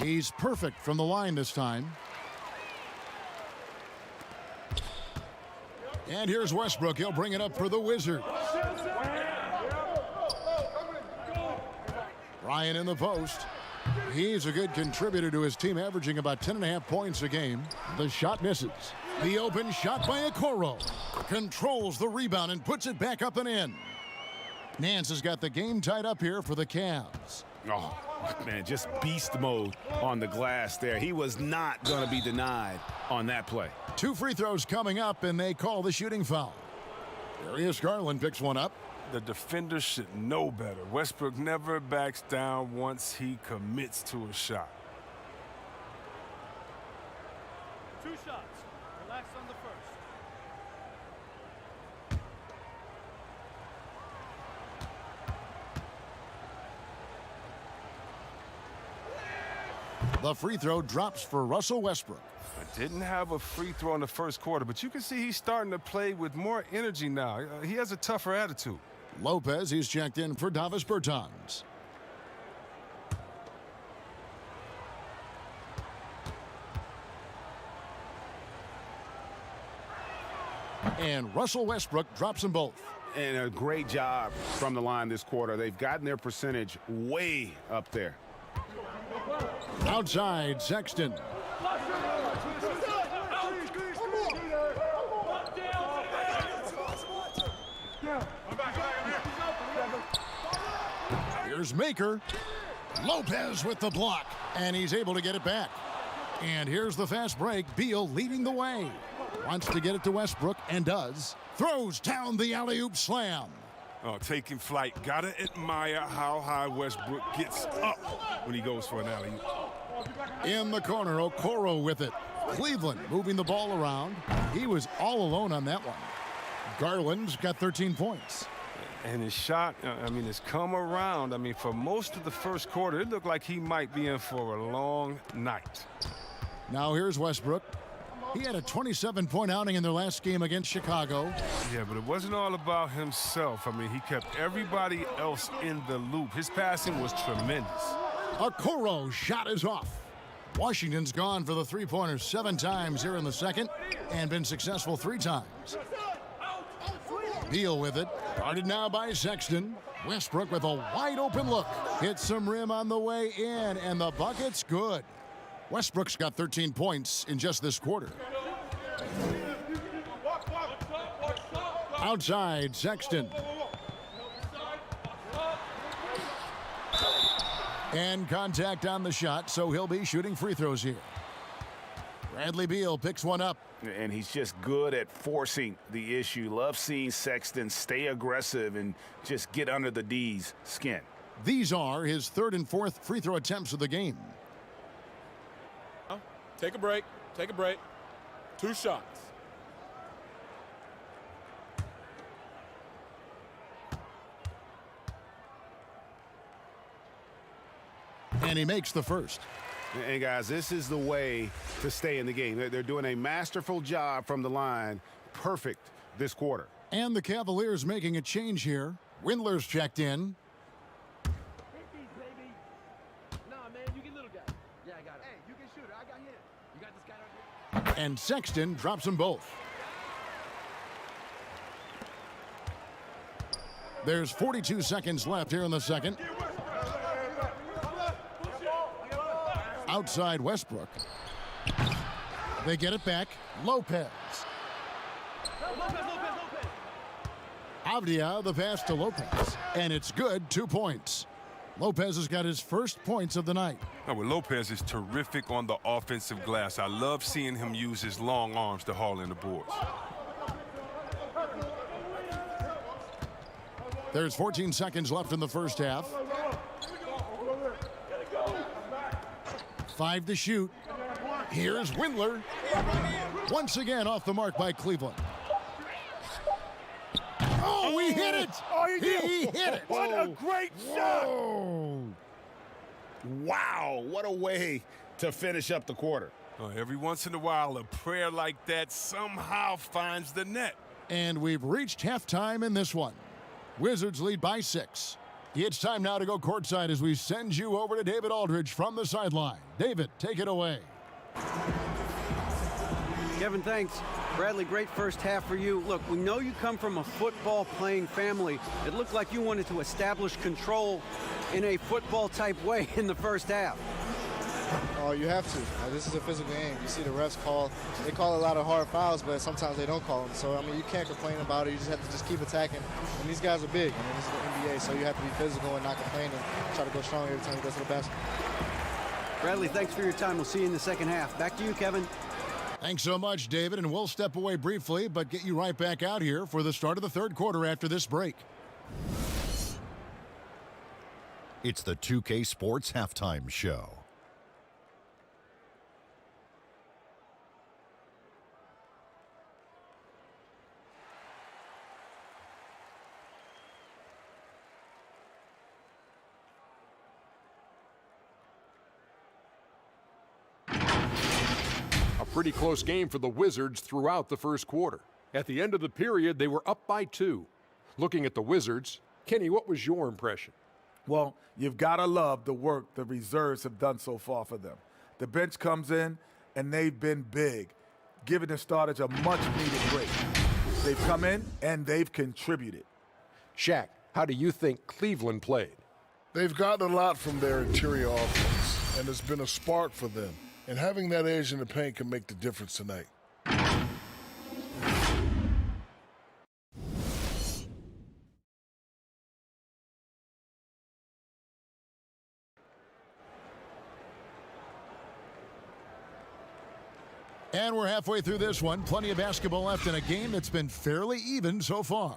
He's perfect from the line this time. And here's Westbrook. He'll bring it up for the Wizards. Ryan in the post. He's a good contributor to his team, averaging about 10.5 points a game. The shot misses. The open shot by Okoro. Controls the rebound and puts it back up and in. Nance has got the game tied up here for the Cavs. Oh, man, just beast mode on the glass there. He was not going to be denied on that play. 2 free throws coming up, and they call the shooting foul. Darius Garland picks one up. The defender should know better. Westbrook never backs down once he commits to a shot. 2 shots. Relax on the first. The free throw drops for Russell Westbrook. I didn't have a free throw in the first quarter, but you can see he's starting to play with more energy now. He has a tougher attitude. Lopez, he's checked in for Davis Bertans. And Russell Westbrook drops them both. And a great job from the line this quarter. They've gotten their percentage way up there. Outside, Sexton. Here's Maker. Lopez with the block, and he's able to get it back. And here's the fast break. Beal leading the way. Wants to get it to Westbrook, and does. Throws down the alley-oop slam. Oh, taking flight. Gotta admire how high Westbrook gets up when he goes for an alley-oop. In the corner, Okoro with it. Cleveland moving the ball around. He was all alone on that one. Garland's got 13 points. And his shot, it's come around. For most of the first quarter, it looked like he might be in for a long night. Now here's Westbrook. He had a 27-point outing in their last game against Chicago. Yeah, but it wasn't all about himself. He kept everybody else in the loop. His passing was tremendous. Okoro's shot is off. Washington's gone for the three-pointer 7 times here in the second and been successful 3 times. Beal with it. Guarded now by Sexton. Westbrook with a wide-open look. Hits some rim on the way in, and the bucket's good. Westbrook's got 13 points in just this quarter. Outside, Sexton. And contact on the shot, so he'll be shooting free throws here. Bradley Beal picks one up. And he's just good at forcing the issue. Love seeing Sexton stay aggressive and just get under the D's skin. These are his 3rd and 4th free throw attempts of the game. Take a break. Take a break. 2 shots. And he makes the first. And guys, this is the way to stay in the game. They're doing a masterful job from the line. Perfect this quarter. And the Cavaliers making a change here. Windler's checked in. And Sexton drops them both. There's 42 seconds left here in the second. Outside Westbrook. They get it back. Lopez. Avdia, the pass to Lopez. And it's good, 2 points. Lopez has got his first points of the night. Well, Lopez is terrific on the offensive glass. I love seeing him use his long arms to haul in the boards. There's 14 seconds left in the first half. 5 to shoot. Here's Windler. Once again off the mark by Cleveland. Oh, he hit it! Oh, he hit it! What a great shot! Wow, what a way to finish up the quarter. Every once in a while, a prayer like that somehow finds the net. And we've reached halftime in this one. Wizards lead by 6. It's time now to go courtside as we send you over to David Aldridge from the sideline. David, take it away. Kevin, thanks. Bradley, great first half for you. Look, we know you come from a football-playing family. It looked like you wanted to establish control in a football-type way in the first half. Oh, you have to. This is a physical game. You see the refs they call a lot of hard fouls, but sometimes they don't call them. So, you can't complain about it. You just have to just keep attacking. And these guys are big. This is the NBA, so you have to be physical and not complain and try to go strong every time you go to the basket. Bradley, thanks for your time. We'll see you in the second half. Back to you, Kevin. Thanks so much, David, and we'll step away briefly, but get you right back out here for the start of the third quarter after this break. It's the 2K Sports Halftime Show. Pretty close game for the Wizards throughout the first quarter. At the end of the period, they were up by 2. Looking at the Wizards, Kenny, what was your impression? Well, you've got to love the work the reserves have done so far for them. The bench comes in, and they've been big, giving the starters a much-needed break. They've come in, and they've contributed. Shaq, how do you think Cleveland played? They've gotten a lot from their interior offense, and it's been a spark for them. And having that edge in the paint can make the difference tonight. And we're halfway through this one. Plenty of basketball left in a game that's been fairly even so far.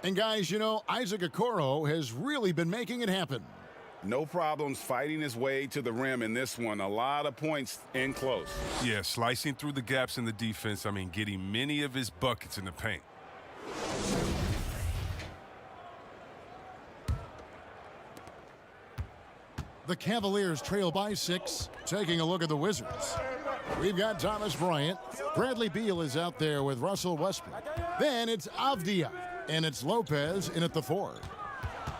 And guys, you know, Isaac Okoro has really been making it happen. No problems fighting his way to the rim in this one. A lot of points in close. Yeah, slicing through the gaps in the defense. I mean, getting many of his buckets in the paint. The Cavaliers trail by 6. Taking a look at the Wizards. We've got Thomas Bryant. Bradley Beal is out there with Russell Westbrook. Then it's Avdia. And it's Lopez in at the 4.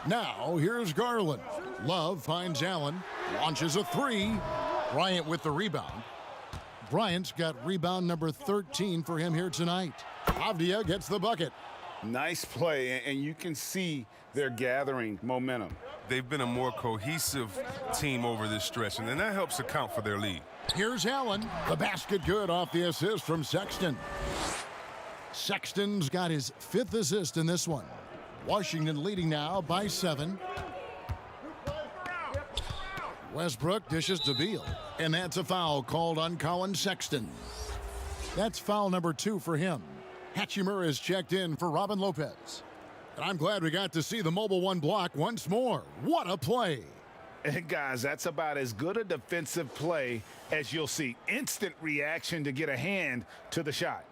Now, here's Garland. Love finds Allen. Launches a 3. Bryant with the rebound. Bryant's got rebound number 13 for him here tonight. Avdia gets the bucket. Nice play, and you can see they're gathering momentum. They've been a more cohesive team over this stretch, and then that helps account for their lead. Here's Allen. The basket good off the assist from Sexton. Sexton's got his 5th assist in this one. Washington leading now by 7. Westbrook dishes to Beal, and that's a foul called on Colin Sexton. That's foul number 2 for him. Hachimura is checked in for Robin Lopez. And I'm glad we got to see the mobile 1 block once more. What a play. And guys, that's about as good a defensive play as you'll see. Instant reaction to get a hand to the shot.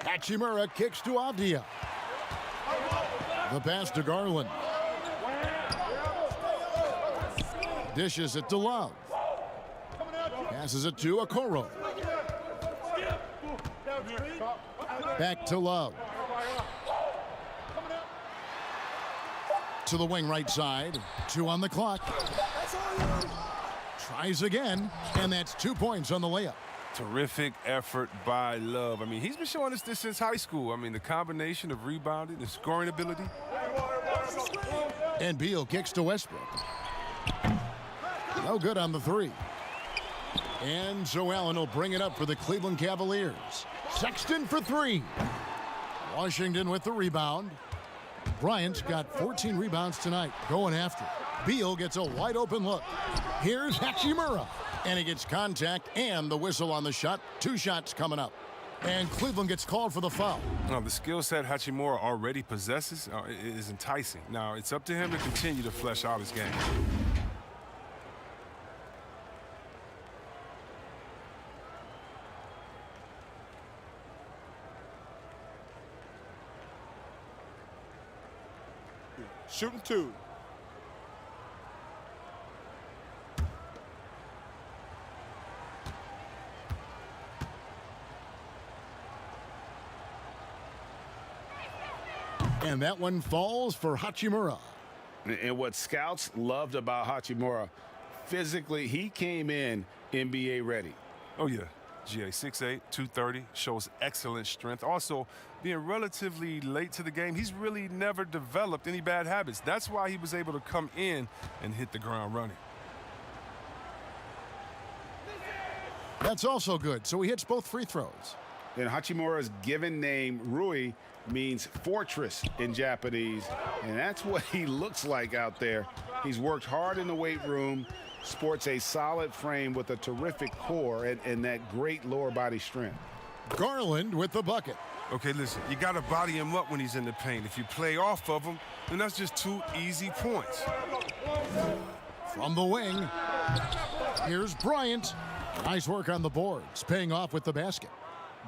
Hachimura kicks to Avdia. The pass to Garland. Dishes it to Love. Passes it to Okoro. Back to Love. To the wing right side. 2 on the clock. Tries again, and that's 2 points on the layup. Terrific effort by Love. I mean, he's been showing us this since high school. I mean, the combination of rebounding and scoring ability. And Beal kicks to Westbrook. No good on the 3. And so Allen will bring it up for the Cleveland Cavaliers. Sexton for 3. Washington with the rebound. Bryant's got 14 rebounds tonight, going after. Beal gets a wide open look. Here's Hachimura. And he gets contact and the whistle on the shot. 2 shots coming up. And Cleveland gets called for the foul. Now, the skill set Hachimura already possesses is enticing. Now, it's up to him to continue to flesh out his game. Shooting 2. And that one falls for Hachimura. And what scouts loved about Hachimura, physically, he came in NBA ready. Oh, yeah. GA 6'8", 230, shows excellent strength. Also, being relatively late to the game, he's really never developed any bad habits. That's why he was able to come in and hit the ground running. That's also good, so he hits both free throws. And Hachimura's given name, Rui, means fortress in Japanese, and that's what he looks like out there. He's worked hard in the weight room, sports a solid frame with a terrific core and that great lower body strength. Garland with the bucket. Okay, listen, you got to body him up when he's in the paint. If you play off of him, then that's just 2 easy points. From the wing, here's Bryant. Nice work on the boards, paying off with the basket.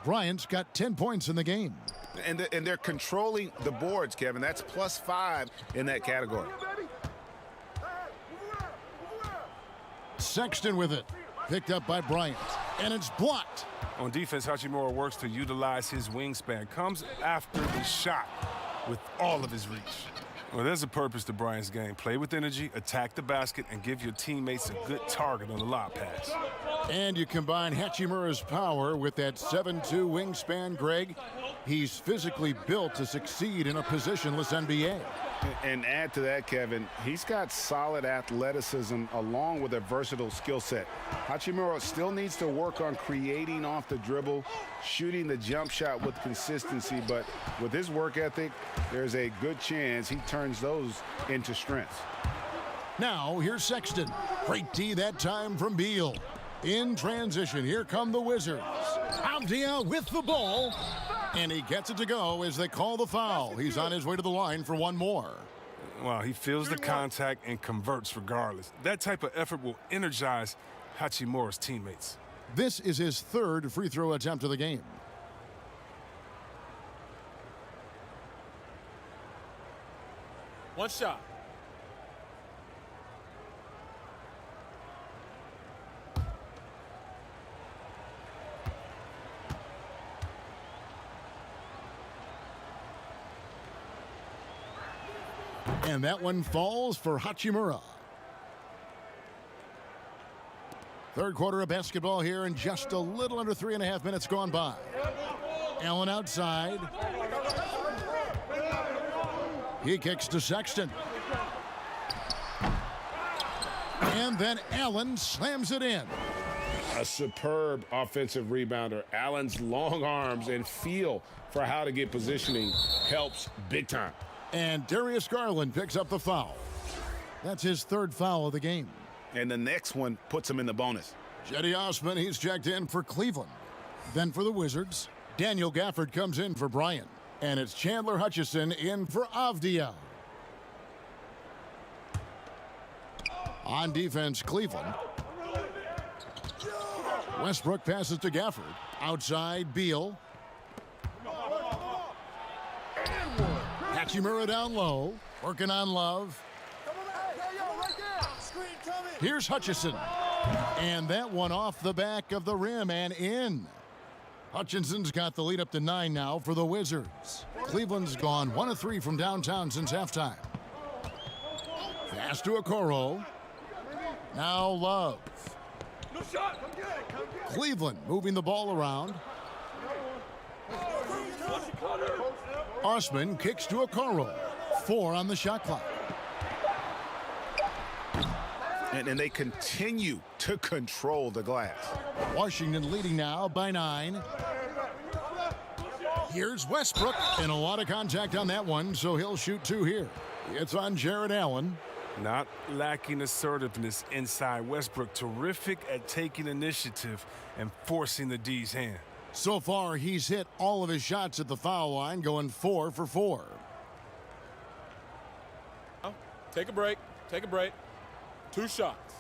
Bryant's got 10 points in the game. And they're controlling the boards, Kevin. That's +5 in that category. Sexton with it. Picked up by Bryant. And it's blocked. On defense, Hachimura works to utilize his wingspan. Comes after the shot with all of his reach. Well, there's a purpose to Bryant's game. Play with energy, attack the basket, and give your teammates a good target on the lob pass. And you combine Hachimura's power with that 7'2" wingspan, Greg. He's physically built to succeed in a positionless NBA. And add to that, Kevin, he's got solid athleticism along with a versatile skill set. Hachimura still needs to work on creating off the dribble, shooting the jump shot with consistency, but with his work ethic, there's a good chance he turns those into strengths. Now, here's Sexton. Great D that time from Beal. In transition, here come the Wizards. Avdia with the ball. And he gets it to go as they call the foul. He's on his way to the line for one more. Well, he feels the contact and converts regardless. That type of effort will energize Hachimura's teammates. This is his third free throw attempt of the game. One shot. And that one falls for Hachimura. Third quarter of basketball here, and just a little under 3.5 minutes gone by. Allen outside. He kicks to Sexton. And then Allen slams it in. A superb offensive rebounder. Allen's long arms and feel for how to get positioning helps big time. And Darius Garland picks up the foul. That's his third foul of the game. And the next one puts him in the bonus. Cedi Osman, he's checked in for Cleveland. Then for the Wizards, Daniel Gafford comes in for Bryant. And it's Chandler Hutchison in for Avdia. On defense, Cleveland. Westbrook passes to Gafford. Outside, Beal. Hachimura down low, working on Love. Here's Hutchison. And that one off the back of the rim and in. Hutchinson's got the lead up to 9 now for the Wizards. Cleveland's gone 1 of 3 from downtown since halftime. Pass to Okoro. Now Love. Cleveland moving the ball around. Osman kicks to Okoro. 4 on the shot clock. And they continue to control the glass. Washington leading now by 9. Here's Westbrook. And a lot of contact on that one, so he'll shoot 2 here. It's on Jared Allen. Not lacking assertiveness inside. Westbrook terrific at taking initiative and forcing the D's hand. So far, he's hit all of his shots at the foul line, going 4 for 4. Take a break. Take a break. 2 shots.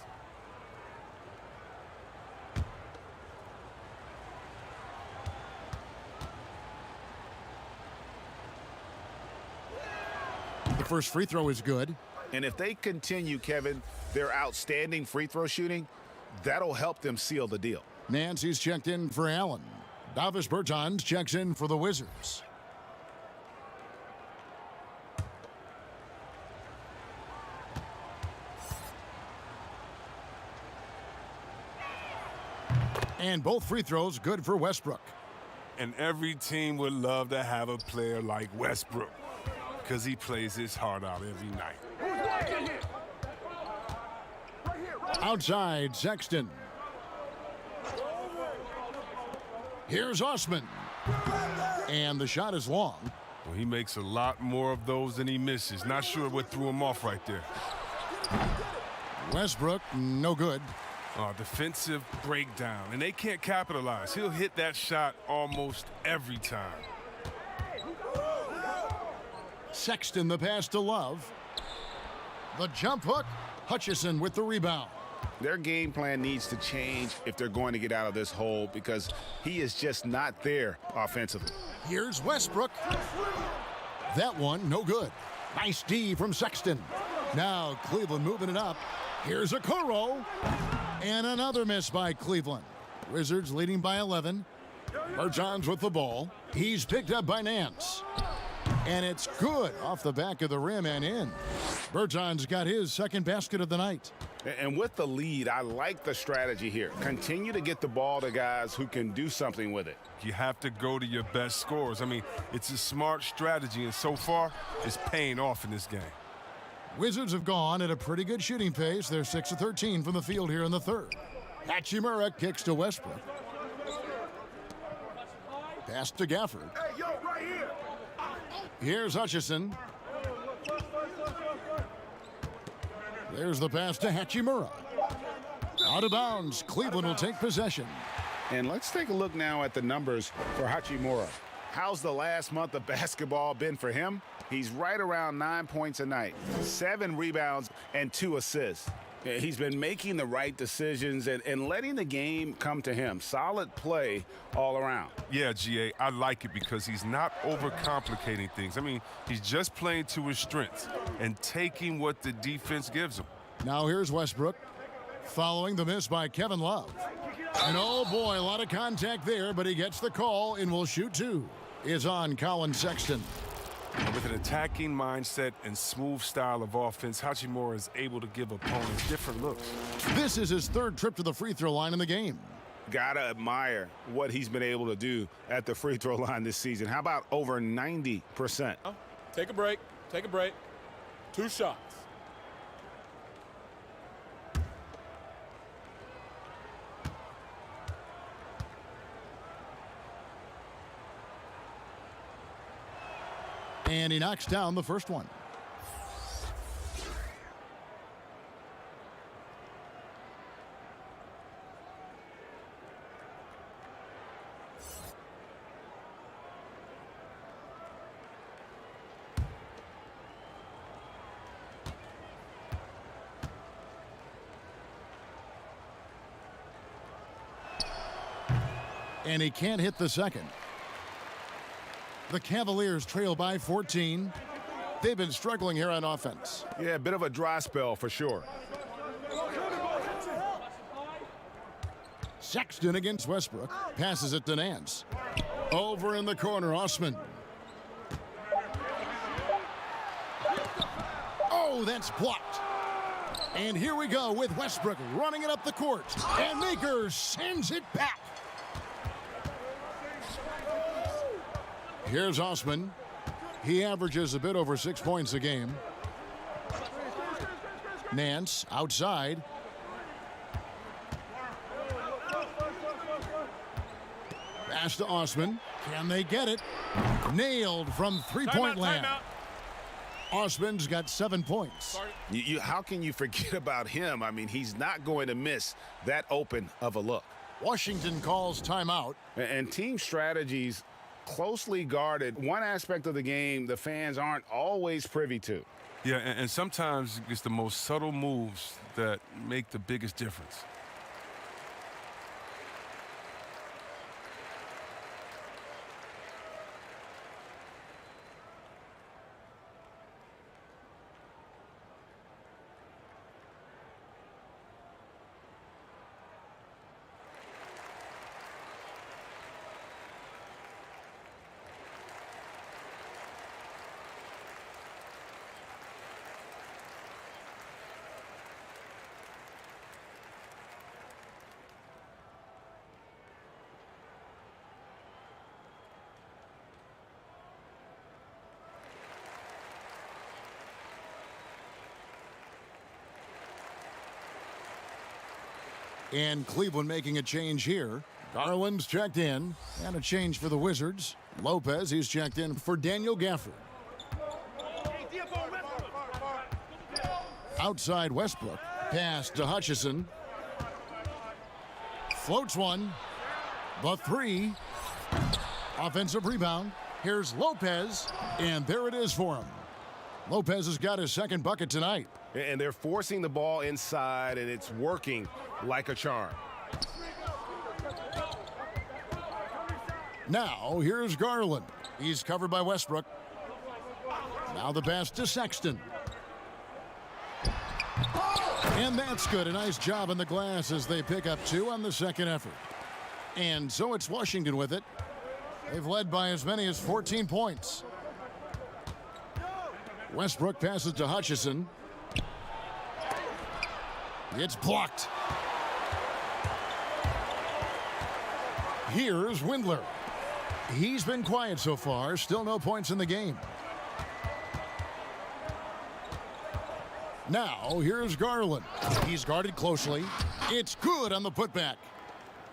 The first free throw is good. And if they continue, Kevin, their outstanding free throw shooting, that'll help them seal the deal. Nancy's checked in for Allen. Davis Bertans checks in for the Wizards. And both free throws good for Westbrook. And every team would love to have a player like Westbrook because he plays his heart out every night. Outside, Sexton. Here's Osman. And the shot is long. Well, he makes a lot more of those than he misses. Not sure what threw him off right there. Westbrook, no good. Defensive breakdown, and they can't capitalize. He'll hit that shot almost every time. Sexton, the pass to Love. The jump hook. Hutchison with the rebound. Their game plan needs to change if they're going to get out of this hole because he is just not there offensively. Here's Westbrook. That one, no good. Nice D from Sexton. Now Cleveland moving it up. Here's Okoro. And another miss by Cleveland. Wizards leading by 11. Bertans with the ball. He's picked up by Nance. And it's good off the back of the rim and in. Berton's got his second basket of the night. And with the lead, I like the strategy here. Continue to get the ball to guys who can do something with it. You have to go to your best scorers. I mean, it's a smart strategy, and so far, it's paying off in this game. Wizards have gone at a pretty good shooting pace. They're 6 of 13 from the field here in the third. Hachimura kicks to Westbrook. Pass to Gafford. Hey, yo, right here. Here's Hutchison. There's the pass to Hachimura. Out of bounds. Cleveland will take possession. And let's take a look now at the numbers for Hachimura. How's the last month of basketball been for him? He's right around 9 points a night, 7 rebounds, and 2 assists. He's been making the right decisions and letting the game come to him. Solid play all around. Yeah, GA, I like it because he's not overcomplicating things. I mean, he's just playing to his strengths and taking what the defense gives him. Now here's Westbrook, following the miss by Kevin Love. And oh boy, a lot of contact there, but he gets the call and will shoot 2. Is on Colin Sexton. With an attacking mindset and smooth style of offense, Hachimura is able to give opponents different looks. This is his third trip to the free throw line in the game. Gotta admire what he's been able to do at the free throw line this season. How about over 90%? Take a break. Take a break. 2 shots. And he knocks down the first one. And he can't hit the second. The Cavaliers trail by 14. They've been struggling here on offense. Yeah, a bit of a dry spell for sure. Sexton against Westbrook. Passes it to Nance. Over in the corner, Osman. Oh, that's blocked. And here we go with Westbrook running it up the court. And Maker sends it back. Here's Osman. He averages a bit over 6 points a game. Nance outside. Pass to Osman. Can they get it? Nailed from three-point land. Osman's got 7 points. How can you forget about him? I mean, he's not going to miss that open of a look. Washington calls timeout. And team strategies closely guarded. One aspect of the game the fans aren't always privy to. Yeah, and sometimes it's the most subtle moves that make the biggest difference. And Cleveland making a change here. Garland's checked in. And a change for the Wizards. Lopez, he's checked in for Daniel Gafford. Outside Westbrook. Pass to Hutchison. Floats one. The 3. Offensive rebound. Here's Lopez. And there it is for him. Lopez has got his second bucket tonight. And they're forcing the ball inside, and it's working like a charm. Now, here's Garland. He's covered by Westbrook. Now the pass to Sexton. And that's good. A nice job in the glass as they pick up 2 on the second effort. And so it's Washington with it. They've led by as many as 14 points. Westbrook passes to Hutchison. It's blocked. Here's Windler. He's been quiet so far. Still no points in the game. Now, here's Garland. He's guarded closely. It's good on the putback.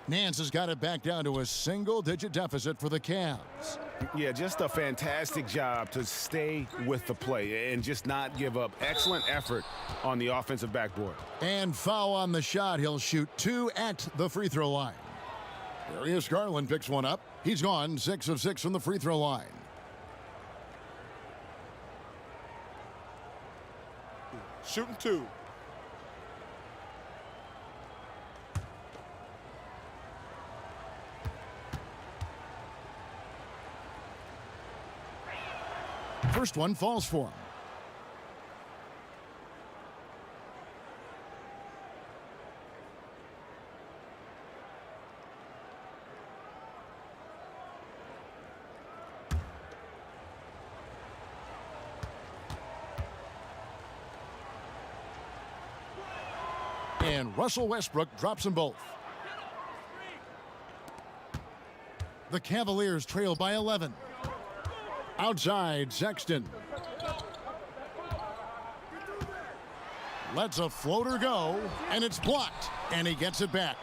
Nance has got it back down to a single-digit deficit for the Cavs. Yeah, just a fantastic job to stay with the play and just not give up. Excellent effort on the offensive backboard. And foul on the shot. He'll shoot 2 at the free throw line. Darius Garland picks one up. He's gone 6 of 6 from the free throw line. Shooting 2. First one falls for him. And Russell Westbrook drops them both. The Cavaliers trail by 11. Outside, Sexton. Lets a floater go, and it's blocked, and he gets it back.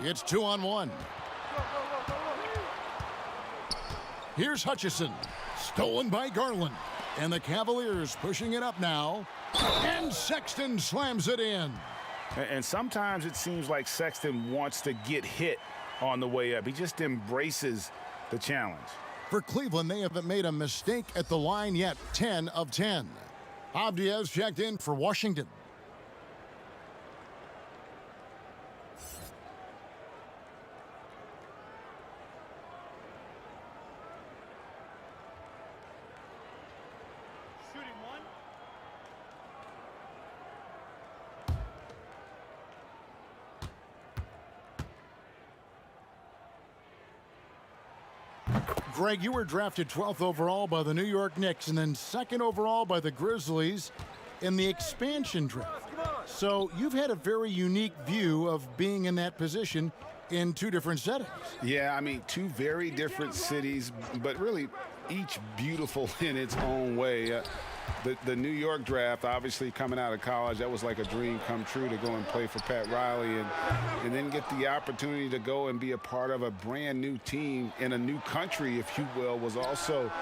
It's 2-on-1. Here's Hutchison. Stolen by Garland. And the Cavaliers pushing it up now. And Sexton slams it in. And sometimes it seems like Sexton wants to get hit on the way up. He just embraces the challenge. For Cleveland, they haven't made a mistake at the line yet. 10 of 10. Avdia's checked in for Washington. Shooting 1. Greg, you were drafted 12th overall by the New York Knicks and then 2nd overall by the Grizzlies in the expansion draft. So you've had a very unique view of being in that position in 2 different settings. Yeah, I mean, 2 very different cities, but really each beautiful in its own way. The New York draft, obviously coming out of college, that was like a dream come true to go and play for Pat Riley and then get the opportunity to go and be a part of a brand new team in a new country, if you will, was also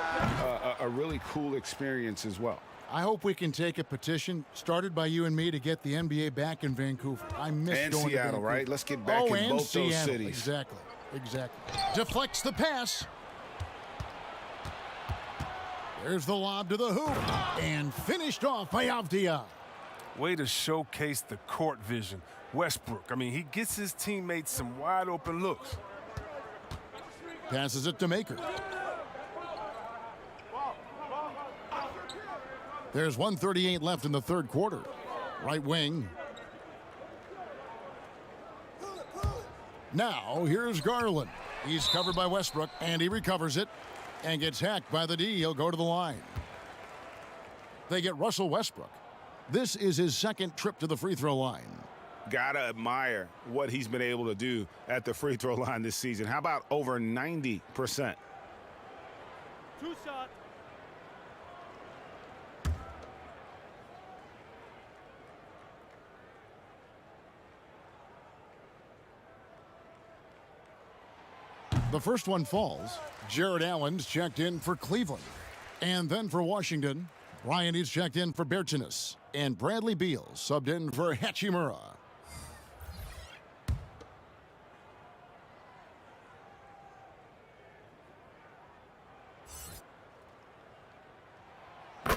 a really cool experience as well. I hope we can take a petition started by you and me to get the NBA back in Vancouver. I miss and going Seattle, to Vancouver. right? Let's get back in both Seattle. those cities. Exactly. Deflects the pass. There's the lob to the hoop. And finished off by Avdia. Way to showcase the court vision. Westbrook, I mean, he gets his teammates some wide open looks. Passes it to Maker. There's 1:38 left in the third quarter. Right wing. Now, here's Garland. He's covered by Westbrook, and he recovers it and gets hacked by the D. He'll go to the line. They get Russell Westbrook. This is his 2nd trip to the free throw line. Gotta admire what he's been able to do at the free throw line this season. How about over 90%? 2 shots. The first one falls. Jared Allen's checked in for Cleveland. And then for Washington, Bryant is checked in for Bertinus. And Bradley Beal subbed in for Hachimura.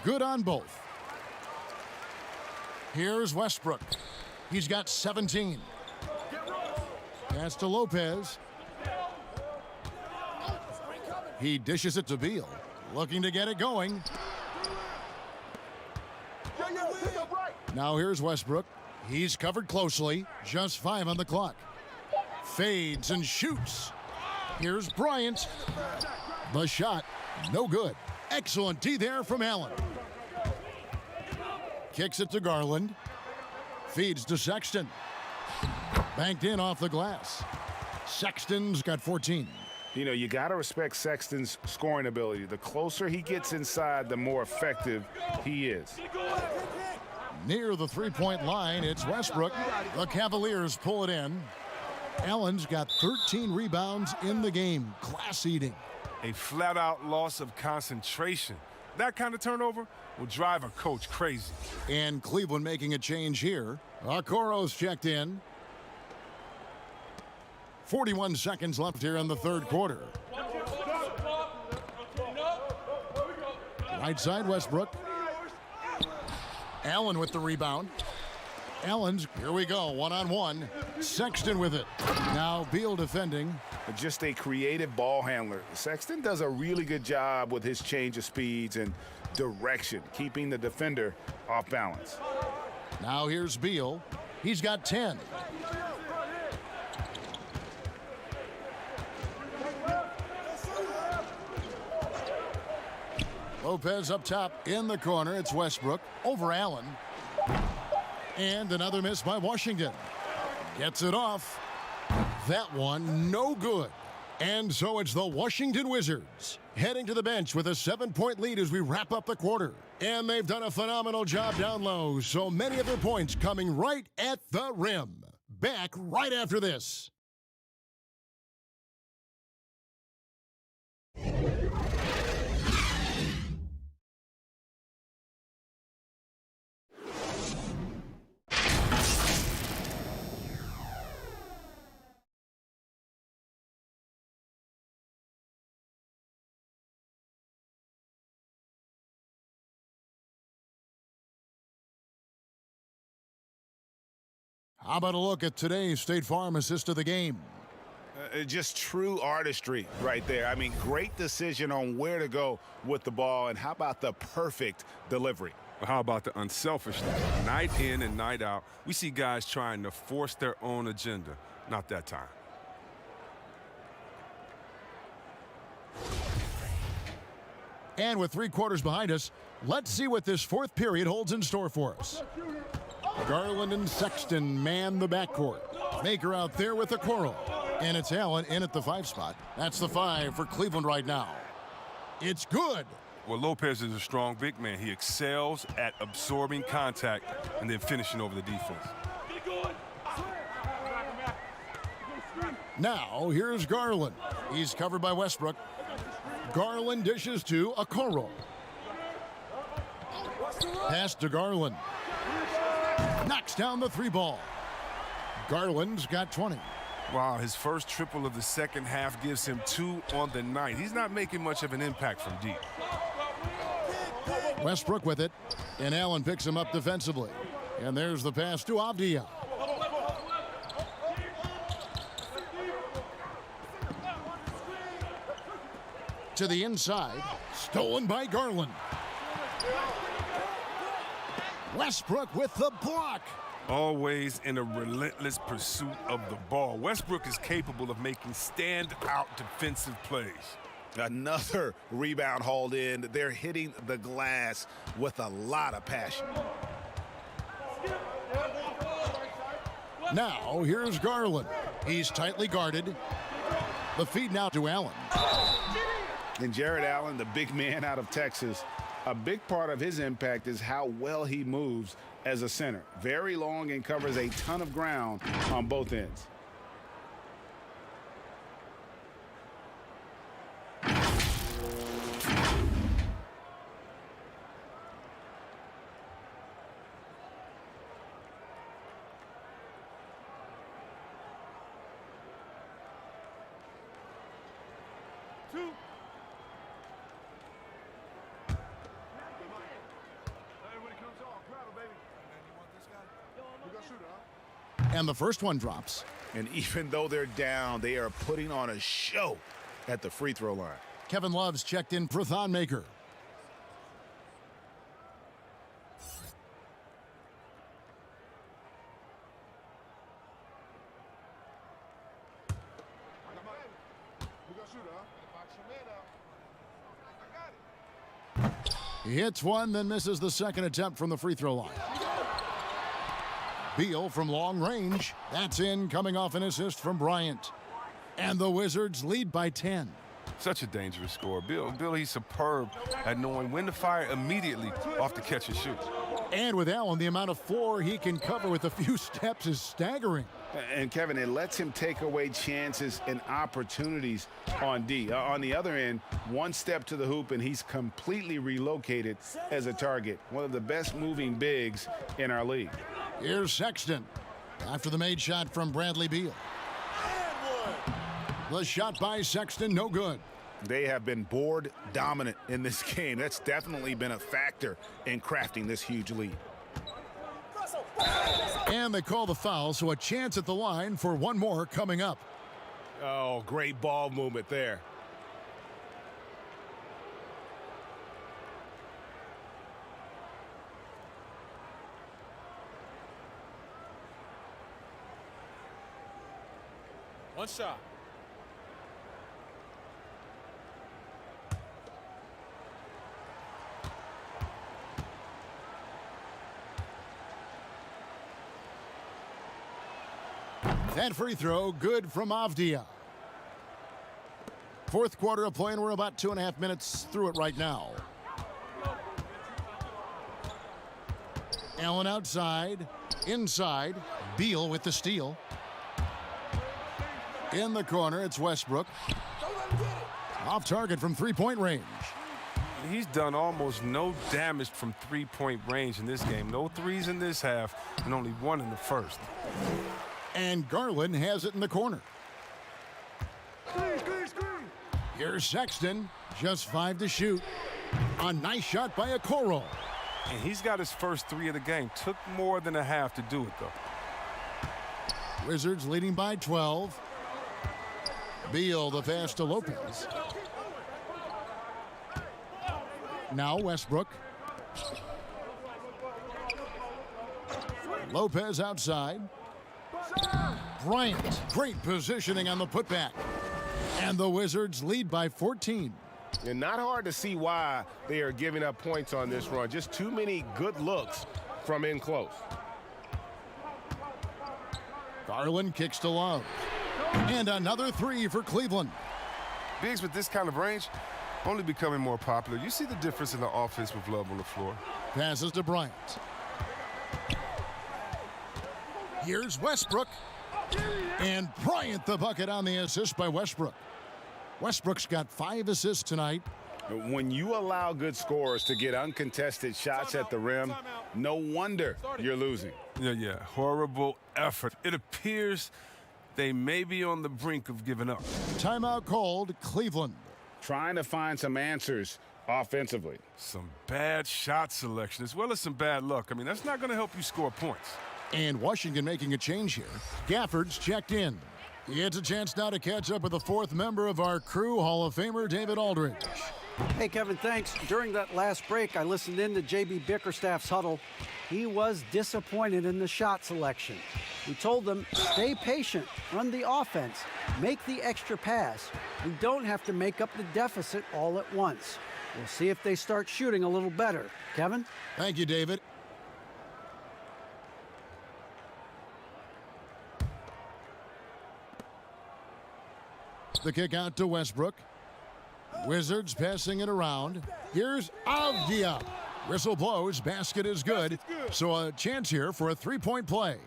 Good on both. Here's Westbrook. He's got 17. Pass to Lopez. He dishes it to Beal, looking to get it going. Now here's Westbrook. He's covered closely. Just 5 on the clock. Fades and shoots. Here's Bryant. The shot, no good. Excellent D there from Allen. Kicks it to Garland. Feeds to Sexton. Banked in off the glass. Sexton's got 14. You know, you got to respect Sexton's scoring ability. The closer he gets inside, the more effective he is. Near the three-point line, it's Westbrook. The Cavaliers pull it in. Allen's got 13 rebounds in the game. Class eating. A flat-out loss of concentration. That kind of turnover will drive a coach crazy. And Cleveland making a change here. Okoro's checked in. 41 seconds left here in the third quarter. Right side, Westbrook. Allen with the rebound. Allen's, here we go, one-on-one. Sexton with it. Now Beal defending. Just a creative ball handler. Sexton does a really good job with his change of speeds and direction, keeping the defender off balance. Now here's Beal. He's got 10. Lopez up top in the corner. It's Westbrook over Allen. And another miss by Washington. Gets it off. That one no good. And so it's the Washington Wizards heading to the bench with a 7-point lead as we wrap up the quarter. And they've done a phenomenal job down low. So many of their points coming right at the rim. Back right after this. How about a look at today's State Farm assist of the game? Just true artistry right there. I mean, great decision on where to go with the ball, and how about the perfect delivery? How about the unselfishness? Night in and night out, we see guys trying to force their own agenda. Not that time. And with 3 quarters behind us, let's see what this fourth period holds in store for us. Garland and Sexton man the backcourt. Maker out there with the Okoro. And it's Allen in at the 5 spot. That's the 5 for Cleveland right now. It's good. Well, Lopez is a strong big man. He excels at absorbing contact and then finishing over the defense. Now, here's Garland. He's covered by Westbrook. Garland dishes to Okoro. Pass to Garland. Knocks down the 3 ball. Garland's got 20. Wow, his first triple of the second half gives him 2 on the night. He's not making much of an impact from deep. Westbrook with it, and Allen picks him up defensively. And there's the pass to Avdia. To the inside, stolen by Garland. Westbrook with the block. Always in a relentless pursuit of the ball. Westbrook is capable of making stand-out defensive plays. Another rebound hauled in. They're hitting the glass with a lot of passion. Now, here's Garland. He's tightly guarded. The feed now to Allen. And Jared Allen, the big man out of Texas, a big part of his impact is how well he moves as a center. Very long and covers a ton of ground on both ends. And the first one drops. And even though they're down, they are putting on a show at the free throw line. Kevin Love's checked in for Thon Maker. He hits one, then misses the second attempt from the free throw line. Beal from long range. That's in, coming off an assist from Bryant. And the Wizards lead by 10. Such a dangerous scorer. Bill, he's superb at knowing when to fire immediately off the catch and shoot. And with Allen, the amount of floor he can cover with a few steps is staggering. And, Kevin, it lets him take away chances and opportunities on D. On the other end, one step to the hoop, and he's completely relocated as a target. One of the best moving bigs in our league. Here's Sexton after the made shot from Bradley Beal. The shot by Sexton, no good. They have been board dominant in this game. That's definitely been a factor in crafting this huge lead. And they call the foul, so a chance at the line for one more coming up. Oh, great ball movement there. One shot. That free throw, good from Avdia. Fourth quarter of play, and we're about 2.5 minutes through it right now. Allen outside, inside, Beal with the steal. In the corner, it's Westbrook. Off target from three-point range. He's done almost no damage from three-point range in this game. No threes in this half, and only one in the first. And Garland has it in the corner. Here's Sexton, just 5 to shoot. A nice shot by Okoro. And he's got his first 3 of the game. Took more than a half to do it, though. Wizards leading by 12. Beal the pass to Lopez. Now Westbrook. Lopez outside. Bryant, great positioning on the putback. And the Wizards lead by 14. And not hard to see why they are giving up points on this run. Just too many good looks from in close. Garland kicks to Love. And another 3 for Cleveland. Bigs with this kind of range only becoming more popular. You see the difference in the offense with Love on the floor. Passes to Bryant. Here's Westbrook. And Bryant the bucket on the assist by Westbrook. Westbrook's got 5 assists tonight. When you allow good scorers to get uncontested shots at the rim, no wonder you're losing. Yeah. Horrible effort. It appears they may be on the brink of giving up. Timeout called, Cleveland. Trying to find some answers offensively. Some bad shot selection as well as some bad luck. I mean, that's not going to help you score points. And Washington making a change here. Gafford's checked in. He gets a chance now to catch up with the 4th member of our crew, Hall of Famer David Aldridge. Hey, Kevin, thanks. During that last break, I listened in to J.B. Bickerstaff's huddle. He was disappointed in the shot selection. We told them, stay patient, run the offense, make the extra pass. We don't have to make up the deficit all at once. We'll see if they start shooting a little better. Kevin? Thank you, David. The kick out to Westbrook. Wizards passing it around. Here's Avdia. Whistle blows. Basket is good. So a chance here for a 3-point play.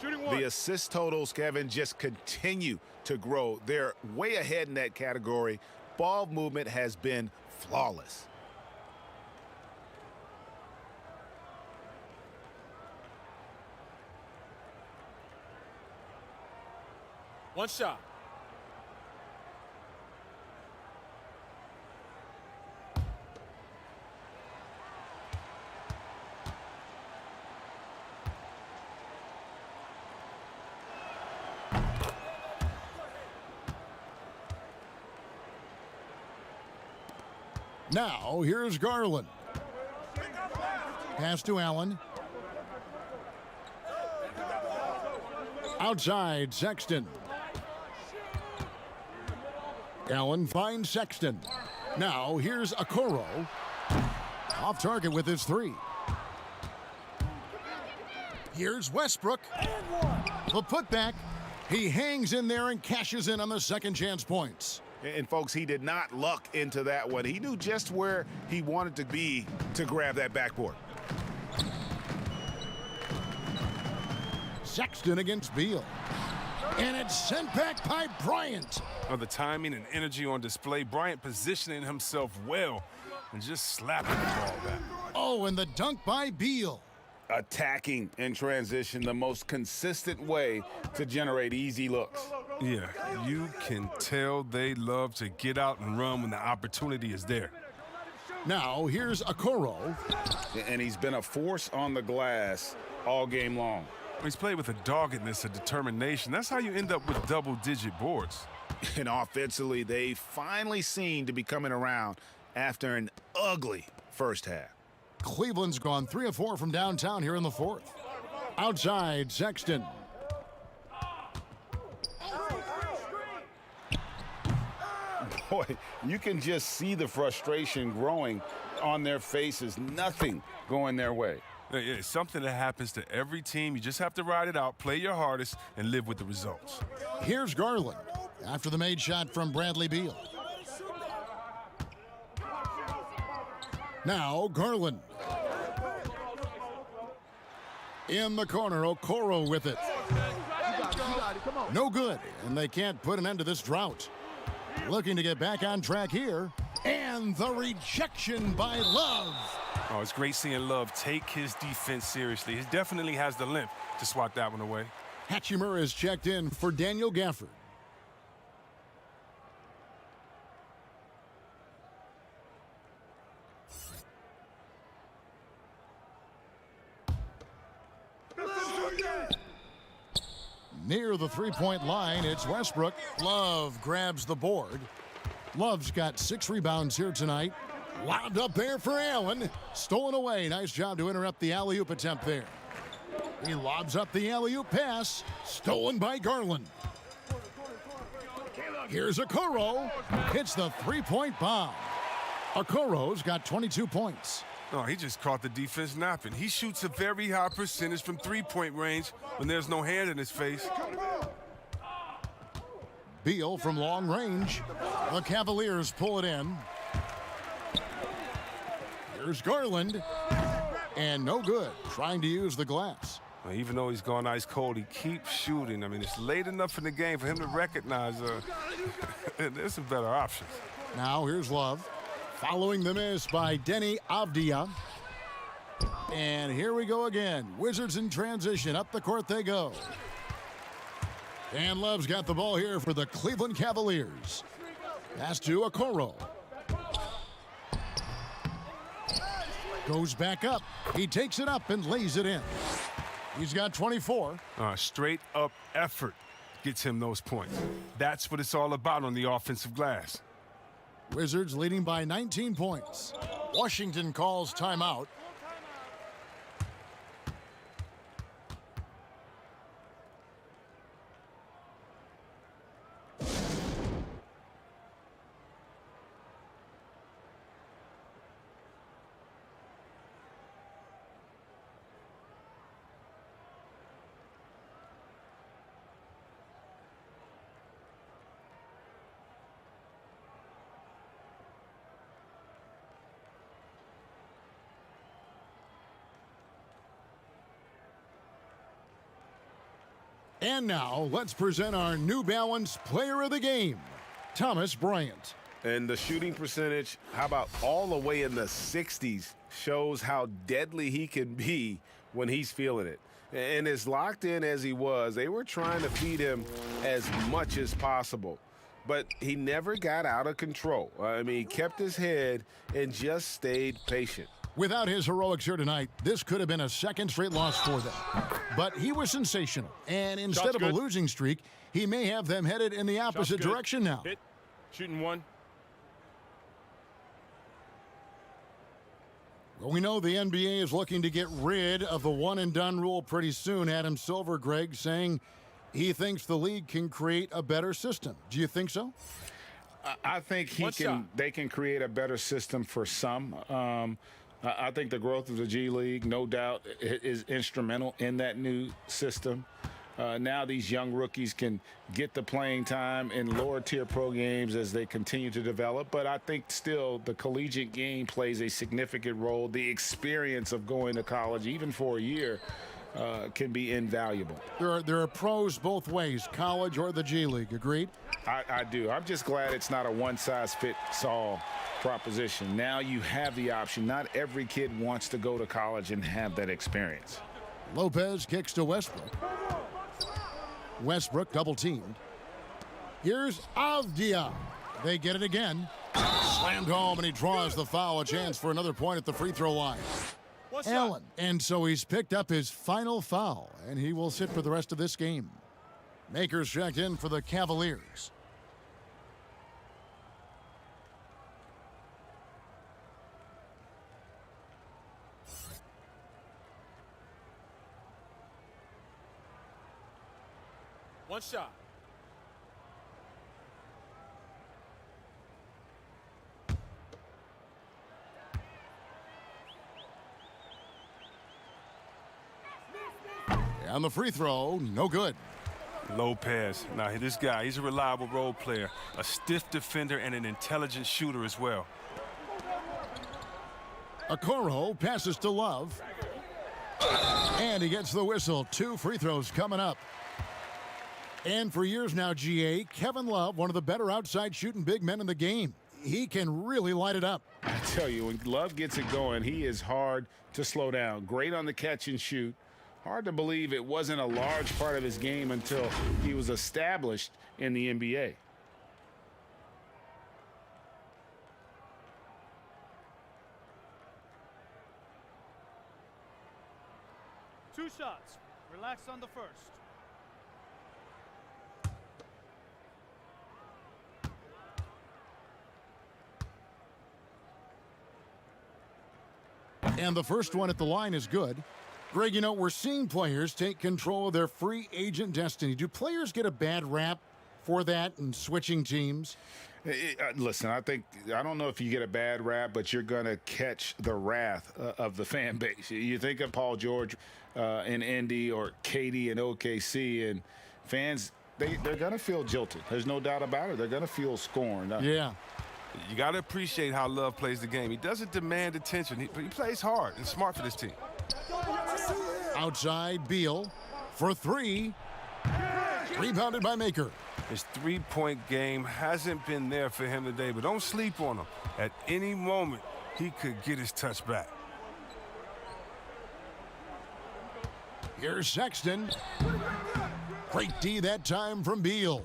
The assist totals, Kevin, just continue to grow. They're way ahead in that category. Ball movement has been flawless. One shot. Now, here's Garland. Pass to Allen. Outside, Sexton. Allen finds Sexton. Now, here's Okoro. Off target with his three. Here's Westbrook. The putback. He hangs in there and cashes in on the second chance points. And folks, he did not luck into that one. He knew just where he wanted to be to grab that backboard. Sexton against Beal. And it's sent back by Bryant. The timing and energy on display. Bryant positioning himself well and just slapping the ball back. Oh, and the dunk by Beal. Attacking in transition, the most consistent way to generate easy looks. Yeah, you can tell they love to get out and run when the opportunity is there. Now, here's Okoro. And he's been a force on the glass all game long. He's played with a doggedness, a determination. That's how you end up with double-digit boards. And offensively, they finally seem to be coming around after an ugly first half. Cleveland's gone 3 of 4 from downtown here in the fourth. Outside, Sexton. Boy, you can just see the frustration growing on their faces. Nothing going their way. It's something that happens to every team. You just have to ride it out, play your hardest, and live with the results. Here's Garland after the made shot from Bradley Beal. Now Garland. In the corner, Okoro with it. No good, and they can't put an end to this drought. Looking to get back on track here. And the rejection by Love. Oh, it's great seeing Love take his defense seriously. He definitely has the limp to swat that one away. Hatchimer is checked in for Daniel Gafford. Near the three-point line, it's Westbrook. Love grabs the board. Love's got 6 rebounds here tonight. Lobbed up there for Allen. Stolen away. Nice job to interrupt the alley-oop attempt there. He lobs up the alley-oop pass. Stolen by Garland. Here's Okoro. Hits the three-point bomb. Okoro's got 22 points. Oh, he just caught the defense napping. He shoots a very high percentage from three-point range when there's no hand in his face. Beal from long range. The Cavaliers pull it in. Here's Garland. And no good. Trying to use the glass. Well, even though he's gone ice cold, he keeps shooting. I mean, it's late enough in the game for him to recognize there's some better options. Now here's Love. Following the miss by Denny Avdia. And here we go again. Wizards in transition. Up the court they go. And Love's got the ball here for the Cleveland Cavaliers. Pass to Okoro. Goes back up. He takes it up and lays it in. He's got 24. Straight up effort gets him those points. That's what it's all about on the offensive glass. Wizards leading by 19 points. Washington calls timeout. And now, let's present our New Balance Player of the Game, Thomas Bryant. And the shooting percentage, how about all the way in the 60s, shows how deadly he can be when he's feeling it. And as locked in as he was, they were trying to feed him as much as possible. But he never got out of control. I mean, he kept his head and just stayed patient. Without his heroics here tonight, this could have been a second straight loss for them. But he was sensational, and instead of a losing streak, he may have them headed in the opposite direction now. Hit. Shooting one. Well, we know the NBA is looking to get rid of the one-and-done rule pretty soon. Adam Silver, Greg, saying he thinks the league can create a better system. Do you think so? I think they can create a better system for some. I think the growth of the G League, no doubt, is instrumental in that new system. Now these young rookies can get the playing time in lower-tier pro games as they continue to develop. But I think still the collegiate game plays a significant role. The experience of going to college, even for a year, can be invaluable. There are pros both ways, college or the G League. Agreed? I do. I'm just glad it's not a one-size-fits-all proposition. Now you have the option. Not every kid wants to go to college and have that experience. Lopez kicks to Westbrook. Westbrook double teamed. Here's Avdia. They get it again. Slammed home, and he draws the foul. A chance for another point at the free throw line. Allen. And so he's picked up his final foul, and he will sit for the rest of this game. Makers checked in for the Cavaliers. One shot. And the free throw, no good. Lopez. Now, this guy, he's a reliable role player, a stiff defender, and an intelligent shooter as well. Okoro passes to Love. And he gets the whistle. 2 free throws coming up. And for years now, GA, Kevin Love, one of the better outside shooting big men in the game. He can really light it up. I tell you, when Love gets it going, he is hard to slow down. Great on the catch and shoot. Hard to believe it wasn't a large part of his game until he was established in the NBA. Two shots. Relax on the first. And the first one at the line is good. Greg, you know, we're seeing players take control of their free agent destiny. Do players get a bad rap for that and switching teams? Listen, I don't know if you get a bad rap, but you're going to catch the wrath of the fan base. You think of Paul George in Indy or KD in OKC, and fans, they're going to feel jilted. There's no doubt about it. They're going to feel scorned. Yeah. You got to appreciate how Love plays the game. He doesn't demand attention, but he plays hard and smart for this team. Outside, Beal for 3. Rebounded by Maker. His three-point game hasn't been there for him today, but don't sleep on him. At any moment, he could get his touch back. Here's Sexton. Great D that time from Beal.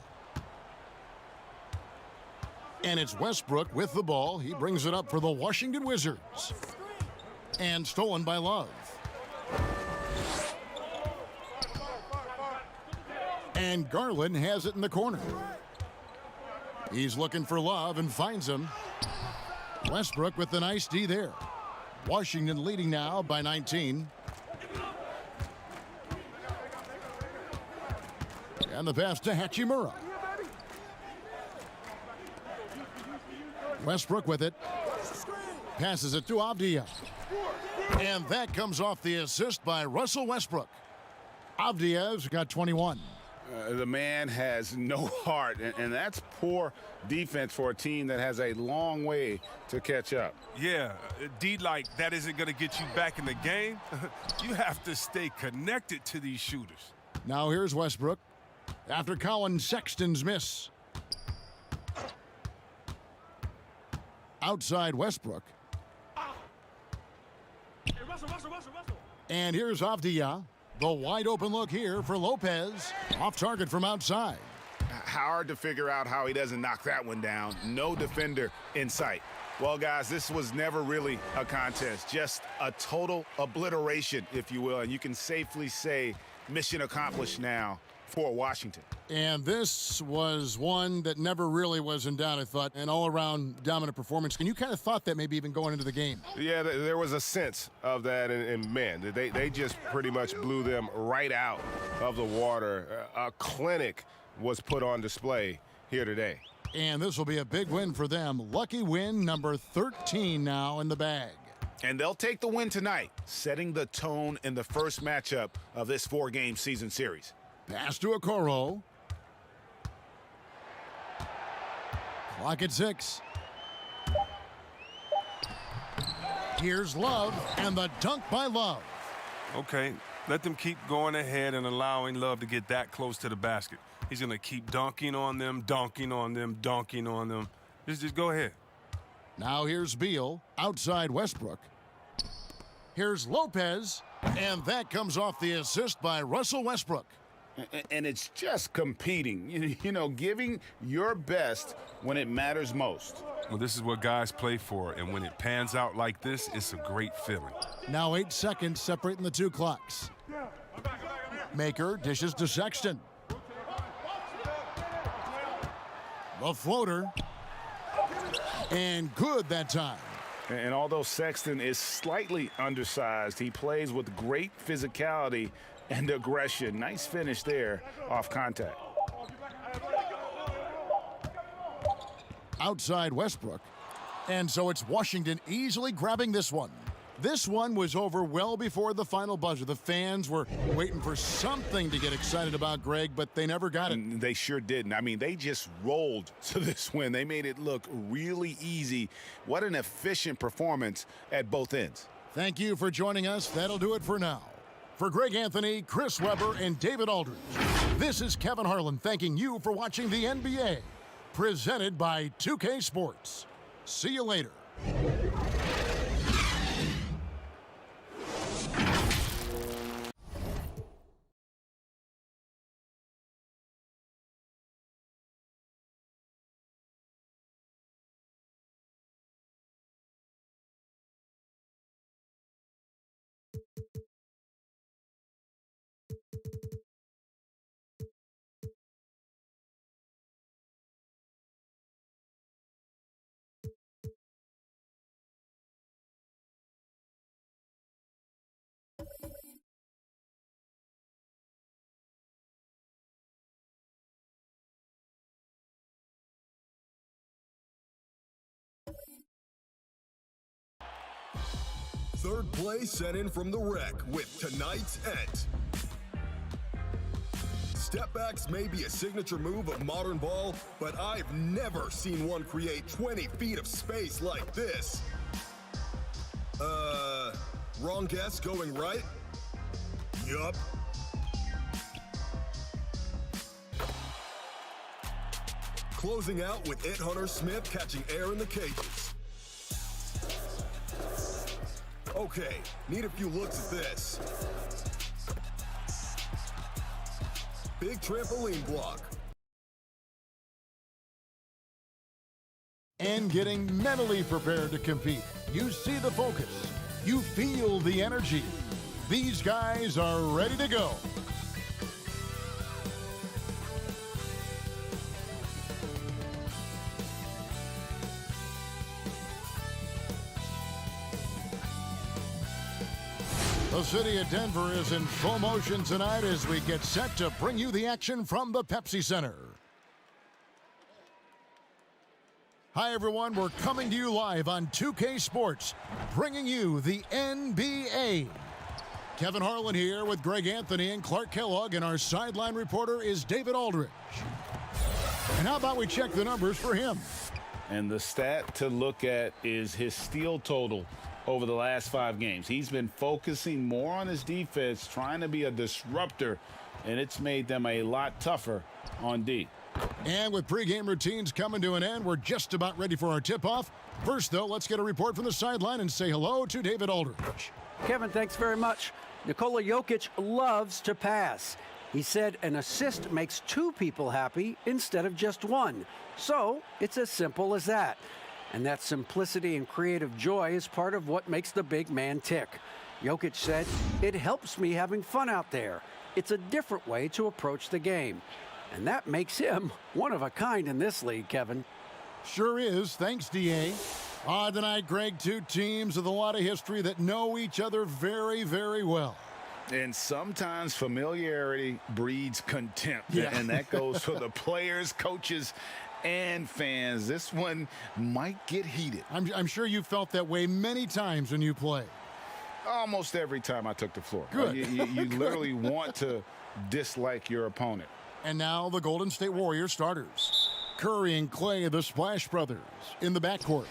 And it's Westbrook with the ball. He brings it up for the Washington Wizards. And stolen by Love. And Garland has it in the corner. He's looking for Love and finds him. Westbrook with the nice D there. Washington leading now by 19. And the pass to Hachimura. Westbrook with it. Passes it to Avdia. And that comes off the assist by Russell Westbrook. Avdia's got 21. The man has no heart, and that's poor defense for a team that has a long way to catch up. Yeah, D like that isn't going to get you back in the game. You have to stay connected to these shooters. Now here's Westbrook after Colin Sexton's miss. Outside Westbrook. Hey, Russell. And here's Avdia. The wide open look here for Lopez. Off target from outside. Hard to figure out how he doesn't knock that one down. No defender in sight. Well, guys, this was never really a contest. Just a total obliteration, if you will. And you can safely say mission accomplished now for Washington. And this was one that never really was in doubt, I thought. An all-around dominant performance. And you kind of thought that maybe even going into the game. Yeah, there was a sense of that. And man, they just pretty much blew them right out of the water. A clinic was put on display here today. And this will be a big win for them. Lucky win number 13 now in the bag. And they'll take the win tonight, setting the tone in the first matchup of this 4-game season series. Pass to Okoro. Clock at 6. Here's Love, and the dunk by Love. Okay, let them keep going ahead and allowing Love to get that close to the basket. He's going to keep dunking on them, dunking on them, dunking on them. Just go ahead. Now here's Beal, outside Westbrook. Here's Lopez, and that comes off the assist by Russell Westbrook. And it's just competing, you know, giving your best when it matters most. Well, this is what guys play for, and when it pans out like this, it's a great feeling. Now 8 seconds separating the two clocks. Maker dishes to Sexton. The floater. And good that time. And although Sexton is slightly undersized, he plays with great physicality and aggression. Nice finish there off contact. Outside Westbrook. And so it's Washington easily grabbing this one. This one was over well before the final buzzer. The fans were waiting for something to get excited about, Greg, but they never got it. They sure didn't. I mean, they just rolled to this win. They made it look really easy. What an efficient performance at both ends. Thank you for joining us. That'll do it for now. For Greg Anthony, Chris Webber, and David Aldridge, this is Kevin Harlan thanking you for watching the NBA, presented by 2K Sports. See you later. Third play sent in from the rec with tonight's Ent. Step backs may be a signature move of modern ball, but I've never seen one create 20 feet of space like this. Wrong guess going right? Yup. Closing out with It Hunter Smith catching air in the cages. Okay, need a few looks at this. Big trampoline block. And getting mentally prepared to compete. You see the focus. You feel the energy. These guys are ready to go. The city of Denver is in full motion tonight as we get set to bring you the action from the Pepsi Center. Hi, everyone. We're coming to you live on 2K Sports, bringing you the NBA. Kevin Harlan here with Greg Anthony and Clark Kellogg, and our sideline reporter is David Aldridge. And how about we check the numbers for him? And the stat to look at is his steal total over the last 5 games. He's been focusing more on his defense, trying to be a disruptor, and it's made them a lot tougher on D. And with pregame routines coming to an end, we're just about ready for our tip-off. First, though, let's get a report from the sideline and say hello to David Aldridge. Kevin, thanks very much. Nikola Jokic loves to pass. He said an assist makes 2 people happy instead of just 1. So it's as simple as that. And that simplicity and creative joy is part of what makes the big man tick. Jokic said, "It helps me having fun out there. It's a different way to approach the game." And that makes him one of a kind in this league, Kevin. Sure is. Thanks, D.A. Tonight, Greg, 2 teams with a lot of history that know each other very, very well. And sometimes familiarity breeds contempt. Yeah. And that goes for the players, coaches, and fans. This one might get heated. I'm sure you felt that way many times when you play. Almost every time I took the floor. Good. You literally want to dislike your opponent. And now the Golden State Warriors starters. Curry and Clay, the Splash Brothers, in the backcourt.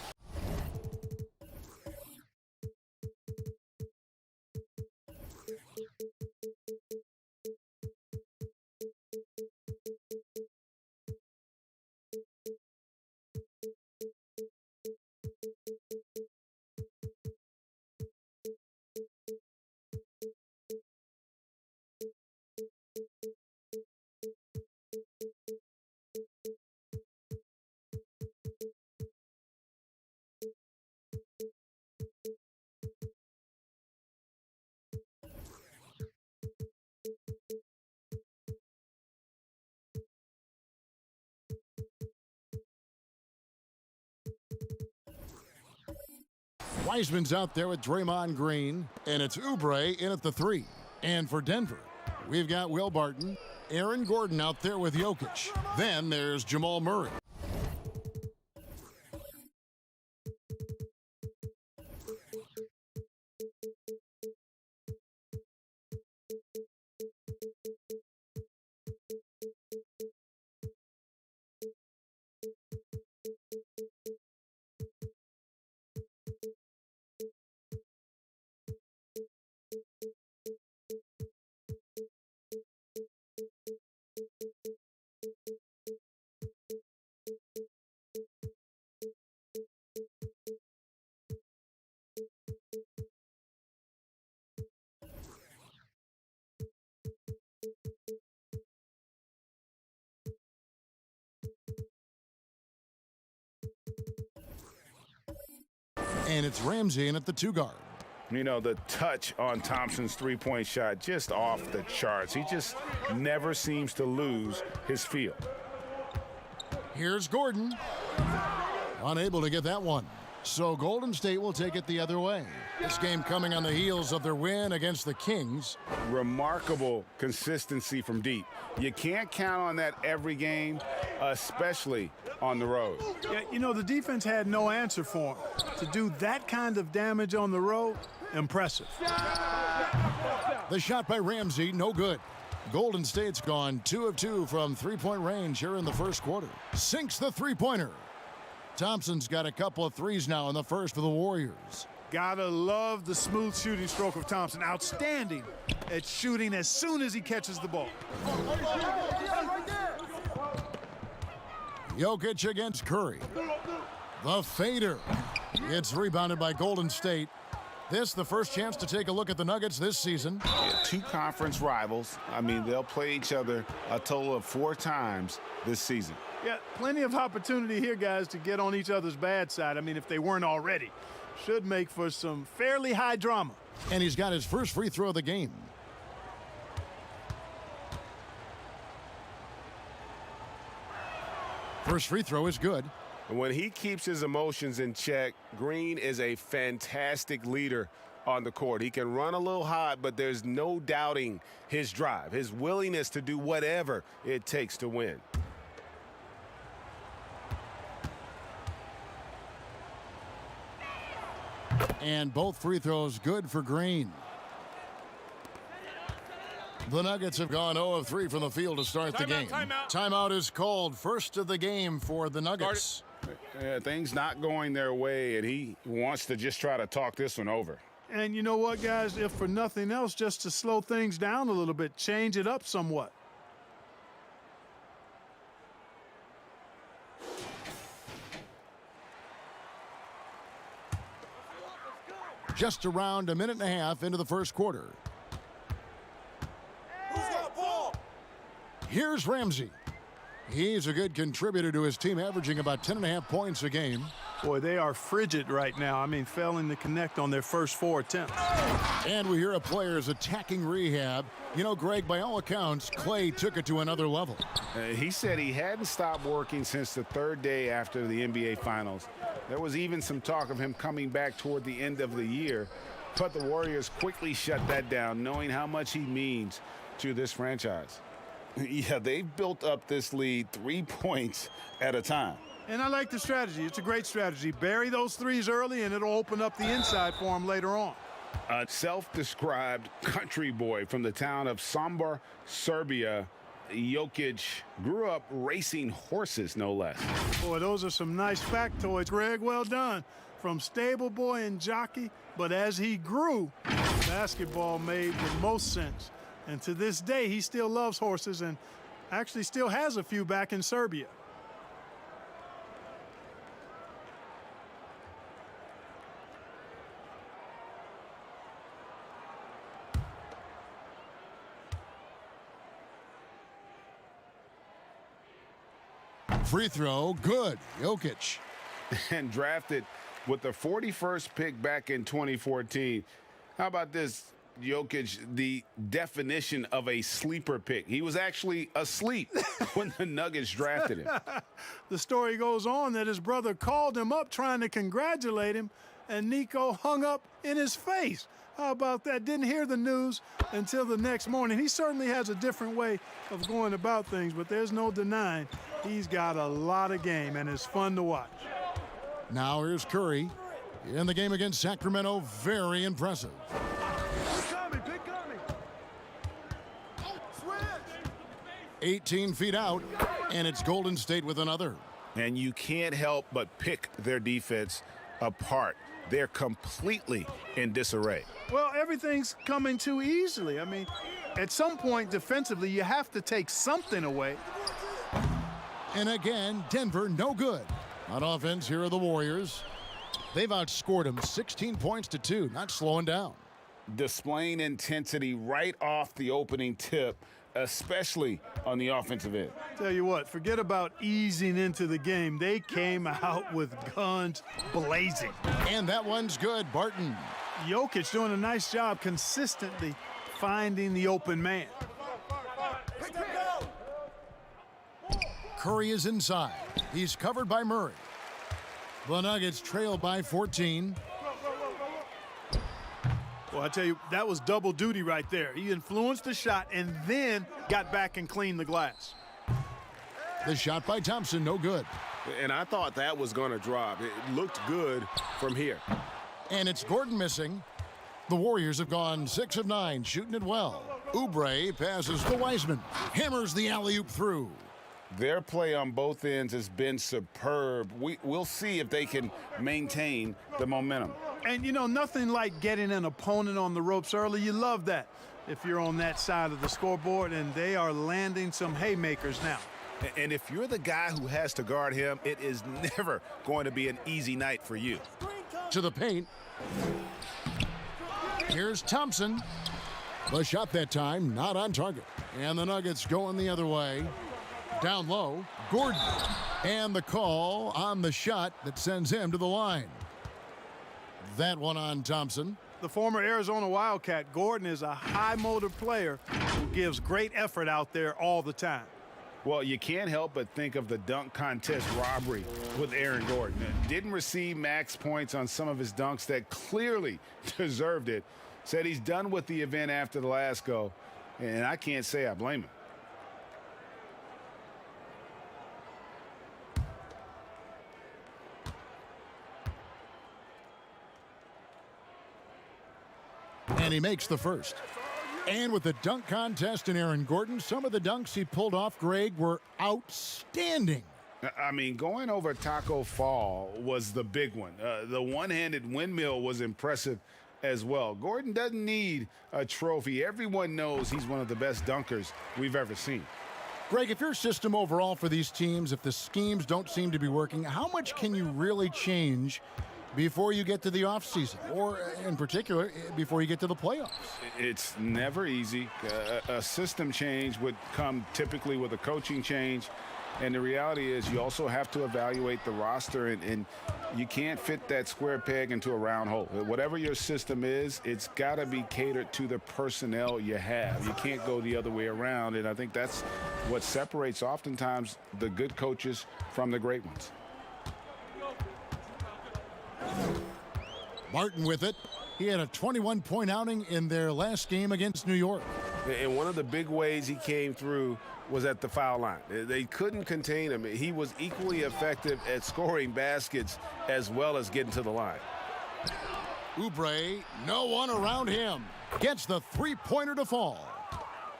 Wiseman's out there with Draymond Green, and it's Oubre in at the 3. And for Denver, we've got Will Barton, Aaron Gordon out there with Jokic. Then there's Jamal Murray. And it's Ramsey in at the 2 guard. You know, the touch on Thompson's three-point shot just off the charts. He just never seems to lose his feel. Here's Gordon. Unable to get that one. So Golden State will take it the other way. This game coming on the heels of their win against the Kings. Remarkable consistency from deep. You can't count on that every game, especially on the road. Yeah, you know, the defense had no answer for him. To do that kind of damage on the road, impressive. The shot by Ramsey, no good. Golden State's gone 2 of 2 from three-point range here in the first quarter. Sinks the three-pointer. Thompson's got a couple of threes now in the first for the Warriors. Gotta love the smooth shooting stroke of Thompson. Outstanding at shooting as soon as he catches the ball. Jokic against Curry. The fader. It's rebounded by Golden State. This the first chance to take a look at the Nuggets this season. Yeah, 2 conference rivals. I mean, they'll play each other a total of 4 times this season. Yeah, plenty of opportunity here, guys, to get on each other's bad side. I mean, if they weren't already. Should make for some fairly high drama. And he's got his first free throw of the game. First free throw is good. When he keeps his emotions in check, Green is a fantastic leader on the court. He can run a little hot, but there's no doubting his drive, his willingness to do whatever it takes to win. And both free throws good for Green. The Nuggets have gone 0 of 3 from the field to start the game. Timeout is called. First of the game for the Nuggets. Yeah, things not going their way, and he wants to just try to talk this one over. And you know what, guys? If for nothing else, just to slow things down a little bit, change it up somewhat. Just around a minute and a half into the first quarter. Here's Ramsey. He's a good contributor to his team, averaging about 10.5 points a game. Boy, they are frigid right now. I mean, failing to connect on their first 4 attempts. And we hear of players attacking rehab. You know, Greg, by all accounts, Clay took it to another level. He said he hadn't stopped working since the 3rd day after the NBA Finals. There was even some talk of him coming back toward the end of the year, but the Warriors quickly shut that down, knowing how much he means to this franchise. Yeah, they've built up this lead 3 points at a time. And I like the strategy. It's a great strategy. Bury those threes early, and it'll open up the inside for him later on. A self-described country boy from the town of Sombor, Serbia, Jokic grew up racing horses, no less. Boy, those are some nice factoids, Greg. Well done. From stable boy and jockey, but as he grew, basketball made the most sense. And to this day, he still loves horses and actually still has a few back in Serbia. Free throw, good. Jokic. And drafted with the 41st pick back in 2014. How about this? Jokic, the definition of a sleeper pick. He was actually asleep when the Nuggets drafted him. The story goes on that his brother called him up trying to congratulate him, and Nico hung up in his face. How about that? Didn't hear the news until the next morning. He certainly has a different way of going about things, but there's no denying he's got a lot of game, and it's fun to watch. Now here's Curry. In the game against Sacramento, very impressive. 18 feet out, and it's Golden State with another. And you can't help but pick their defense apart. They're completely in disarray. Well, everything's coming too easily. I mean, at some point defensively, you have to take something away. And again, Denver no good. On offense, here are the Warriors. They've outscored them 16 points to 2, not slowing down. Displaying intensity right off the opening tip, especially on the offensive end. Tell you what, forget about easing into the game. They came out with guns blazing. And that one's good, Barton. Jokic doing a nice job consistently finding the open man. Curry is inside. He's covered by Murray. The Nuggets trail by 14. Well, I tell you, that was double duty right there. He influenced the shot and then got back and cleaned the glass. The shot by Thompson, no good. And I thought that was going to drop. It looked good from here. And it's Gordon missing. The Warriors have gone 6 of 9, shooting it well. Oubre passes to Wiseman. Hammers the alley-oop through. Their play on both ends has been superb. We'll see if they can maintain the momentum. And, you know, nothing like getting an opponent on the ropes early. You love that if you're on that side of the scoreboard, and they are landing some haymakers now. And if you're the guy who has to guard him, it is never going to be an easy night for you. To the paint. Here's Thompson. The shot that time, not on target. And the Nuggets going the other way. Down low, Gordon. And the call on the shot that sends him to the line. That one on Thompson. The former Arizona Wildcat, Gordon, is a high-motor player who gives great effort out there all the time. Well, you can't help but think of the dunk contest robbery with Aaron Gordon. Didn't receive max points on some of his dunks that clearly deserved it. Said he's done with the event after the last go, and I can't say I blame him. And he makes the first. And with the dunk contest in Aaron Gordon, some of the dunks he pulled off, Greg, were outstanding. I mean, going over Taco Fall was the big one. The one-handed windmill was impressive as well. Gordon doesn't need a trophy. Everyone knows he's one of the best dunkers we've ever seen. Greg, if your system overall for these teams, if the schemes don't seem to be working, how much can you really change before you get to the offseason, or in particular, before you get to the playoffs? It's never easy. A system change would come typically with a coaching change, and the reality is you also have to evaluate the roster, and you can't fit that square peg into a round hole. Whatever your system is, it's got to be catered to the personnel you have. You can't go the other way around, and I think that's what separates oftentimes the good coaches from the great ones. Martin with it. He had a 21-point outing in their last game against New York. And one of the big ways he came through was at the foul line. They couldn't contain him. He was equally effective at scoring baskets as well as getting to the line. Oubre, no one around him. Gets the three-pointer to fall.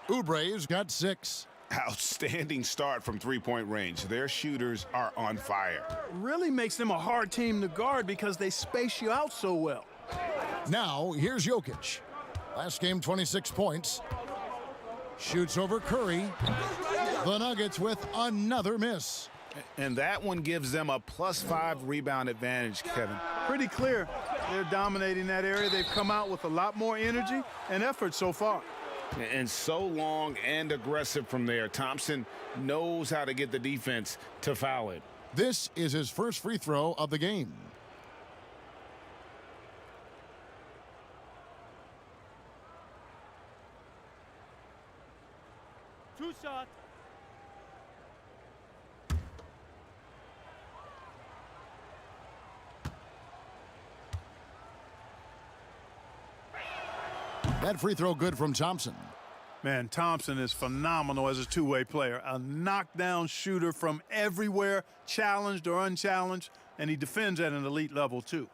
Oubre's got 6. Outstanding start from three-point range. Their shooters are on fire. Really makes them a hard team to guard because they space you out so well. Now, here's Jokic. Last game, 26 points. Shoots over Curry. The Nuggets with another miss. And that one gives them a +5 rebound advantage, Kevin. Pretty clear. They're dominating that area. They've come out with a lot more energy and effort so far. And so long and aggressive from there. Thompson knows how to get the defense to foul him. This is his first free throw of the game. Two shots. That free throw good from Thompson. Man, Thompson is phenomenal as a two-way player. A knockdown shooter from everywhere, challenged or unchallenged, and he defends at an elite level too.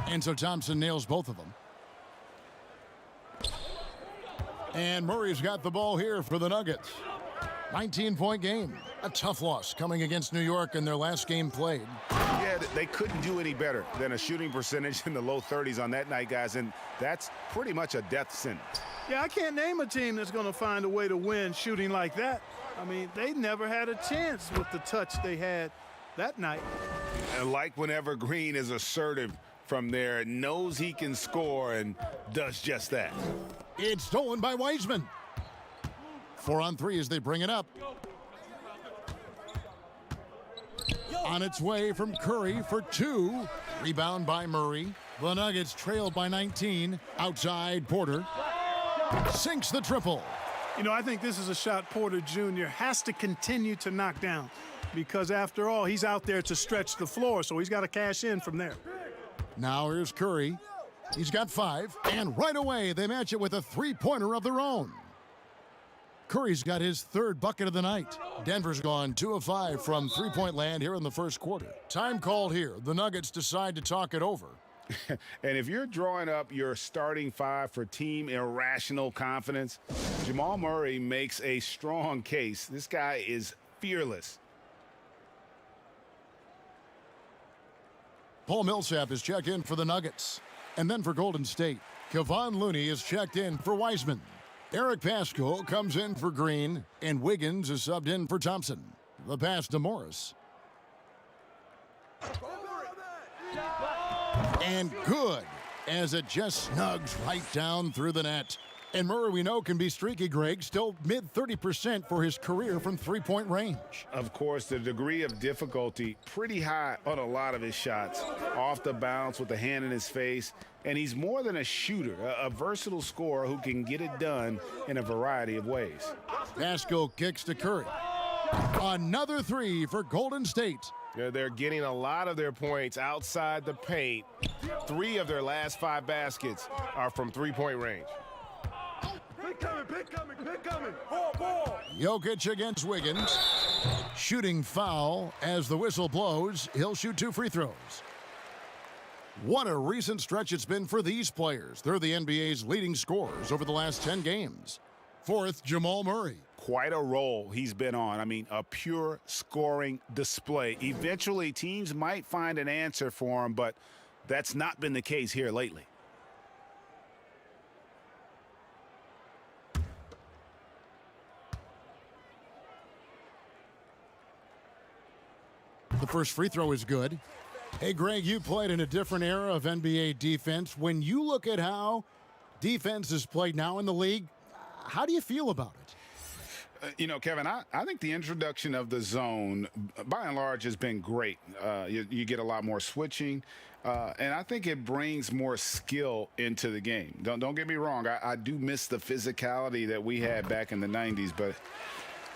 And so Thompson nails both of them. And Murray's got the ball here for the Nuggets. 19-point game. A tough loss coming against New York in their last game played. Yeah, they couldn't do any better than a shooting percentage in the low 30s on that night, guys, and that's pretty much a death sentence. Yeah, I can't name a team that's going to find a way to win shooting like that. I mean, they never had a chance with the touch they had that night. And like whenever Green is assertive from there, knows he can score and does just that. It's stolen by Wiseman. 4 on 3 as they bring it up. On its way from Curry for 2. Rebound by Murray. The Nuggets trailed by 19. Outside Porter. Sinks the triple. You know, I think this is a shot Porter Jr. has to continue to knock down because, after all, he's out there to stretch the floor, so he's got to cash in from there. Now here's Curry. He's got 5. And right away, they match it with a three-pointer of their own. Curry's got his 3rd bucket of the night. Denver's gone 2 of 5 from three-point land here in the first quarter. Time called here. The Nuggets decide to talk it over. And if you're drawing up your starting 5 for team irrational confidence, Jamal Murray makes a strong case. This guy is fearless. Paul Millsap is checked in for the Nuggets. And then for Golden State, Kevon Looney is checked in for Wiseman. Eric Paschall comes in for Green, and Wiggins is subbed in for Thompson. The pass to Morris. And good, as it just snugs right down through the net. And Murray, we know, can be streaky, Greg, still mid-30% for his career from three-point range. Of course, the degree of difficulty pretty high on a lot of his shots. Off the bounce with the hand in his face. And he's more than a shooter, a versatile scorer who can get it done in a variety of ways. Paschall kicks to Curry. Another 3 for Golden State. They're getting a lot of their points outside the paint. 3 of their last 5 baskets are from three-point range. Pick coming. Ball. Jokic against Wiggins. Shooting foul as the whistle blows. He'll shoot 2 free throws. What a recent stretch it's been for these players. They're the NBA's leading scorers over the last 10 games. 4th, Jamal Murray. Quite a role he's been on. I mean, a pure scoring display. Eventually, teams might find an answer for him, but that's not been the case here lately. The first free throw is good. Hey, Greg, you played in a different era of NBA defense. When you look at how defense is played now in the league, how do you feel about it? You know, Kevin, I think the introduction of the zone, by and large, has been great. You get a lot more switching, and I think it brings more skill into the game. Don't get me wrong. I do miss the physicality that we had back in the 90s, but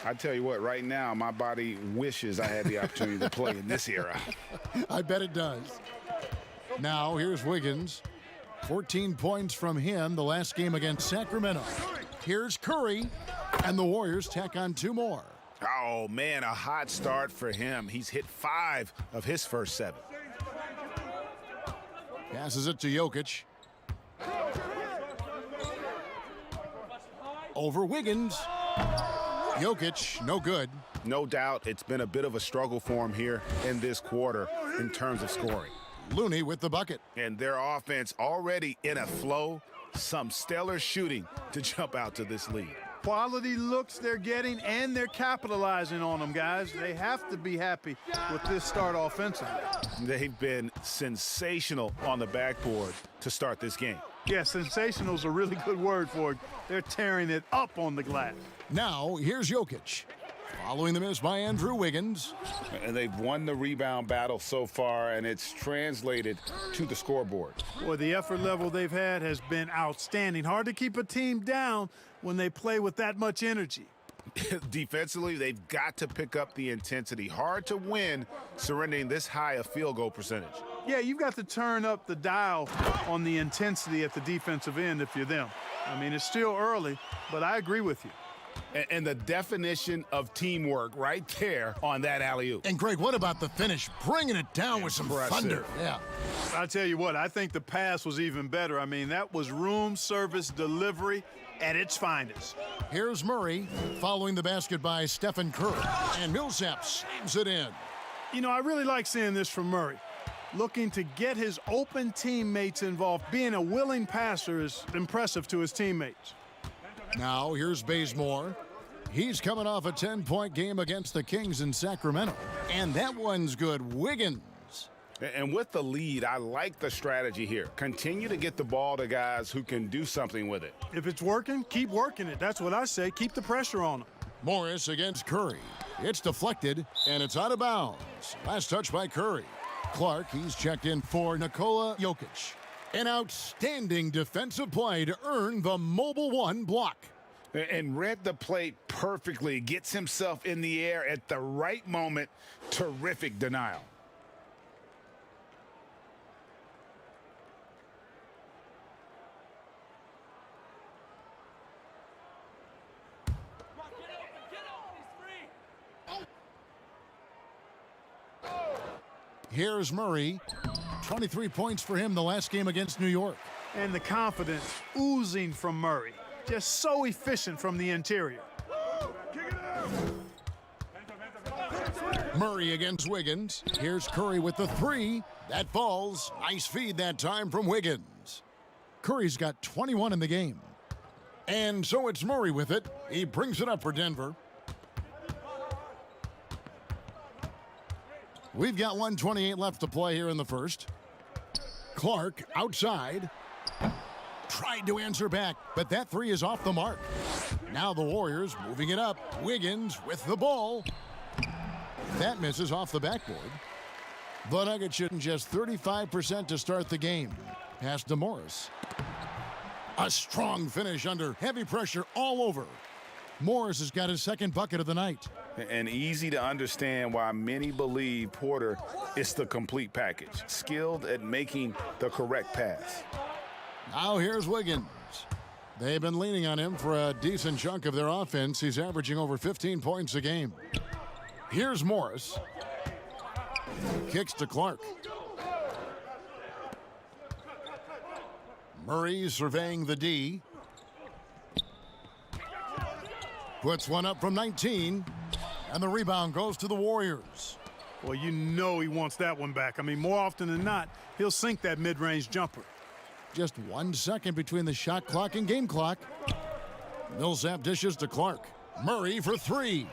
I tell you what, right now, my body wishes I had the opportunity to play in this era. I bet it does. Now, here's Wiggins. 14 points from him the last game against Sacramento. Here's Curry, and the Warriors tack on 2 more. Oh, man, a hot start for him. He's hit 5 of his first 7. Passes it to Jokic. Over Wiggins. Jokic, no good. No doubt it's been a bit of a struggle for him here in this quarter in terms of scoring. Looney with the bucket. And their offense already in a flow. Some stellar shooting to jump out to this lead. Quality looks they're getting, and they're capitalizing on them, guys. They have to be happy with this start offensively. They've been sensational on the backboard to start this game. Yeah, sensational is a really good word for it. They're tearing it up on the glass. Now, here's Jokic. Following the miss by Andrew Wiggins. And they've won the rebound battle so far, and it's translated to the scoreboard. Boy, the effort level they've had has been outstanding. Hard to keep a team down when they play with that much energy. Defensively, they've got to pick up the intensity. Hard to win surrendering this high a field goal percentage. Yeah, you've got to turn up the dial on the intensity at the defensive end if you're them. I mean, it's still early, but I agree with you. And the definition of teamwork right there on that alley-oop. And, Greg, what about the finish? Bringing it down with some thunder. Yeah. I'll tell you what, I think the pass was even better. I mean, that was room service delivery at its finest. Here's Murray following the basket by Stephen Curry. And Millsap slams it in. You know, I really like seeing this from Murray. Looking to get his open teammates involved. Being a willing passer is impressive to his teammates. Now, here's Bazemore. He's coming off a 10-point game against the Kings in Sacramento. And that one's good. Wiggins. And with the lead, I like the strategy here. Continue to get the ball to guys who can do something with it. If it's working, keep working it. That's what I say. Keep the pressure on him. Morris against Curry. It's deflected, and it's out of bounds. Last touch by Curry. Clark, he's checked in for Nikola Jokic. An outstanding defensive play to earn the Mobile One block. And read the play perfectly. Gets himself in the air at the right moment. Terrific denial. Here's Murray. 23 points for him the last game against New York. And the confidence oozing from Murray. Just so efficient from the interior. Murray against Wiggins. Here's Curry with the 3. That falls. Nice feed that time from Wiggins. Curry's got 21 in the game. And so it's Murray with it. He brings it up for Denver. We've got 1:28 left to play here in the first. Clark outside. Tried to answer back, but that 3 is off the mark. Now the Warriors moving it up. Wiggins with the ball. That misses off the backboard. The Nuggets shooting just 35% to start the game. Pass to Morris. A strong finish under heavy pressure all over. Morris has got his second bucket of the night. And easy to understand why many believe Porter is the complete package. Skilled at making the correct pass. Now here's Wiggins. They've been leaning on him for a decent chunk of their offense. He's averaging over 15 points a game. Here's Morris. Kicks to Clark. Murray surveying the D. Puts one up from 19. And the rebound goes to the Warriors. Well, you know he wants that one back. I mean, more often than not, he'll sink that mid-range jumper. Just 1 second between the shot clock and game clock. Millsap dishes to Clark. Murray for 3.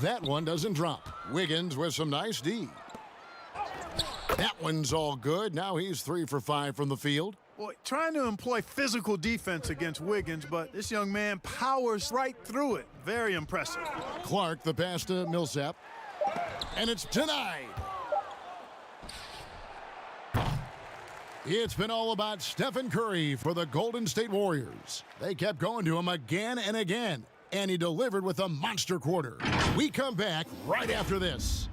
That one doesn't drop. Wiggins with some nice D. That one's all good. Now he's 3 for 5 from the field. Boy, trying to employ physical defense against Wiggins, but this young man powers right through it. Very impressive. Clark, the pass to Millsap. And it's denied. It's been all about Stephen Curry for the Golden State Warriors. They kept going to him again and again. and he delivered with a monster quarter. We come back right after this.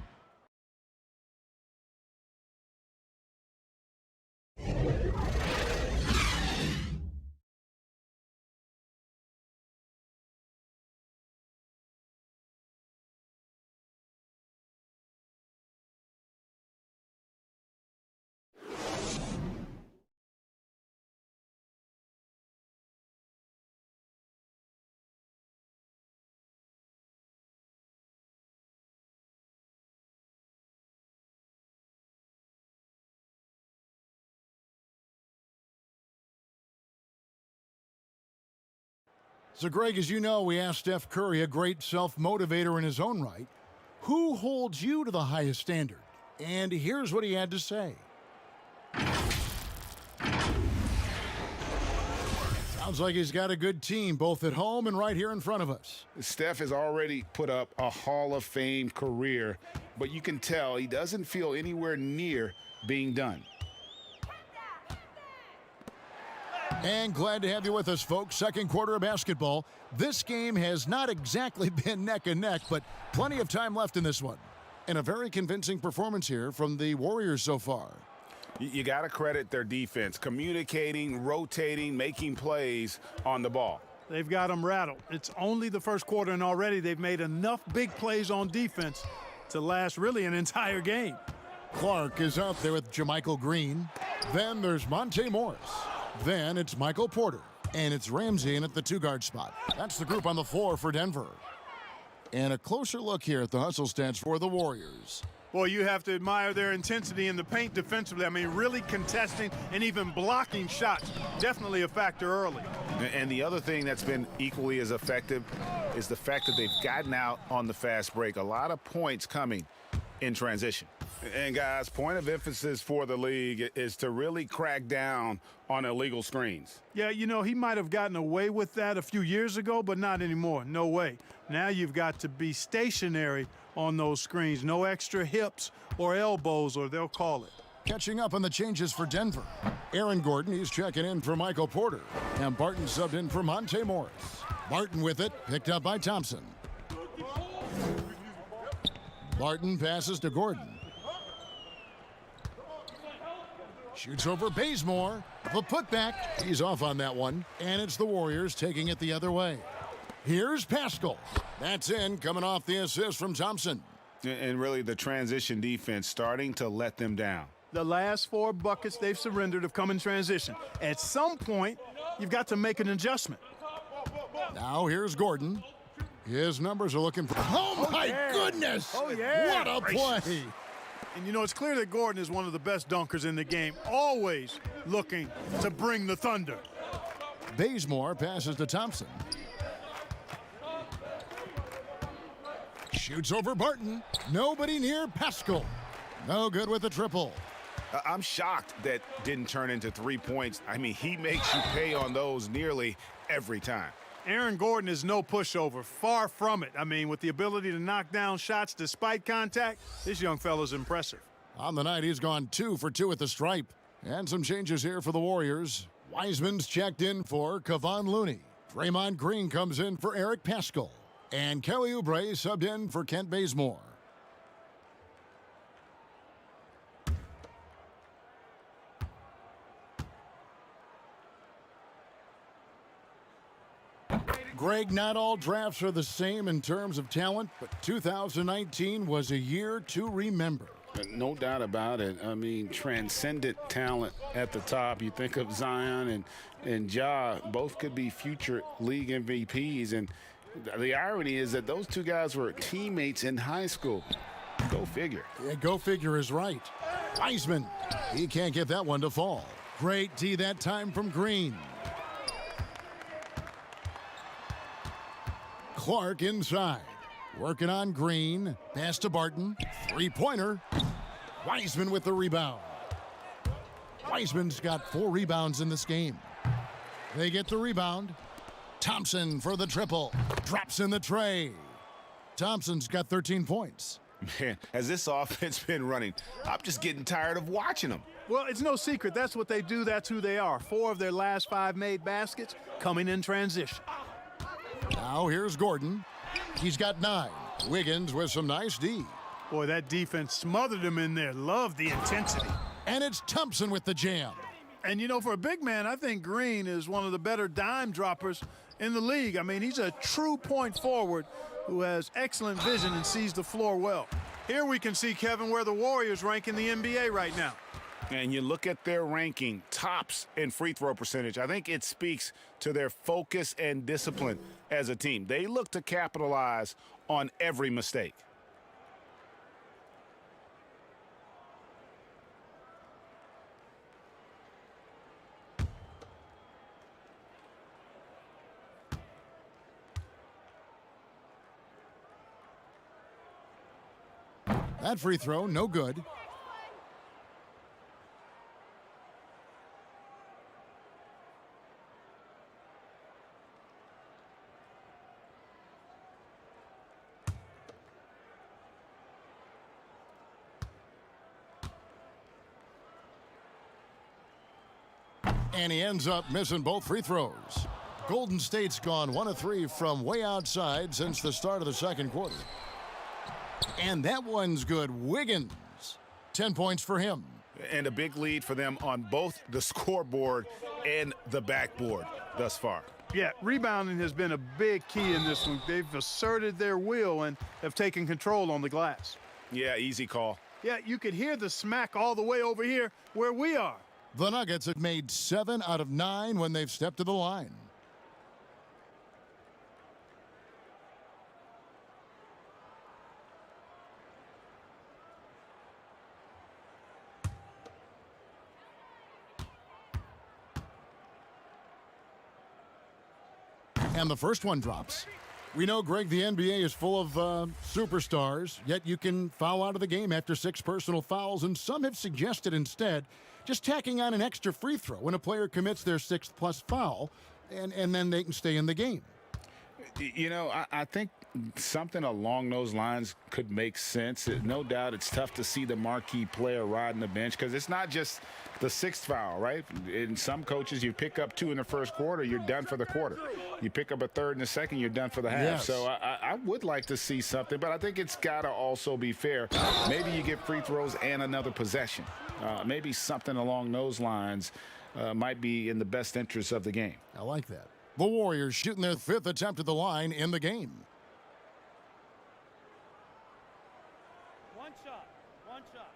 So, Greg, as you know, we asked Steph Curry, a great self-motivator in his own right, who holds you to the highest standard? And here's what he had to say. Sounds like he's got a good team, both at home and right here in front of us. Steph has already put up a Hall of Fame career, but you can tell he doesn't feel anywhere near being done. And glad to have you with us, folks. Second quarter of basketball. This game has not exactly been neck and neck, but plenty of time left in this one. And a very convincing performance here from the Warriors so far. You got to credit their defense, communicating, rotating, making plays on the ball. They've got them rattled. It's only the first quarter, and already they've made enough big plays on defense to last really an entire game. Clark is out there with JaMychal Green. Then there's Monte Morris. Then it's Michael Porter, and it's Ramsey in at the two-guard spot. That's the group on the floor for Denver. And a closer look here at the hustle stats for the Warriors. Well, you have to admire their intensity in the paint defensively. I mean, really contesting and even blocking shots. Definitely a factor early. And the other thing that's been equally as effective is the fact that they've gotten out on the fast break. A lot of points coming in transition. And, guys, point of emphasis for the league is to really crack down on illegal screens. Yeah, you know, he might have gotten away with that a few years ago, but not anymore. No way. Now you've got to be stationary on those screens. No extra hips or elbows, or they'll call it. Catching up on the changes for Denver. Aaron Gordon, he's checking in for Michael Porter. And Barton subbed in for Monte Morris. Barton with it, picked up by Thompson. Barton passes to Gordon. Shoots over Bazemore. The putback. He's off on that one. And it's the Warriors taking it the other way. Here's Pascal. That's in, coming off the assist from Thompson. And really the transition defense starting to let them down. The last 4 buckets they've surrendered have come in transition. At some point, you've got to make an adjustment. Now here's Gordon. His numbers are looking for... Oh, my goodness! Oh, yeah! What a play! And, you know, it's clear that Gordon is one of the best dunkers in the game, always looking to bring the thunder. Bazemore passes to Thompson. Shoots over Barton. Nobody near Pascal. No good with the triple. I'm shocked that didn't turn into 3 points. I mean, he makes you pay on those nearly every time. Aaron Gordon is no pushover, far from it. I mean, with the ability to knock down shots despite contact, this young fella's impressive. On the night, he's gone 2 for 2 at the stripe. And some changes here for the Warriors. Wiseman's checked in for Kevon Looney. Draymond Green comes in for Eric Pascal. And Kelly Oubre subbed in for Kent Bazemore. Greg, not all drafts are the same in terms of talent, but 2019 was a year to remember. No doubt about it. I mean, transcendent talent at the top. You think of Zion and Ja, both could be future league MVPs. And the irony is that those two guys were teammates in high school. Go figure. Yeah, go figure is right. Wiseman, he can't get that one to fall. Great D that time from Green. Clark inside. Working on Green. Pass to Barton. Three-pointer. Wiseman with the rebound. Wiseman's got 4 rebounds in this game. They get the rebound. Thompson for the triple. Drops in the tray. Thompson's got 13 points. Man, has this offense been running? I'm just getting tired of watching them. Well, it's no secret. That's what they do. That's who they are. 4 of their last 5 made baskets coming in transition. Now here's Gordon. He's got 9. Wiggins with some nice D. Boy, that defense smothered him in there. Love the intensity. And it's Thompson with the jam. And, you know, for a big man, I think Green is one of the better dime droppers in the league. I mean, he's a true point forward who has excellent vision and sees the floor well. Here we can see, Kevin, where the Warriors rank in the NBA right now. And you look at their ranking, tops in free throw percentage. I think it speaks to their focus and discipline as a team. They look to capitalize on every mistake. That free throw, no good. And he ends up missing both free throws. Golden State's gone 1 of 3 from way outside since the start of the second quarter. And that one's good. Wiggins, 10 points for him. And a big lead for them on both the scoreboard and the backboard thus far. Yeah, rebounding has been a big key in this one. They've asserted their will and have taken control on the glass. Yeah, easy call. Yeah, you could hear the smack all the way over here where we are. The Nuggets have made 7 out of 9 when they've stepped to the line. And the first one drops. We know, Greg, the NBA is full of superstars, yet you can foul out of the game after 6 personal fouls, and some have suggested instead just tacking on an extra free throw when a player commits their 6th plus foul, and then they can stay in the game. You know, I think something along those lines could make sense. No doubt it's tough to see the marquee player riding the bench because it's not just the 6th foul, right? In some coaches, you pick up 2 in the first quarter, you're done for the quarter. You pick up a 3rd in the second, you're done for the half. Yes. So I would like to see something, but I think it's got to also be fair. Maybe you get free throws and another possession. Maybe something along those lines might be in the best interest of the game. I like that. The Warriors shooting their 5th attempt at the line in the game. One shot. One shot.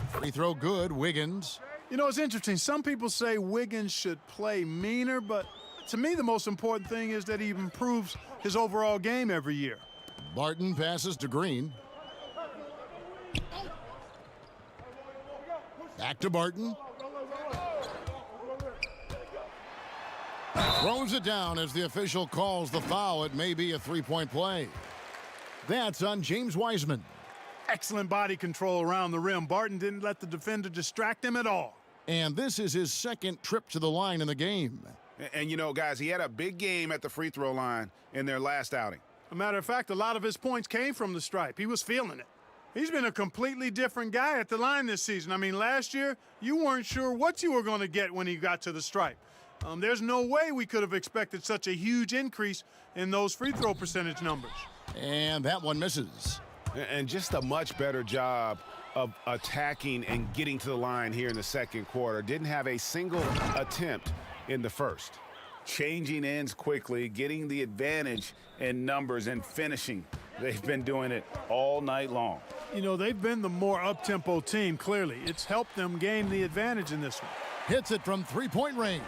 Free throw good, Wiggins. You know, it's interesting. Some people say Wiggins should play meaner, but to me the most important thing is that he improves his overall game every year. Barton passes to Green. Back to Barton. Throws it down as the official calls the foul. It may be a 3-point play. That's on James Wiseman. Excellent body control around the rim. Barton didn't let the defender distract him at all. And this is his 2nd trip to the line in the game. And you know, guys, he had a big game at the free throw line in their last outing. As a matter of fact, a lot of his points came from the stripe. He was feeling it. He's been a completely different guy at the line this season. I mean, last year, you weren't sure what you were going to get when he got to the stripe. There's no way we could have expected such a huge increase in those free throw percentage numbers. And that one misses. And just a much better job of attacking and getting to the line here in the second quarter. Didn't have a single attempt in the first. Changing ends quickly, getting the advantage in numbers and finishing. They've been doing it all night long. You know, they've been the more up-tempo team, clearly. It's helped them gain the advantage in this one. Hits it from 3-point range.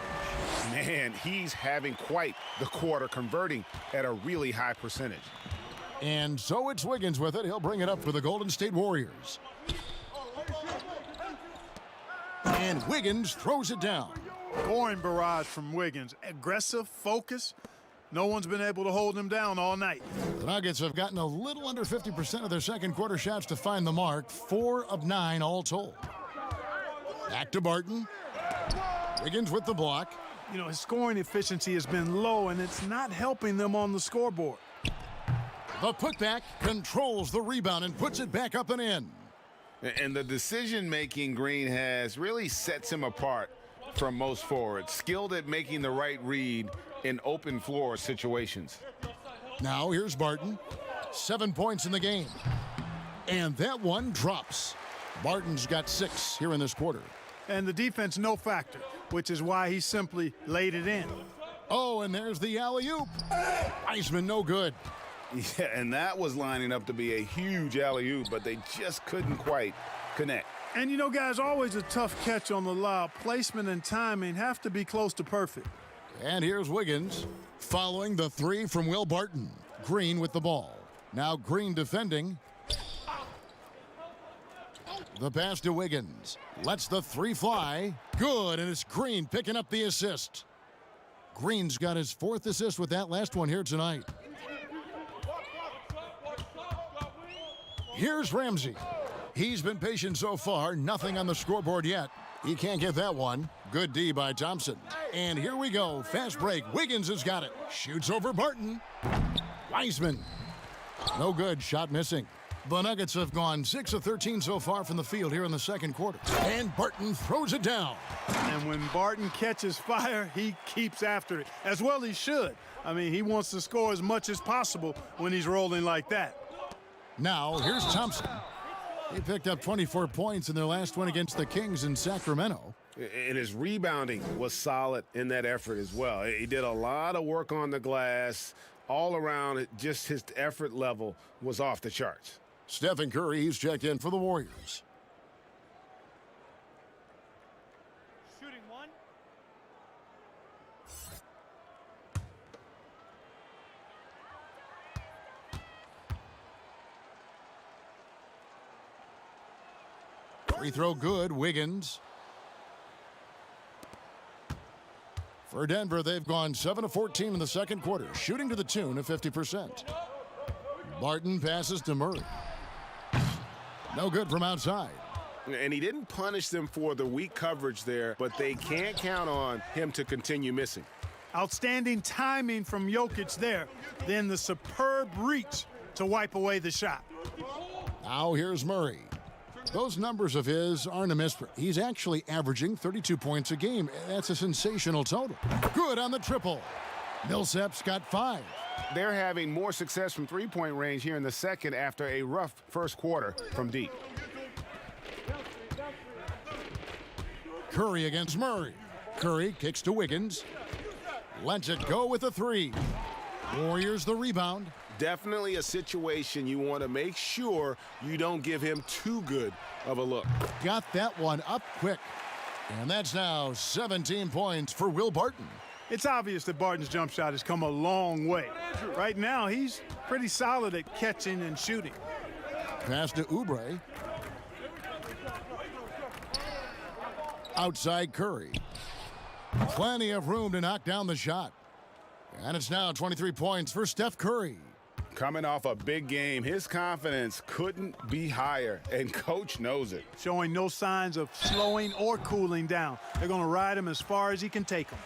Man, he's having quite the quarter, converting at a really high percentage. And so it's Wiggins with it. He'll bring it up for the Golden State Warriors. And Wiggins throws it down. Scoring barrage from Wiggins. Aggressive, focus. No one's been able to hold him down all night. The Nuggets have gotten a little under 50% of their second quarter shots to find the mark. 4 of 9 all told. Back to Barton. Wiggins with the block. You know, his scoring efficiency has been low, and it's not helping them on the scoreboard. The putback controls the rebound and puts it back up and in. And the decision-making Green has really sets him apart from most forwards. Skilled at making the right read in open floor situations. Now here's Barton. 7 points in the game. And that one drops. Barton's got 6 here in this quarter. And the defense no factor, which is why he simply laid it in. Oh, and there's the alley-oop. Wiseman no good. Yeah, and that was lining up to be a huge alley-oop, but they just couldn't quite connect. And you know, guys, always a tough catch on the lob. Placement and timing have to be close to perfect. And here's Wiggins following the 3 from Will Barton. Green with the ball. Now Green defending. The pass to Wiggins. Lets the 3 fly. Good, and it's Green picking up the assist. Green's got his 4th assist with that last one here tonight. Here's Ramsey. He's been patient so far. Nothing on the scoreboard yet. He can't get that one. Good D by Thompson. And here we go. Fast break. Wiggins has got it. Shoots over Barton. Wiseman. No good. Shot missing. The Nuggets have gone 6 of 13 so far from the field here in the second quarter. And Barton throws it down. And when Barton catches fire, he keeps after it. As well he should. I mean, he wants to score as much as possible when he's rolling like that. Now, here's Thompson. He picked up 24 points in their last win against the Kings in Sacramento. And his rebounding was solid in that effort as well. He did a lot of work on the glass. All around, just his effort level was off the charts. Stephen Curry, he's checked in for the Warriors. Shooting 1. Free throw good. Wiggins. For Denver, they've gone 7 of 14 in the second quarter, shooting to the tune of 50%. Barton passes to Murray. No good from outside. And he didn't punish them for the weak coverage there, but they can't count on him to continue missing. Outstanding timing from Jokic there. Then the superb reach to wipe away the shot. Now here's Murray. Those numbers of his aren't a mystery. He's actually averaging 32 points a game. That's a sensational total. Good on the triple. Millsap's got 5. They're having more success from three-point range here in the second after a rough first quarter from deep. Curry against Murray. Curry kicks to Wiggins. Lets it go with a 3. Warriors the rebound. Definitely a situation you want to make sure you don't give him too good of a look. Got that one up quick. And that's now 17 points for Will Barton. It's obvious that Barton's jump shot has come a long way. Right now, he's pretty solid at catching and shooting. Pass to Oubre. Outside Curry. Plenty of room to knock down the shot. And it's now 23 points for Steph Curry. Coming off a big game, his confidence couldn't be higher, and Coach knows it. Showing no signs of slowing or cooling down. They're going to ride him as far as he can take him.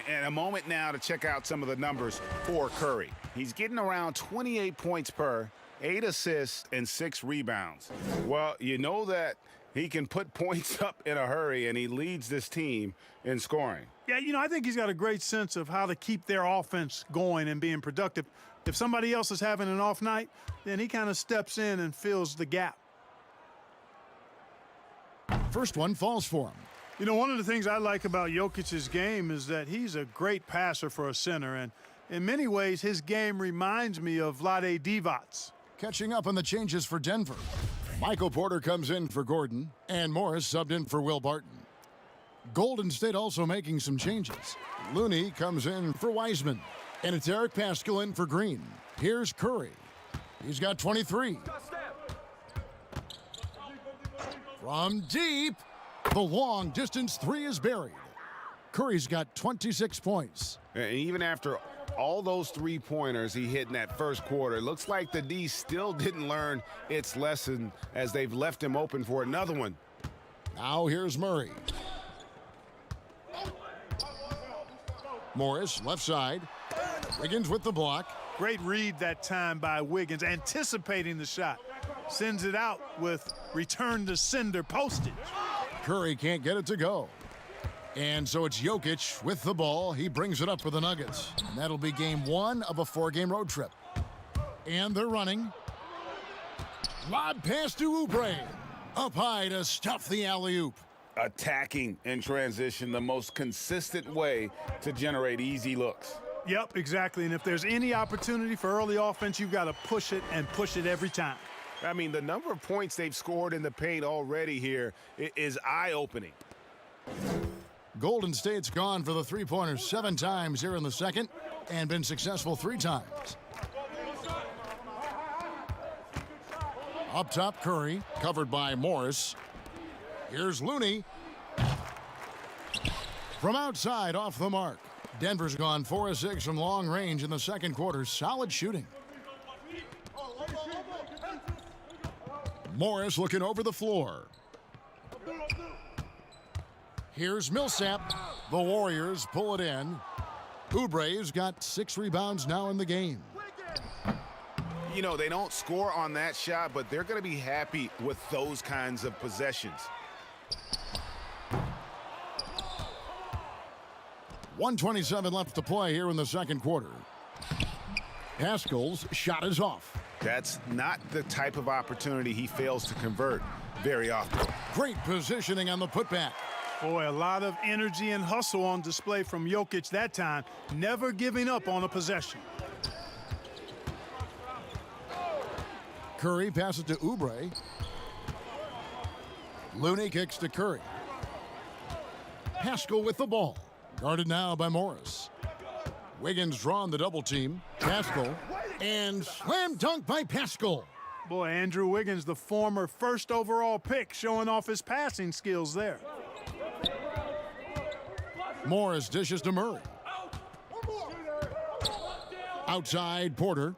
And a moment now to check out some of the numbers for Curry. He's getting around 28 points per, 8 assists, and 6 rebounds. Well, you know that he can put points up in a hurry, and he leads this team in scoring. Yeah, you know, I think he's got a great sense of how to keep their offense going and being productive. If somebody else is having an off night, then he kind of steps in and fills the gap. First one falls for him. You know, one of the things I like about Jokic's game is that he's a great passer for a center, and in many ways, his game reminds me of Vlade Divac's. Catching up on the changes for Denver. Michael Porter comes in for Gordon, and Morris subbed in for Will Barton. Golden State also making some changes. Looney comes in for Wiseman, and it's Eric Paschal in for Green. Here's Curry. He's got 23. From deep. The long-distance 3 is buried. Curry's got 26 points. And even after all those three-pointers he hit in that first quarter, it looks like the D still didn't learn its lesson as they've left him open for another one. Now here's Murray. Morris, left side. Wiggins with the block. Great read that time by Wiggins, anticipating the shot. Sends it out with return to sender postage. Curry can't get it to go. And so it's Jokic with the ball. He brings it up for the Nuggets. And that'll be game 1 of a 4-game road trip. And they're running. Lob pass to Oubre. Up high to stuff the alley-oop. Attacking in transition, the most consistent way to generate easy looks. Yep, exactly. And if there's any opportunity for early offense, you've got to push it and push it every time. I mean, the number of points they've scored in the paint already here is eye-opening. Golden State's gone for the three-pointers 7 times here in the second and been successful 3 times. Up top, Curry, covered by Morris. Here's Looney. From outside, off the mark. Denver's gone 4 of 6 from long range in the second quarter. Solid shooting. Morris looking over the floor. Here's Millsap. The Warriors pull it in. Oubre's got 6 rebounds now in the game. You know, they don't score on that shot, but they're going to be happy with those kinds of possessions. 1:27 left to play here in the second quarter. Haskell's shot is off. That's not the type of opportunity he fails to convert very often. Great positioning on the putback. Boy, a lot of energy and hustle on display from Jokic that time, never giving up on a possession. Curry passes to Oubre. Looney kicks to Curry. Haskell with the ball. Guarded now by Morris. Wiggins drawn the double team. Haskell. And slam dunk by Pascal. Boy, Andrew Wiggins, the former first overall pick, showing off his passing skills there. Morris dishes to Murray. Outside, Porter.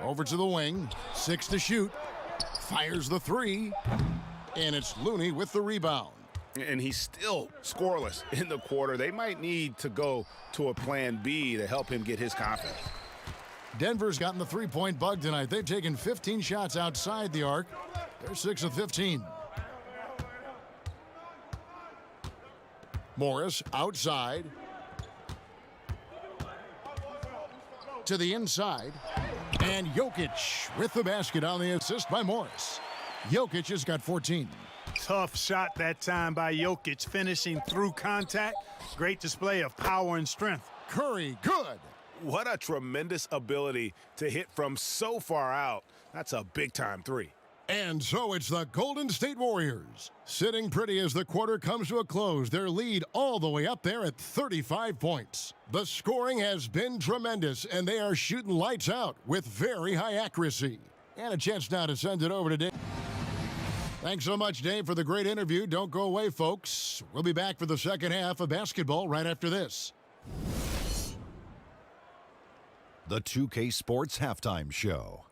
Over to the wing. 6 to shoot. Fires the 3. And it's Looney with the rebound. And he's still scoreless in the quarter. They might need to go to a plan B to help him get his confidence. Denver's gotten the 3-point bug tonight. They've taken 15 shots outside the arc. They're 6 of 15. Morris outside. To the inside. And Jokic with the basket on the assist by Morris. Jokic has got 14. Tough shot that time by Jokic, finishing through contact. Great display of power and strength. Curry, good. What a tremendous ability to hit from so far out. That's a big-time 3. And so it's the Golden State Warriors, sitting pretty as the quarter comes to a close. Their lead all the way up there at 35 points. The scoring has been tremendous, and they are shooting lights out with very high accuracy. And a chance now to send it over to Dave. Thanks so much, Dave, for the great interview. Don't go away, folks. We'll be back for the second half of basketball right after this. The 2K Sports Halftime Show.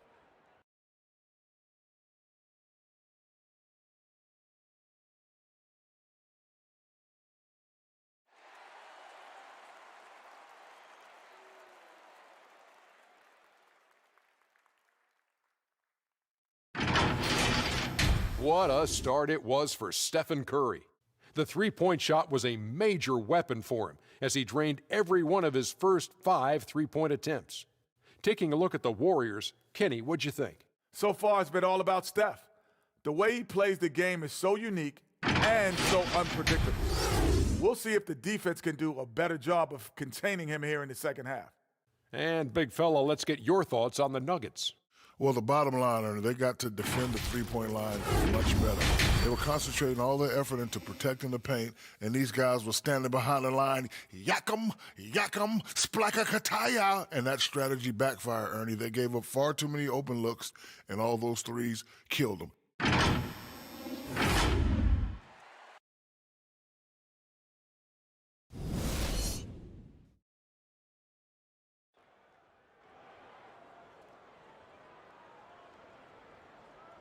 What a start it was for Stephen Curry. The three-point shot was a major weapon for him as he drained every one of his first 5 three-point attempts. Taking a look at the Warriors, Kenny, what'd you think? So far, it's been all about Steph. The way he plays the game is so unique and so unpredictable. We'll see if the defense can do a better job of containing him here in the second half. And, big fella, let's get your thoughts on the Nuggets. Well, the bottom line, Ernie, they got to defend the three-point line much better. They were concentrating all their effort into protecting the paint, and these guys were standing behind the line, yakum, splaka kataya, and that strategy backfired, Ernie. They gave up far too many open looks, and all those threes killed them.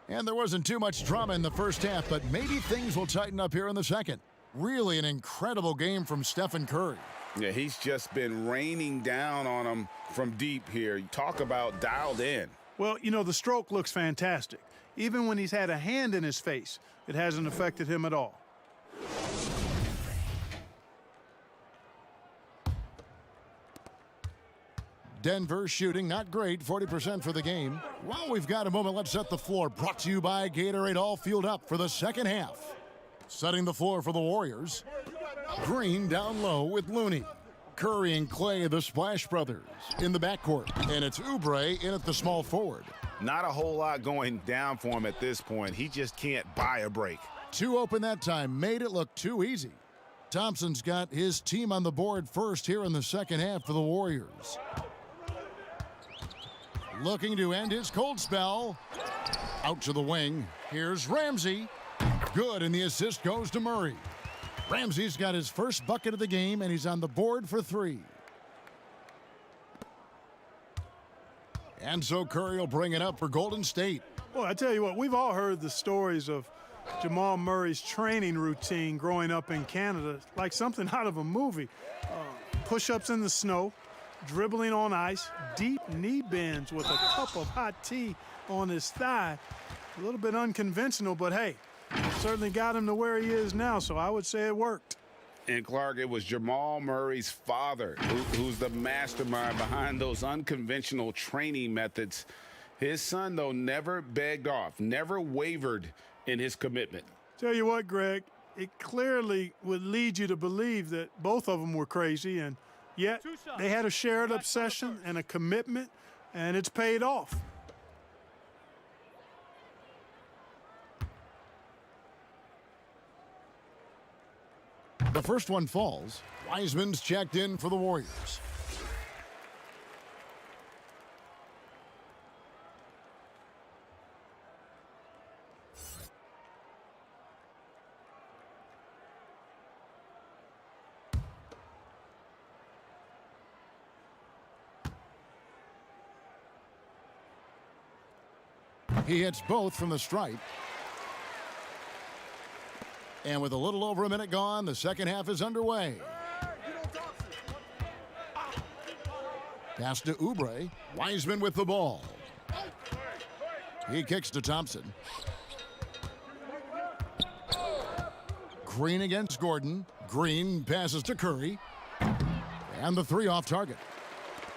And there wasn't too much drama in the first half, but maybe things will tighten up here in the second. Really an incredible game from Stephen Curry. Yeah, he's just been raining down on him from deep here. Talk about dialed in. Well, you know, the stroke looks fantastic. Even when he's had a hand in his face, it hasn't affected him at all. Denver shooting not great, 40% for the game. While we've got a moment, let's set the floor. Brought to you by Gatorade, all fueled up for the second half. Setting the floor for the Warriors. Green down low with Looney. Curry and Clay, the Splash Brothers, in the backcourt. And it's Oubre in at the small forward. Not a whole lot going down for him at this point. He just can't buy a break. Two open that time, made it look too easy. Thompson's got his team on the board first here in the second half for the Warriors. Looking to end his cold spell. Out to the wing. Here's Ramsey. Good, and the assist goes to Murray. Ramsey's got his first bucket of the game, and he's on the board for three. And so Curry will bring it up for Golden State. Well, I tell you what, we've all heard the stories of Jamal Murray's training routine growing up in Canada, like something out of a movie. Push-ups in the snow, dribbling on ice, deep knee bends with a cup of hot tea on his thigh. A little bit unconventional, but hey, certainly got him to where he is now, so I would say it worked. And Clark, it was Jamal Murray's father who's the mastermind behind those unconventional training methods. His son, though, never begged off, never wavered in his commitment. Tell you what, Greg, it clearly would lead you to believe that both of them were crazy, and yet they had a shared obsession and a commitment, and it's paid off. The first one falls. Wiseman's checked in for the Warriors. He hits both from the stripe. And with a little over a minute gone, the second half is underway. Pass to Oubre. Wiseman with the ball. He kicks to Thompson. Green against Gordon. Green passes to Curry. And the three off target.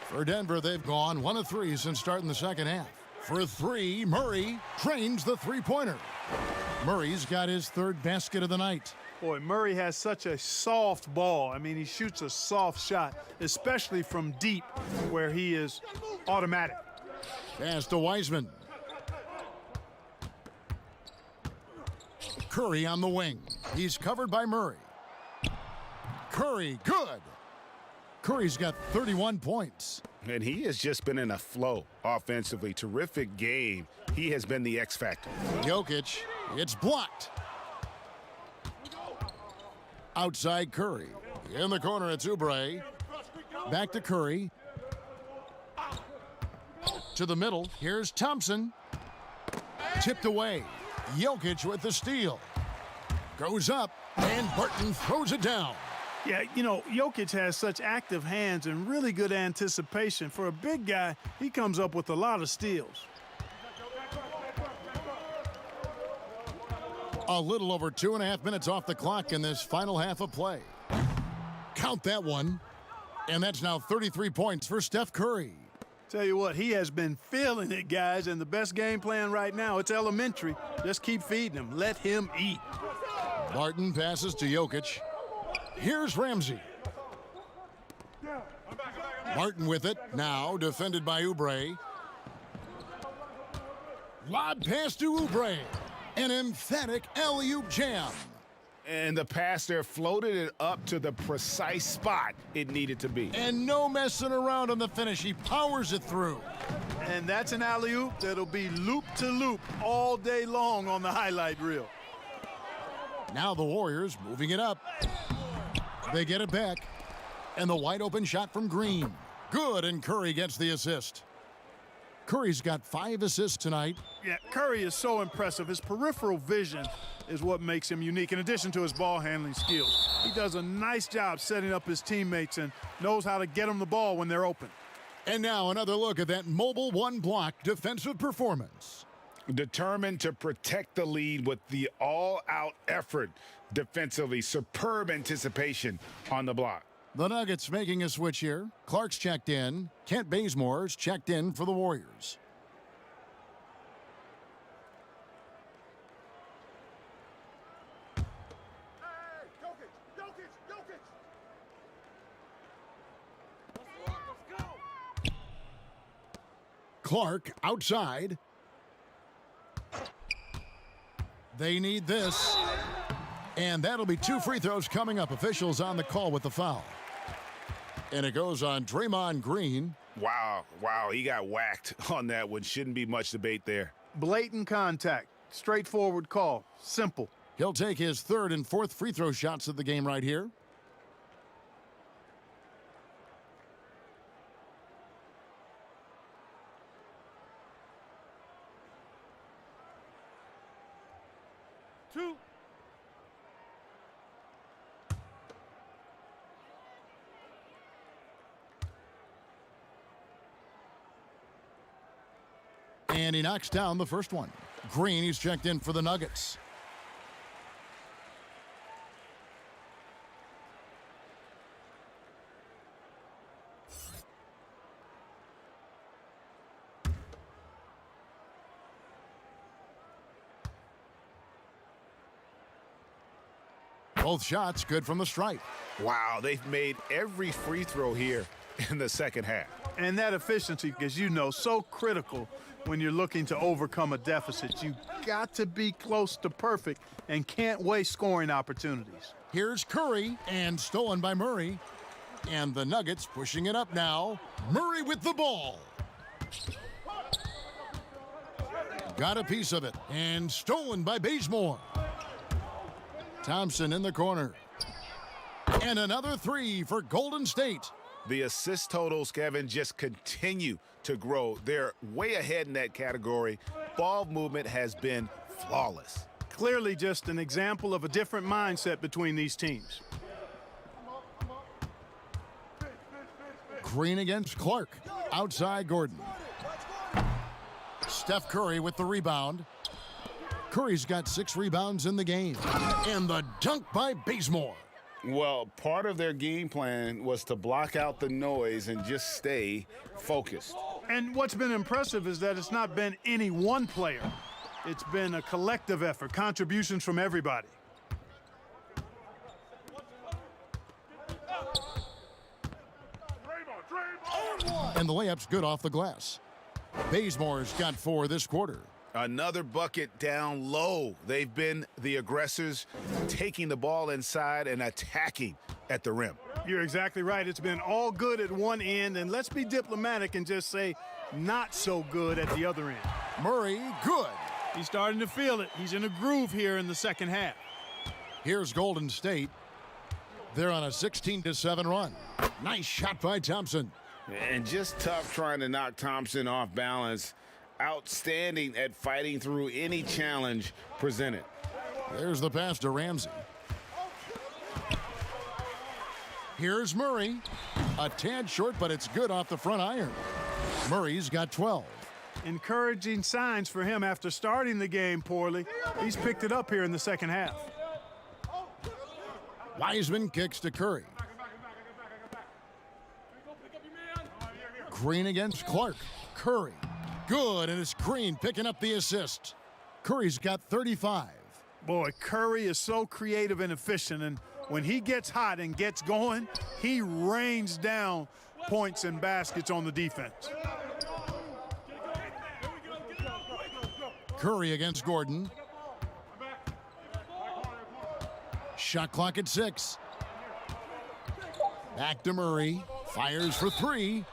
For Denver, they've gone 1 of 3 since starting the second half. For three, Murray drains the three-pointer. Murray's got his third basket of the night. Boy, Murray has such a soft ball. I mean, he shoots a soft shot, especially from deep, where he is automatic. Pass to Wiseman. Curry on the wing. He's covered by Murray. Curry, good. Curry's got 31 points. And he has just been in a flow offensively. Terrific game. He has been the X factor. Jokic, it's blocked. Outside Curry. In the corner, it's Oubre. Back to Curry. To the middle, here's Thompson. Tipped away. Jokic with the steal. Goes up, and Burton throws it down. Yeah, you know, Jokic has such active hands and really good anticipation. For a big guy, he comes up with a lot of steals. A little over 2.5 minutes off the clock in this final half of play. Count that one. And that's now 33 points for Steph Curry. Tell you what, he has been feeling it, guys, and the best game plan right now, it's elementary. Just keep feeding him. Let him eat. Barton passes to Jokic. Here's Ramsey. Martin with it, now defended by Oubre. Lob pass to Oubre. An emphatic alley-oop jam. And the pass there floated it up to the precise spot it needed to be. And no messing around on the finish. He powers it through. And that's an alley-oop that'll be loop-to-loop all day long on the highlight reel. Now the Warriors moving it up. They get it back. And the wide open shot from Green. Good, and Curry gets the assist. Curry's got 5 assists tonight. Yeah, Curry is so impressive. His peripheral vision is what makes him unique, in addition to his ball handling skills. He does a nice job setting up his teammates and knows how to get them the ball when they're open. And now another look at that mobile one-block defensive performance. Determined to protect the lead with the all-out effort defensively. Superb anticipation on the block. The Nuggets making a switch here. Clark's checked in. Kent Bazemore's checked in for the Warriors. Clark outside. They need this. And that'll be 2 free throws coming up. Officials on the call with the foul. And it goes on Draymond Green. Wow, he got whacked on that one. Shouldn't be much debate there. Blatant contact. Straightforward call. Simple. He'll take his 3rd and 4th free throw shots of the game right here. Two. And he knocks down the first one. Green, he's checked in for the Nuggets. Both shots good from the stripe. Wow, they've made every free throw here in the second half. And that efficiency, as you know, so critical when you're looking to overcome a deficit. You got to be close to perfect and can't waste scoring opportunities. Here's Curry, and stolen by Murray. And the Nuggets pushing it up now. Murray with the ball. Got a piece of it, and stolen by Bazemore. Thompson in the corner. And another 3 for Golden State. The assist totals, Kevin, just continue to grow. They're way ahead in that category. Ball movement has been flawless. Clearly just an example of a different mindset between these teams. Green against Clark. Outside Gordon. Steph Curry with the rebound. Curry's got 6 rebounds in the game. And the dunk by Bazemore. Well, part of their game plan was to block out the noise and just stay focused. And what's been impressive is that it's not been any one player. It's been a collective effort, contributions from everybody. And the layup's good off the glass. Bazemore's got 4 this quarter. Another bucket down low. They've been the aggressors, taking the ball inside and attacking at the rim. You're exactly right. It's been all good at one end, and let's be diplomatic and just say not so good at the other end. Murray, good. He's starting to feel it. He's in a groove here in the second half. Here's Golden State. They're on a 16-7 run. Nice shot by Thompson. And just tough trying to knock Thompson off balance. Outstanding at fighting through any challenge presented. There's the pass to Ramsey. Here's Murray. A tad short, but it's good off the front iron. Murray's got 12. Encouraging signs for him after starting the game poorly. He's picked it up here in the second half. Wiseman kicks to Curry. Green against Clark. Curry. Good, and it's Green picking up the assist. Curry's got 35. Boy, Curry is so creative and efficient, and when he gets hot and gets going, he rains down points and baskets on the defense. Curry against Gordon. Shot clock at 6. Back to Murray. Fires for 3.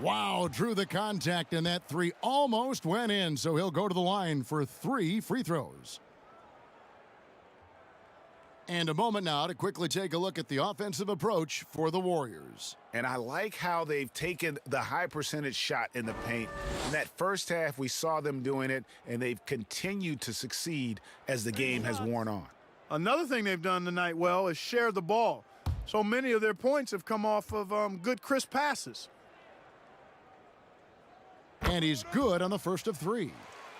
Wow, drew the contact, and that 3 almost went in, so he'll go to the line for 3 free throws. And a moment now to quickly take a look at the offensive approach for the Warriors. And I like how they've taken the high percentage shot in the paint. In that first half, we saw them doing it, and they've continued to succeed as the game has worn on. Another thing they've done tonight well is share the ball. So many of their points have come off of good crisp passes. And he's good on the first of 3.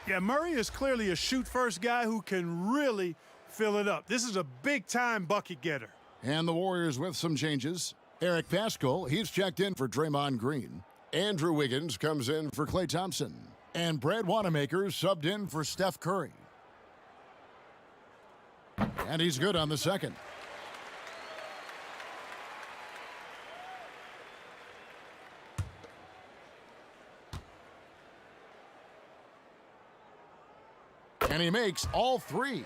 Yeah, Murray is clearly a shoot-first guy who can really fill it up. This is a big-time bucket getter. And the Warriors with some changes. Eric Paschal, he's checked in for Draymond Green. Andrew Wiggins comes in for Klay Thompson. And Brad Wanamaker subbed in for Steph Curry. And he's good on the second. And he makes all 3.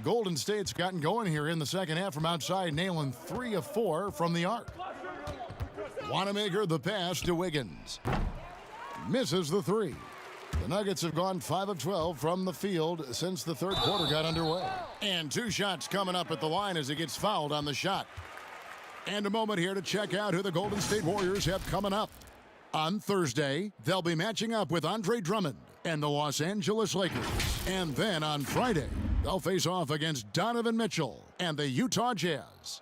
Golden State's gotten going here in the second half from outside, nailing 3 of 4 from the arc. Wanamaker the pass to Wiggins. Misses the 3. The Nuggets have gone 5 of 12 from the field since the third quarter got underway. And 2 shots coming up at the line as he gets fouled on the shot. And a moment here to check out who the Golden State Warriors have coming up. On Thursday, they'll be matching up with Andre Drummond and the Los Angeles Lakers. And then on Friday, they'll face off against Donovan Mitchell and the Utah Jazz.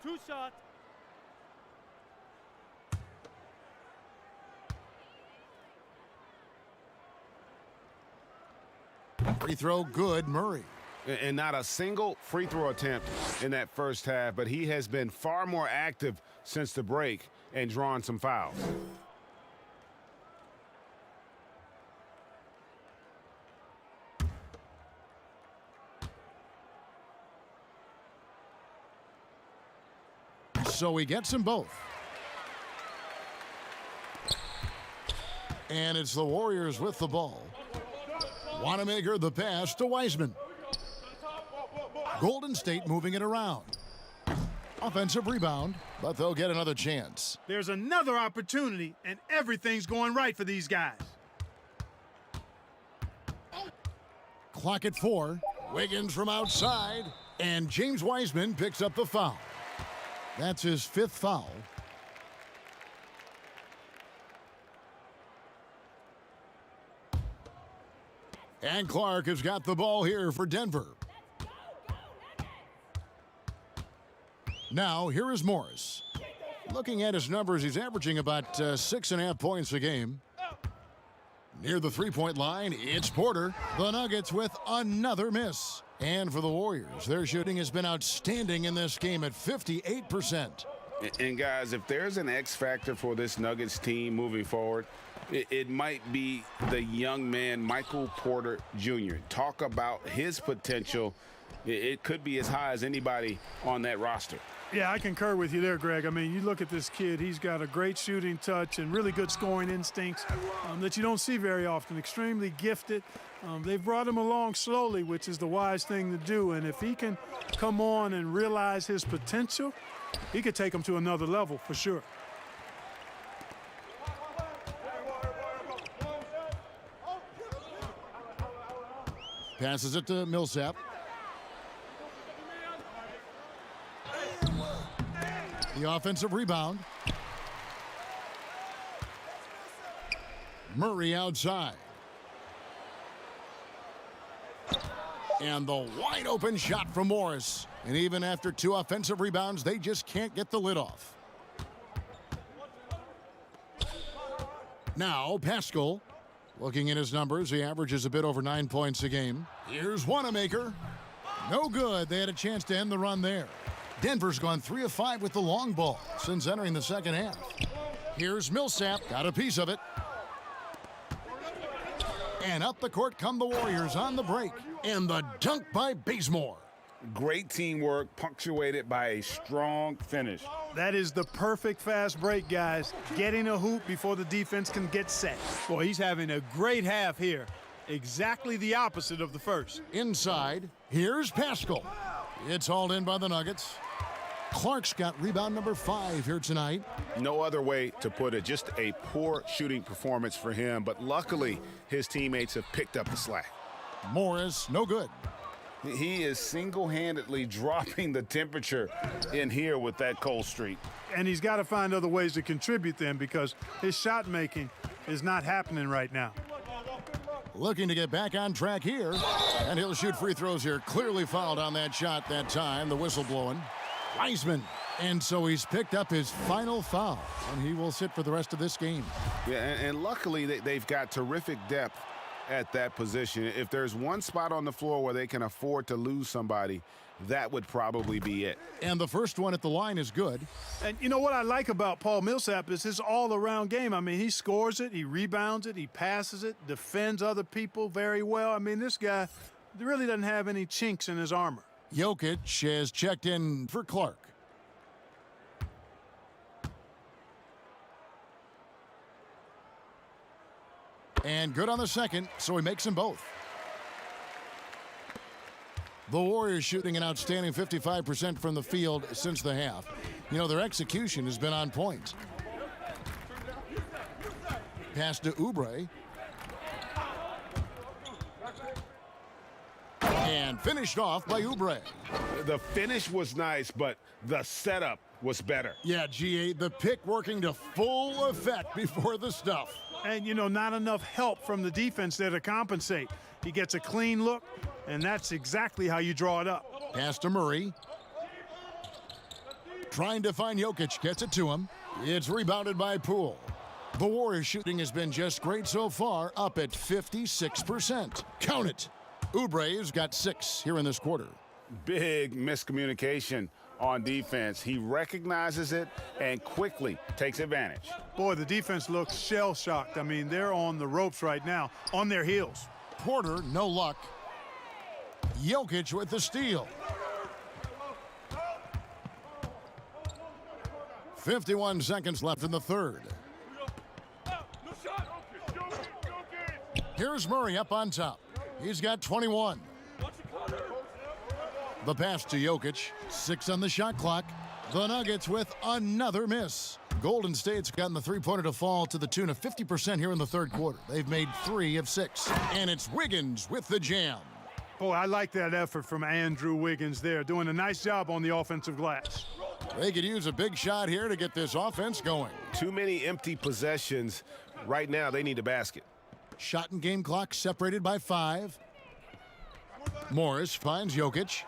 2 shots. Free throw good, Murray. And not a single free throw attempt in that first half, but he has been far more active since the break and drawn some fouls. So he gets them both. And it's the Warriors with the ball. Wanamaker the pass to Wiseman. Golden State moving it around. Offensive rebound, but they'll get another chance. There's another opportunity, and everything's going right for these guys. Clock at 4. Wiggins from outside, and James Wiseman picks up the foul. That's his 5th foul. And Clark has got the ball here for Denver. Now, here is Morris. Looking at his numbers, he's averaging about 6.5 points a game. Near the three-point line, it's Porter. The Nuggets with another miss. And for the Warriors, their shooting has been outstanding in this game at 58%. And guys, if there's an X factor for this Nuggets team moving forward, it might be the young man, Michael Porter Jr. Talk about his potential. It could be as high as anybody on that roster. Yeah, I concur with you there, Greg. I mean, you look at this kid, he's got a great shooting touch and really good scoring instincts that you don't see very often. Extremely gifted. They've brought him along slowly, which is the wise thing to do. And if he can come on and realize his potential, he could take him to another level for sure. Passes it to Millsap. The offensive rebound. Murray outside. And the wide open shot from Morris. And even after 2 offensive rebounds, they just can't get the lid off. Now, Paschal. Looking at his numbers, he averages a bit over 9 points a game. Here's Wanamaker. No good. They had a chance to end the run there. Denver's gone 3 of 5 with the long ball since entering the second half. Here's Millsap. Got a piece of it. And up the court come the Warriors on the break. And the dunk by Bazemore. Great teamwork punctuated by a strong finish. That is the perfect fast break, guys. Getting a hoop before the defense can get set. Boy, he's having a great half here. Exactly the opposite of the first. Inside, here's Paschal. It's hauled in by the Nuggets. Clark's got rebound number 5 here tonight. No other way to put it. Just a poor shooting performance for him, but luckily his teammates have picked up the slack. Morris, no good. He is single-handedly dropping the temperature in here with that cold streak. And he's got to find other ways to contribute then, because his shot making is not happening right now. Looking to get back on track here. And he'll shoot free throws here. Clearly fouled on that shot that time. The whistle blowing. Wiseman. And so he's picked up his final foul, and he will sit for the rest of this game. Yeah, and luckily they've got terrific depth at that position. If there's one spot on the floor where they can afford to lose somebody, that would probably be it. And the first one at the line is good. And you know what I like about Paul Millsap is his all-around game. I mean, he scores it, he rebounds it, he passes it, defends other people very well. I mean, this guy really doesn't have any chinks in his armor. Jokic has checked in for Clark. And good on the second, so he makes them both. The Warriors shooting an outstanding 55% from the field since the half. You know, their execution has been on point. Pass to Oubre. And finished off by Oubre. The finish was nice, but the setup was better. Yeah, GA, the pick working to full effect before the stuff. And, you know, not enough help from the defense there to compensate. He gets a clean look, and that's exactly how you draw it up. Pass to Murray. Trying to find Jokic, gets it to him. It's rebounded by Poole. The Warriors shooting has been just great so far, up at 56%. Count it. Oubre's got 6 here in this quarter. Big miscommunication on defense. He recognizes it and quickly takes advantage. Boy, the defense looks shell-shocked. I mean, they're on the ropes right now, on their heels. Porter, no luck. Jokic with the steal. 51 seconds left in the third. Here's Murray up on top. He's got 21. The pass to Jokic. 6 on the shot clock. The Nuggets with another miss. Golden State's gotten the three-pointer to fall to the tune of 50% here in the third quarter. They've made 3 of 6. And it's Wiggins with the jam. Boy, I like that effort from Andrew Wiggins there, doing a nice job on the offensive glass. They could use a big shot here to get this offense going. Too many empty possessions. Right now, they need a basket. Shot and game clock separated by 5. Morris finds Jokic.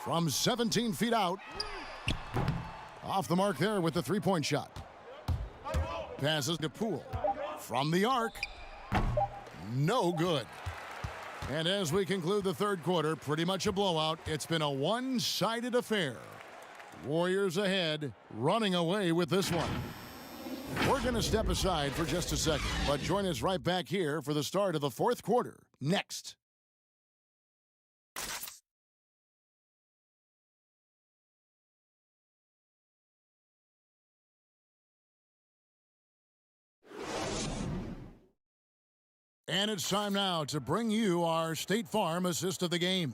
From 17 feet out. Off the mark there with the three-point shot. Passes to Poole. From the arc. No good. And as we conclude the third quarter, pretty much a blowout. It's been a one-sided affair. Warriors ahead, running away with this one. We're going to step aside for just a second, but join us right back here for the start of the fourth quarter. Next. And it's time now to bring you our State Farm assist of the game.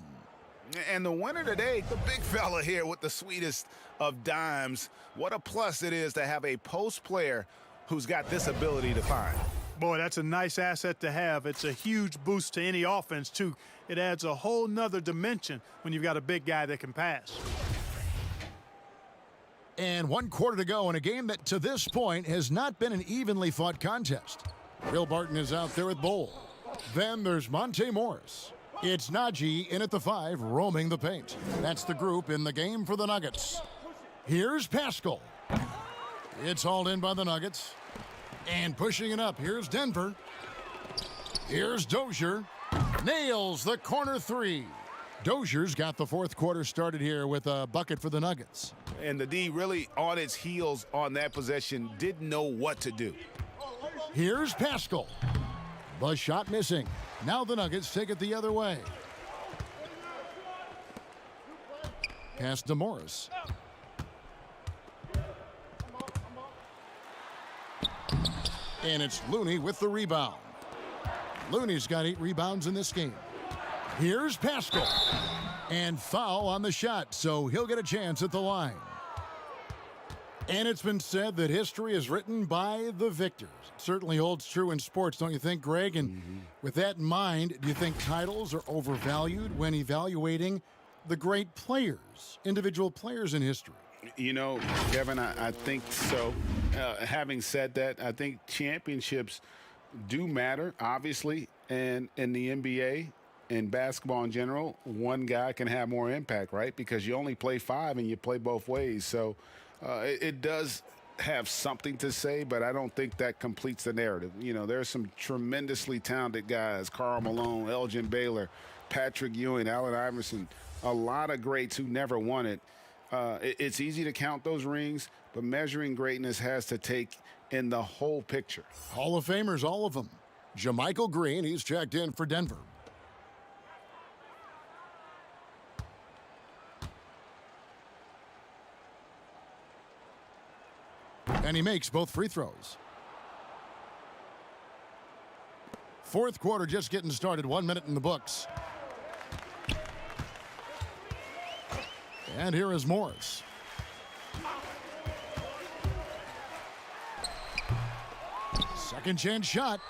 And the winner today, the big fella here with the sweetest of dimes. What a plus it is to have a post player who's got this ability to find. Boy, that's a nice asset to have. It's a huge boost to any offense, too. It adds a whole nother dimension when you've got a big guy that can pass. And 1 quarter to go in a game that, to this point, has not been an evenly fought contest. Will Barton is out there with Bowl. Then there's Monte Morris. It's Najee in at the 5, roaming the paint. That's the group in the game for the Nuggets. Here's Pascal. It's hauled in by the Nuggets. And pushing it up, here's Denver. Here's Dozier. Nails the corner 3. Dozier's got the fourth quarter started here with a bucket for the Nuggets. And the D really on its heels on that possession, didn't know what to do. Here's Pascal. The shot missing. Now the Nuggets take it the other way. Pass to Morris. And it's Looney with the rebound. Looney's got 8 rebounds in this game. Here's Pascal. And foul on the shot, so he'll get a chance at the line. And it's been said that history is written by the victors. It certainly holds true in sports, don't you think, Greg? And with that in mind, do you think titles are overvalued when evaluating the great players, individual players in history? You know, Kevin, I think so. Having said that, I think championships do matter, obviously, and in the NBA. in basketball in general, one guy can have more impact, right? Because you only play 5 and you play both ways. So it does have something to say, but I don't think that completes the narrative. You know, there's some tremendously talented guys, Karl Malone, Elgin Baylor, Patrick Ewing, Allen Iverson, a lot of greats who never won it. It's easy to count those rings, but measuring greatness has to take in the whole picture. Hall of Famers, all of them. JaMychal Green, he's checked in for Denver. And he makes both free throws. Fourth quarter just getting started, 1 minute in the books. And here is Morris. Second chance shot.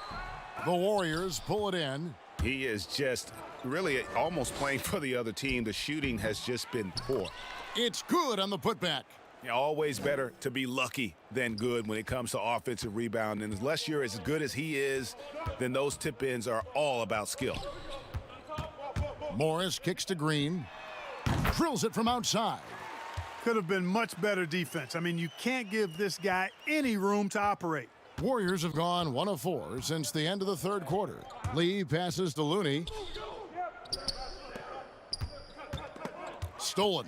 The Warriors pull it in. He is just really almost playing for the other team. The shooting has just been poor. It's good on the putback. Always better to be lucky than good when it comes to offensive rebound. And unless you're as good as he is, then those tip-ins are all about skill. Morris kicks to Green. Drills it from outside. Could have been much better defense. I mean, you can't give this guy any room to operate. Warriors have gone 1 of 4 since the end of the third quarter. Lee passes to Looney. Stolen.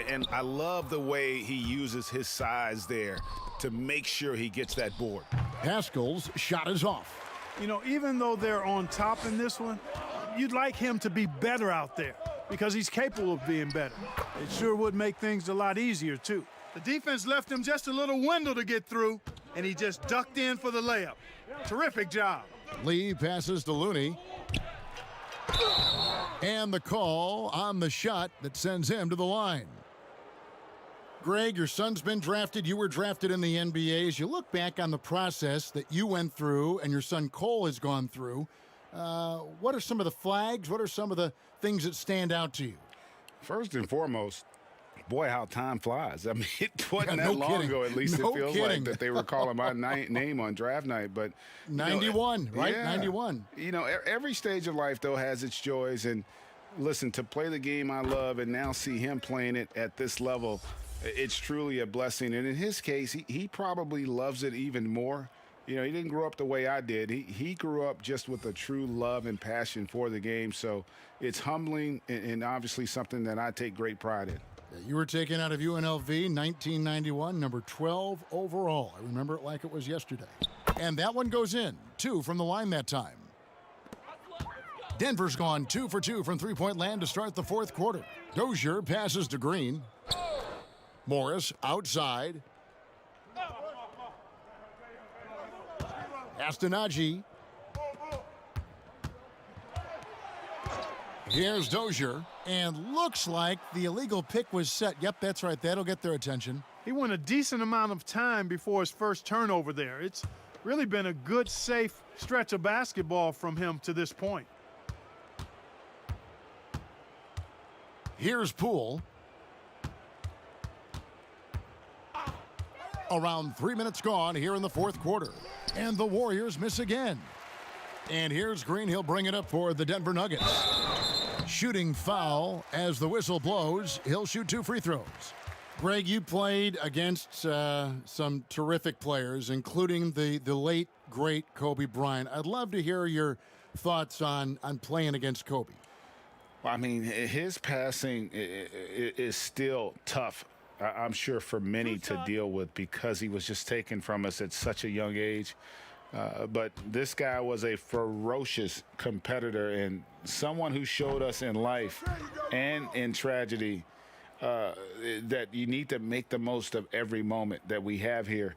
And I love the way he uses his size there to make sure he gets that board. Haskell's shot is off. You know, even though they're on top in this one, you'd like him to be better out there because he's capable of being better. It sure would make things a lot easier, too. The defense left him just a little window to get through, and he just ducked in for the layup. Terrific job. Lee passes to Looney. And the call on the shot that sends him to the line. Greg, your son's been drafted. You were drafted in the NBA. As you look back on the process that you went through and your son Cole has gone through, what are some of the flags? What are some of the things that stand out to you? First and foremost, boy, how time flies. I mean, it wasn't that long ago, at least it feels like, that they were calling my name on draft night. But 91, right? Yeah. 91. You know, every stage of life, though, has its joys. And listen, to play the game I love and now see him playing it at this level, it's truly a blessing. And in his case, he probably loves it even more. You know, he didn't grow up the way I did. He grew up just with a true love and passion for the game. So it's humbling and obviously something that I take great pride in. You were taken out of UNLV 1991, number 12 overall. I remember it like it was yesterday. And that one goes in. 2 from the line that time. Denver's gone 2 for 2 from three-point land to start the fourth quarter. Dozier passes to Green. Morris outside. Astonagi. Here's Dozier, and looks like the illegal pick was set. Yep, that's right. That'll get their attention. He went a decent amount of time before his first turnover there. It's really been a good, safe stretch of basketball from him to this point. Here's Poole. Around 3 minutes gone here in the fourth quarter. And the Warriors miss again. And here's Green. He'll bring it up for the Denver Nuggets. Shooting foul as the whistle blows. He'll shoot 2 free throws. Greg, you played against some terrific players, including the late, great Kobe Bryant. I'd love to hear your thoughts on playing against Kobe. Well, I mean, his passing is still tough, I'm sure, for many to deal with because he was just taken from us at such a young age. But this guy was a ferocious competitor and someone who showed us in life and in tragedy that you need to make the most of every moment that we have here.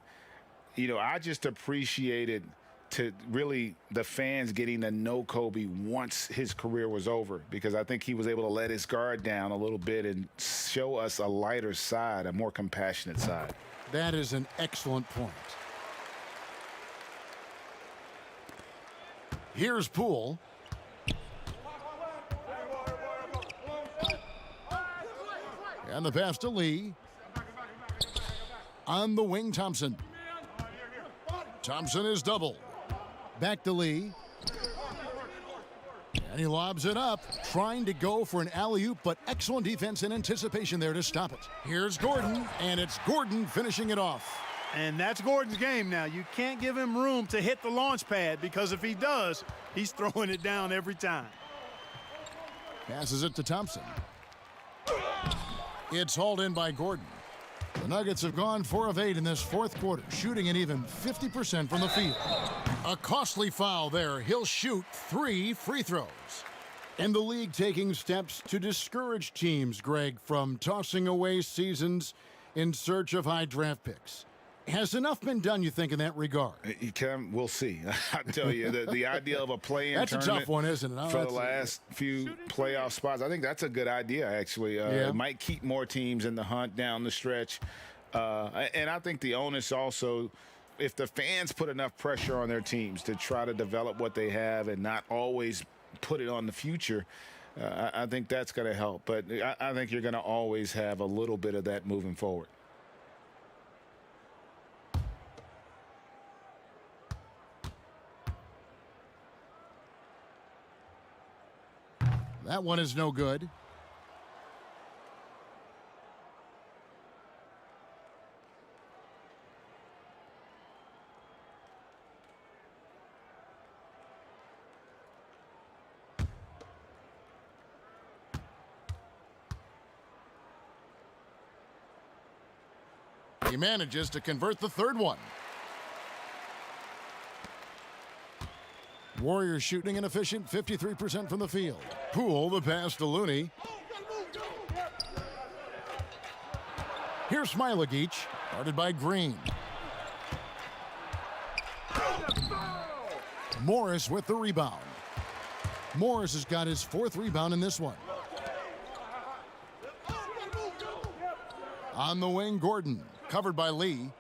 You know, I just appreciated to really the fans getting to know Kobe once his career was over, because I think he was able to let his guard down a little bit and show us a lighter side, a more compassionate side. That is an excellent point. Here's Poole. And the pass to Lee. On the wing, Thompson. Thompson is doubled. Back to Lee. And he lobs it up, trying to go for an alley-oop, but excellent defense and anticipation there to stop it. Here's Gordon, and it's Gordon finishing it off. And that's Gordon's game now. You can't give him room to hit the launch pad, because if he does, he's throwing it down every time. Passes it to Thompson. It's hauled in by Gordon. The Nuggets have gone 4 of 8 in this fourth quarter, shooting an even 50% from the field. A costly foul there. He'll shoot 3 free throws. And the league taking steps to discourage teams, Greg, from tossing away seasons in search of high draft picks. Has enough been done, you think, in that regard? We'll see. I tell you, the idea of a play-in that's tournament a tough one, isn't it? For the last few playoff spots, I think that's a good idea, actually. It might keep more teams in the hunt down the stretch. And I think the onus also, if the fans put enough pressure on their teams to try to develop what they have and not always put it on the future, I think that's going to help. But I think you're going to always have a little bit of that moving forward. That one is no good. He manages to convert the third one. Warriors shooting an efficient 53% from the field. Poole, the pass to Looney. Here's Smilagic, guarded by Green. Morris with the rebound. Morris has got his 4th rebound in this one. On the wing, Gordon, covered by Lee.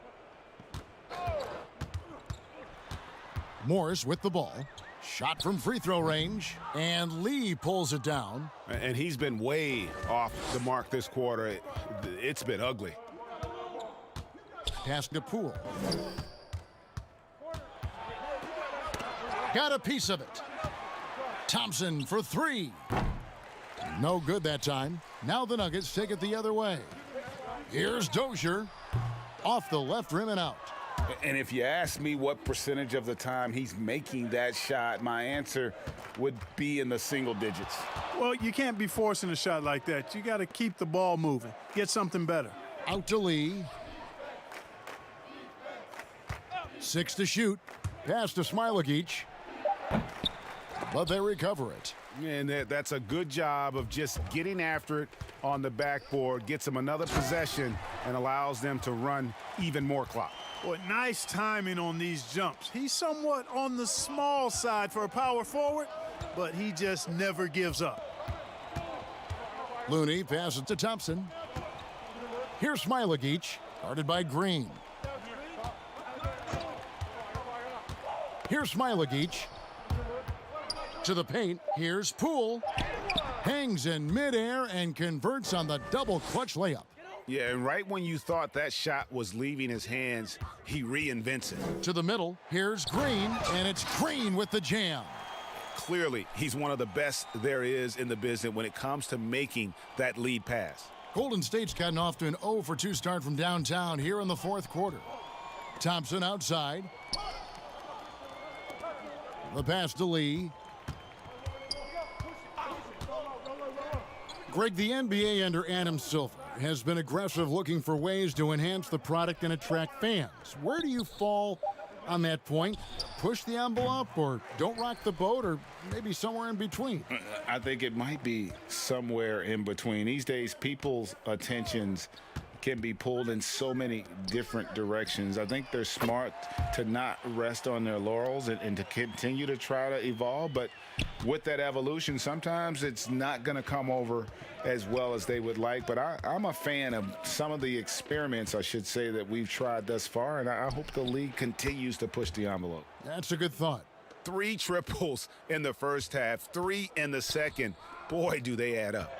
Morris with the ball. Shot from free throw range, and Lee pulls it down. And he's been way off the mark this quarter. It's been ugly. Pass to Poole. Got a piece of it. Thompson for 3. No good that time. Now the Nuggets take it the other way. Here's Dozier. Off the left rim and out. And if you ask me what percentage of the time he's making that shot, my answer would be in the single digits. Well, you can't be forcing a shot like that. You got to keep the ball moving. Get something better. Out to Lee. 6 to shoot. Pass to Smilagic. But they recover it. And that's a good job of just getting after it on the backboard, gets them another possession, and allows them to run even more clock. Boy, nice timing on these jumps. He's somewhat on the small side for a power forward, but he just never gives up. Looney passes to Thompson. Here's Smilagic, guarded by Green. Here's Smilagic. To the paint, here's Poole. Hangs in midair and converts on the double clutch layup. Yeah, and right when you thought that shot was leaving his hands, he reinvents it. To the middle, here's Green, and it's Green with the jam. Clearly, he's one of the best there is in the business when it comes to making that lead pass. Golden State's gotten off to an 0 for 2 start from downtown here in the fourth quarter. Thompson outside. The pass to Lee. Greg, the NBA under Adam Silver has been aggressive looking for ways to enhance the product and attract fans. Where do you fall on that point? Push the envelope or don't rock the boat, or maybe somewhere in between? I think it might be somewhere in between. These days, people's attentions can be pulled in so many different directions. I think they're smart to not rest on their laurels and to continue to try to evolve. But with that evolution, sometimes it's not going to come over as well as they would like. But I'm a fan of some of the experiments, I should say, that we've tried thus far. And I hope the league continues to push the envelope. That's a good thought. 3 triples in the first half, 3 in the second. Boy, do they add up.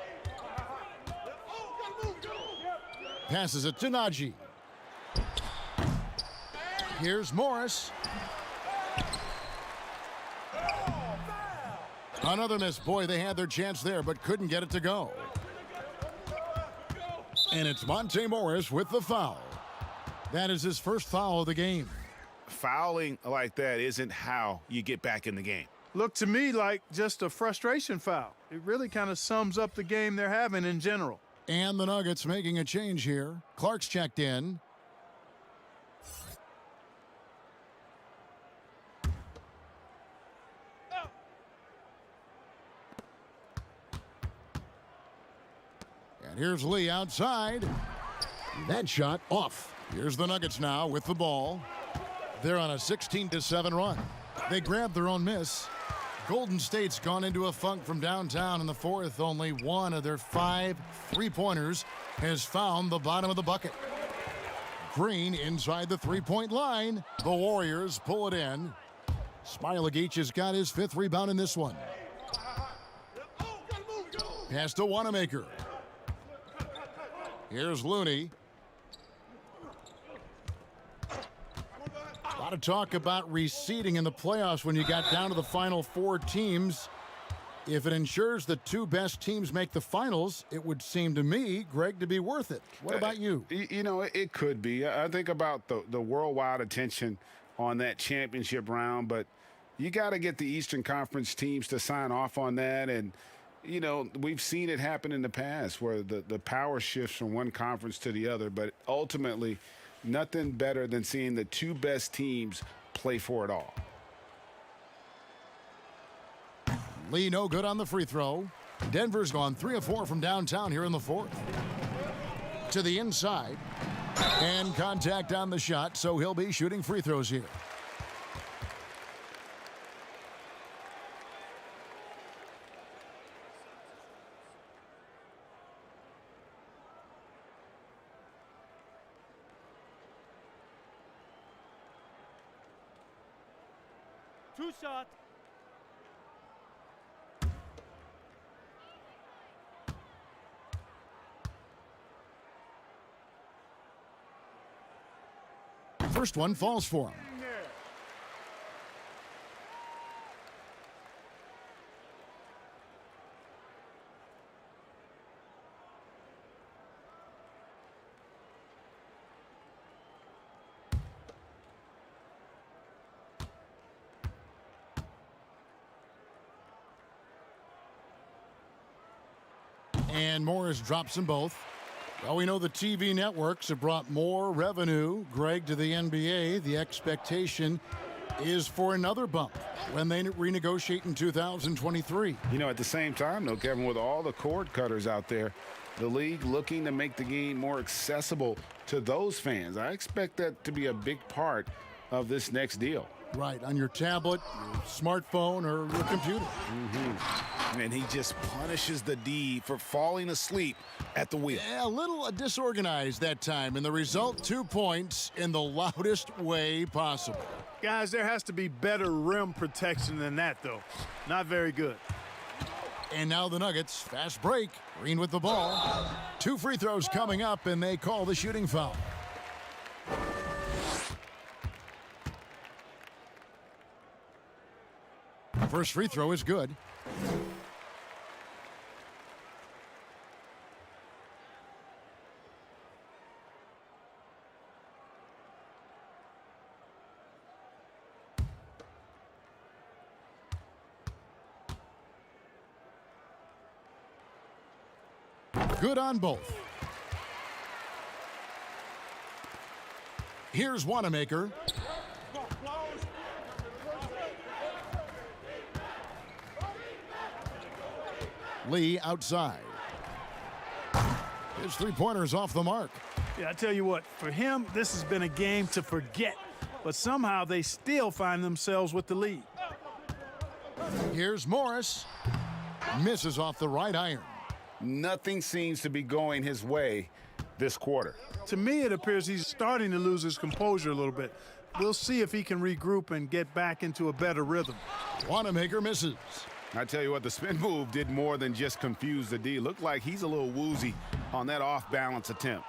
Passes it to Najee. Here's Morris. Another miss. Boy, they had their chance there, but couldn't get it to go. And it's Monte Morris with the foul. That is his first foul of the game. Fouling like that isn't how you get back in the game. Looked to me like just a frustration foul. It really kind of sums up the game they're having in general. And the Nuggets making a change here. Clark's checked in. And here's Lee outside. That shot off. Here's the Nuggets now with the ball. They're on a 16-7 run. They grabbed their own miss. Golden State's gone into a funk from downtown in the fourth. Only one of their 5 3-pointers has found the bottom of the bucket. Green inside the three-point line. The Warriors pull it in. Smailagic has got his 5th rebound in this one. Pass to Wanamaker. Here's Looney. A lot of talk about reseeding in the playoffs when you got down to the final 4 teams. If it ensures the 2 best teams make the finals, it would seem to me, Greg, to be worth it. What about you? You know, it could be. I think about the worldwide attention on that championship round, but you got to get the Eastern Conference teams to sign off on that. And, you know, we've seen it happen in the past where the power shifts from one conference to the other, but ultimately nothing better than seeing the 2 best teams play for it all. Lee no good on the free throw. Denver's gone 3 of 4 from downtown here in the fourth. To the inside. And contact on the shot, so he'll be shooting free throws here. Two shots. First one falls for him. And Morris drops them both. Well, we know the TV networks have brought more revenue, Greg, to the NBA. The expectation is for another bump when they renegotiate in 2023. You know, at the same time, though, Kevin, with all the cord cutters out there, the league looking to make the game more accessible to those fans. I expect that to be a big part of this next deal. Right, on your tablet, your smartphone, or your computer. And he just punishes the D for falling asleep at the wheel. Yeah, a little disorganized that time, and the result, 2 points in the loudest way possible. Guys, there has to be better rim protection than that, though. Not very good. And now the Nuggets, fast break. Green with the ball. 2 free throws coming up, and they call the shooting foul. First free throw is good. Good on both. Here's Wanamaker. Lee outside. His three-pointer's off the mark. Yeah, I tell you what, for him, this has been a game to forget. But somehow they still find themselves with the lead. Here's Morris. Misses off the right iron. Nothing seems to be going his way this quarter. To me, it appears he's starting to lose his composure a little bit. We'll see if he can regroup and get back into a better rhythm. Wanamaker misses. I tell you what, the spin move did more than just confuse the D. Looked like he's a little woozy on that off-balance attempt.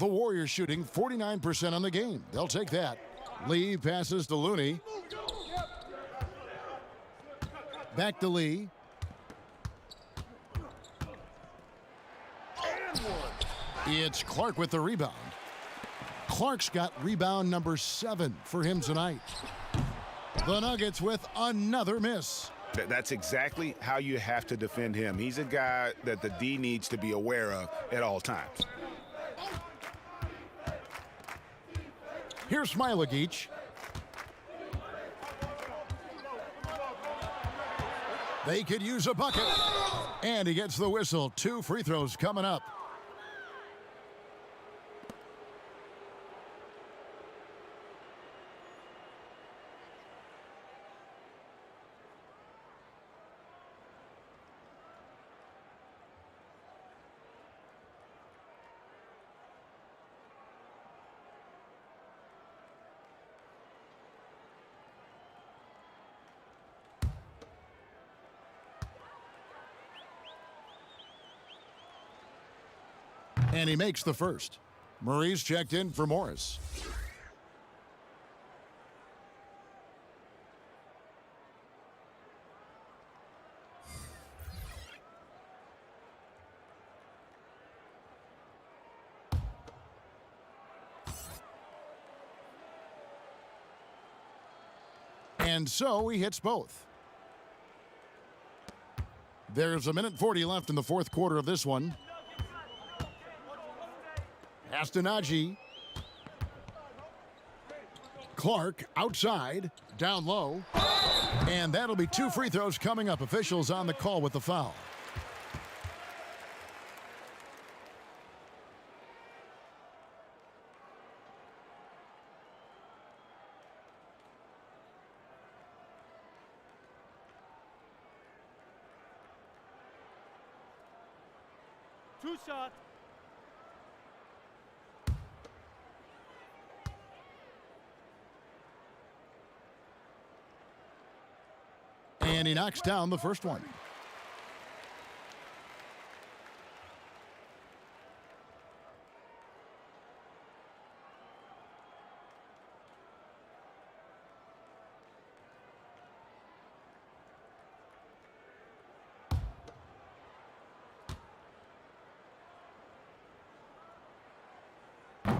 The Warriors shooting 49% on the game. They'll take that. Lee passes to Looney. Back to Lee. It's Clark with the rebound. Clark's got rebound number 7 for him tonight. The Nuggets with another miss. That's exactly how you have to defend him. He's a guy that the D needs to be aware of at all times. Here's Smailagic. They could use a bucket. And he gets the whistle. 2 free throws coming up. And he makes the first. Murray's checked in for Morris. And so he hits both. There's 1:40 left in the fourth quarter of this one. Astonagi. Clark outside, down low. And that'll be 2 free throws coming up. Officials on the call with the foul. Two shots. And he knocks down the first one.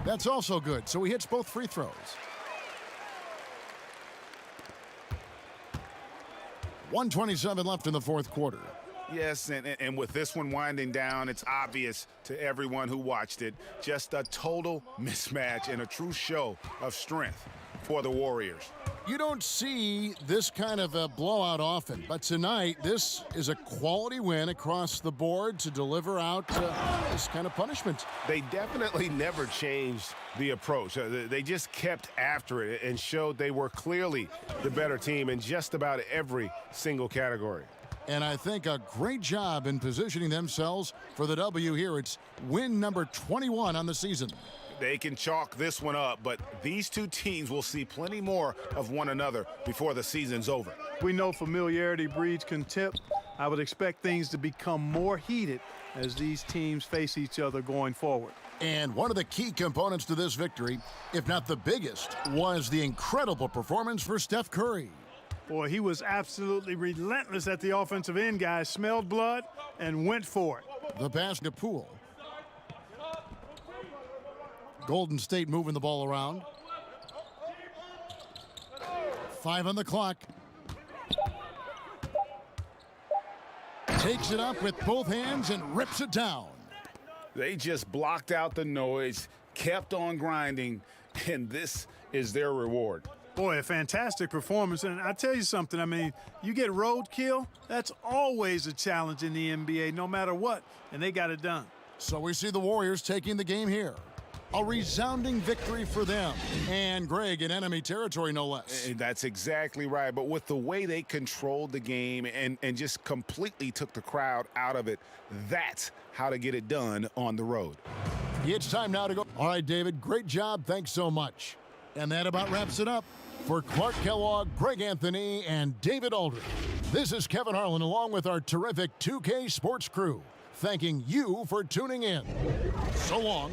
That's also good, so he hits both free throws. .127 left in the fourth quarter. Yes, and with this one winding down, it's obvious to everyone who watched it. Just a total mismatch and a true show of strength for the Warriors. You don't see this kind of a blowout often, but tonight this is a quality win across the board to deliver out this kind of punishment. They definitely never changed the approach. They just kept after it and showed they were clearly the better team in just about every single category. And I think a great job in positioning themselves for the W here. It's win number 21 on the season. They can chalk this one up, but these two teams will see plenty more of one another before the season's over. We know familiarity breeds contempt. I would expect things to become more heated as these teams face each other going forward. And one of the key components to this victory, if not the biggest, was the incredible performance for Steph Curry. Boy, he was absolutely relentless at the offensive end, guys. Smelled blood and went for it. The pass to Poole. Golden State moving the ball around. 5 on the clock. Takes it up with both hands and rips it down. They just blocked out the noise, kept on grinding, and this is their reward. Boy, a fantastic performance. And I tell you something, I mean, you get roadkill, that's always a challenge in the NBA, no matter what, and they got it done. So we see the Warriors taking the game here. A resounding victory for them. And Greg, in enemy territory, no less. That's exactly right. But with the way they controlled the game and just completely took the crowd out of it, that's how to get it done on the road. It's time now to go. All right, David, great job. Thanks so much. And that about wraps it up. For Clark Kellogg, Greg Anthony, and David Aldridge, this is Kevin Harlan along with our terrific 2K Sports crew, thanking you for tuning in. So long.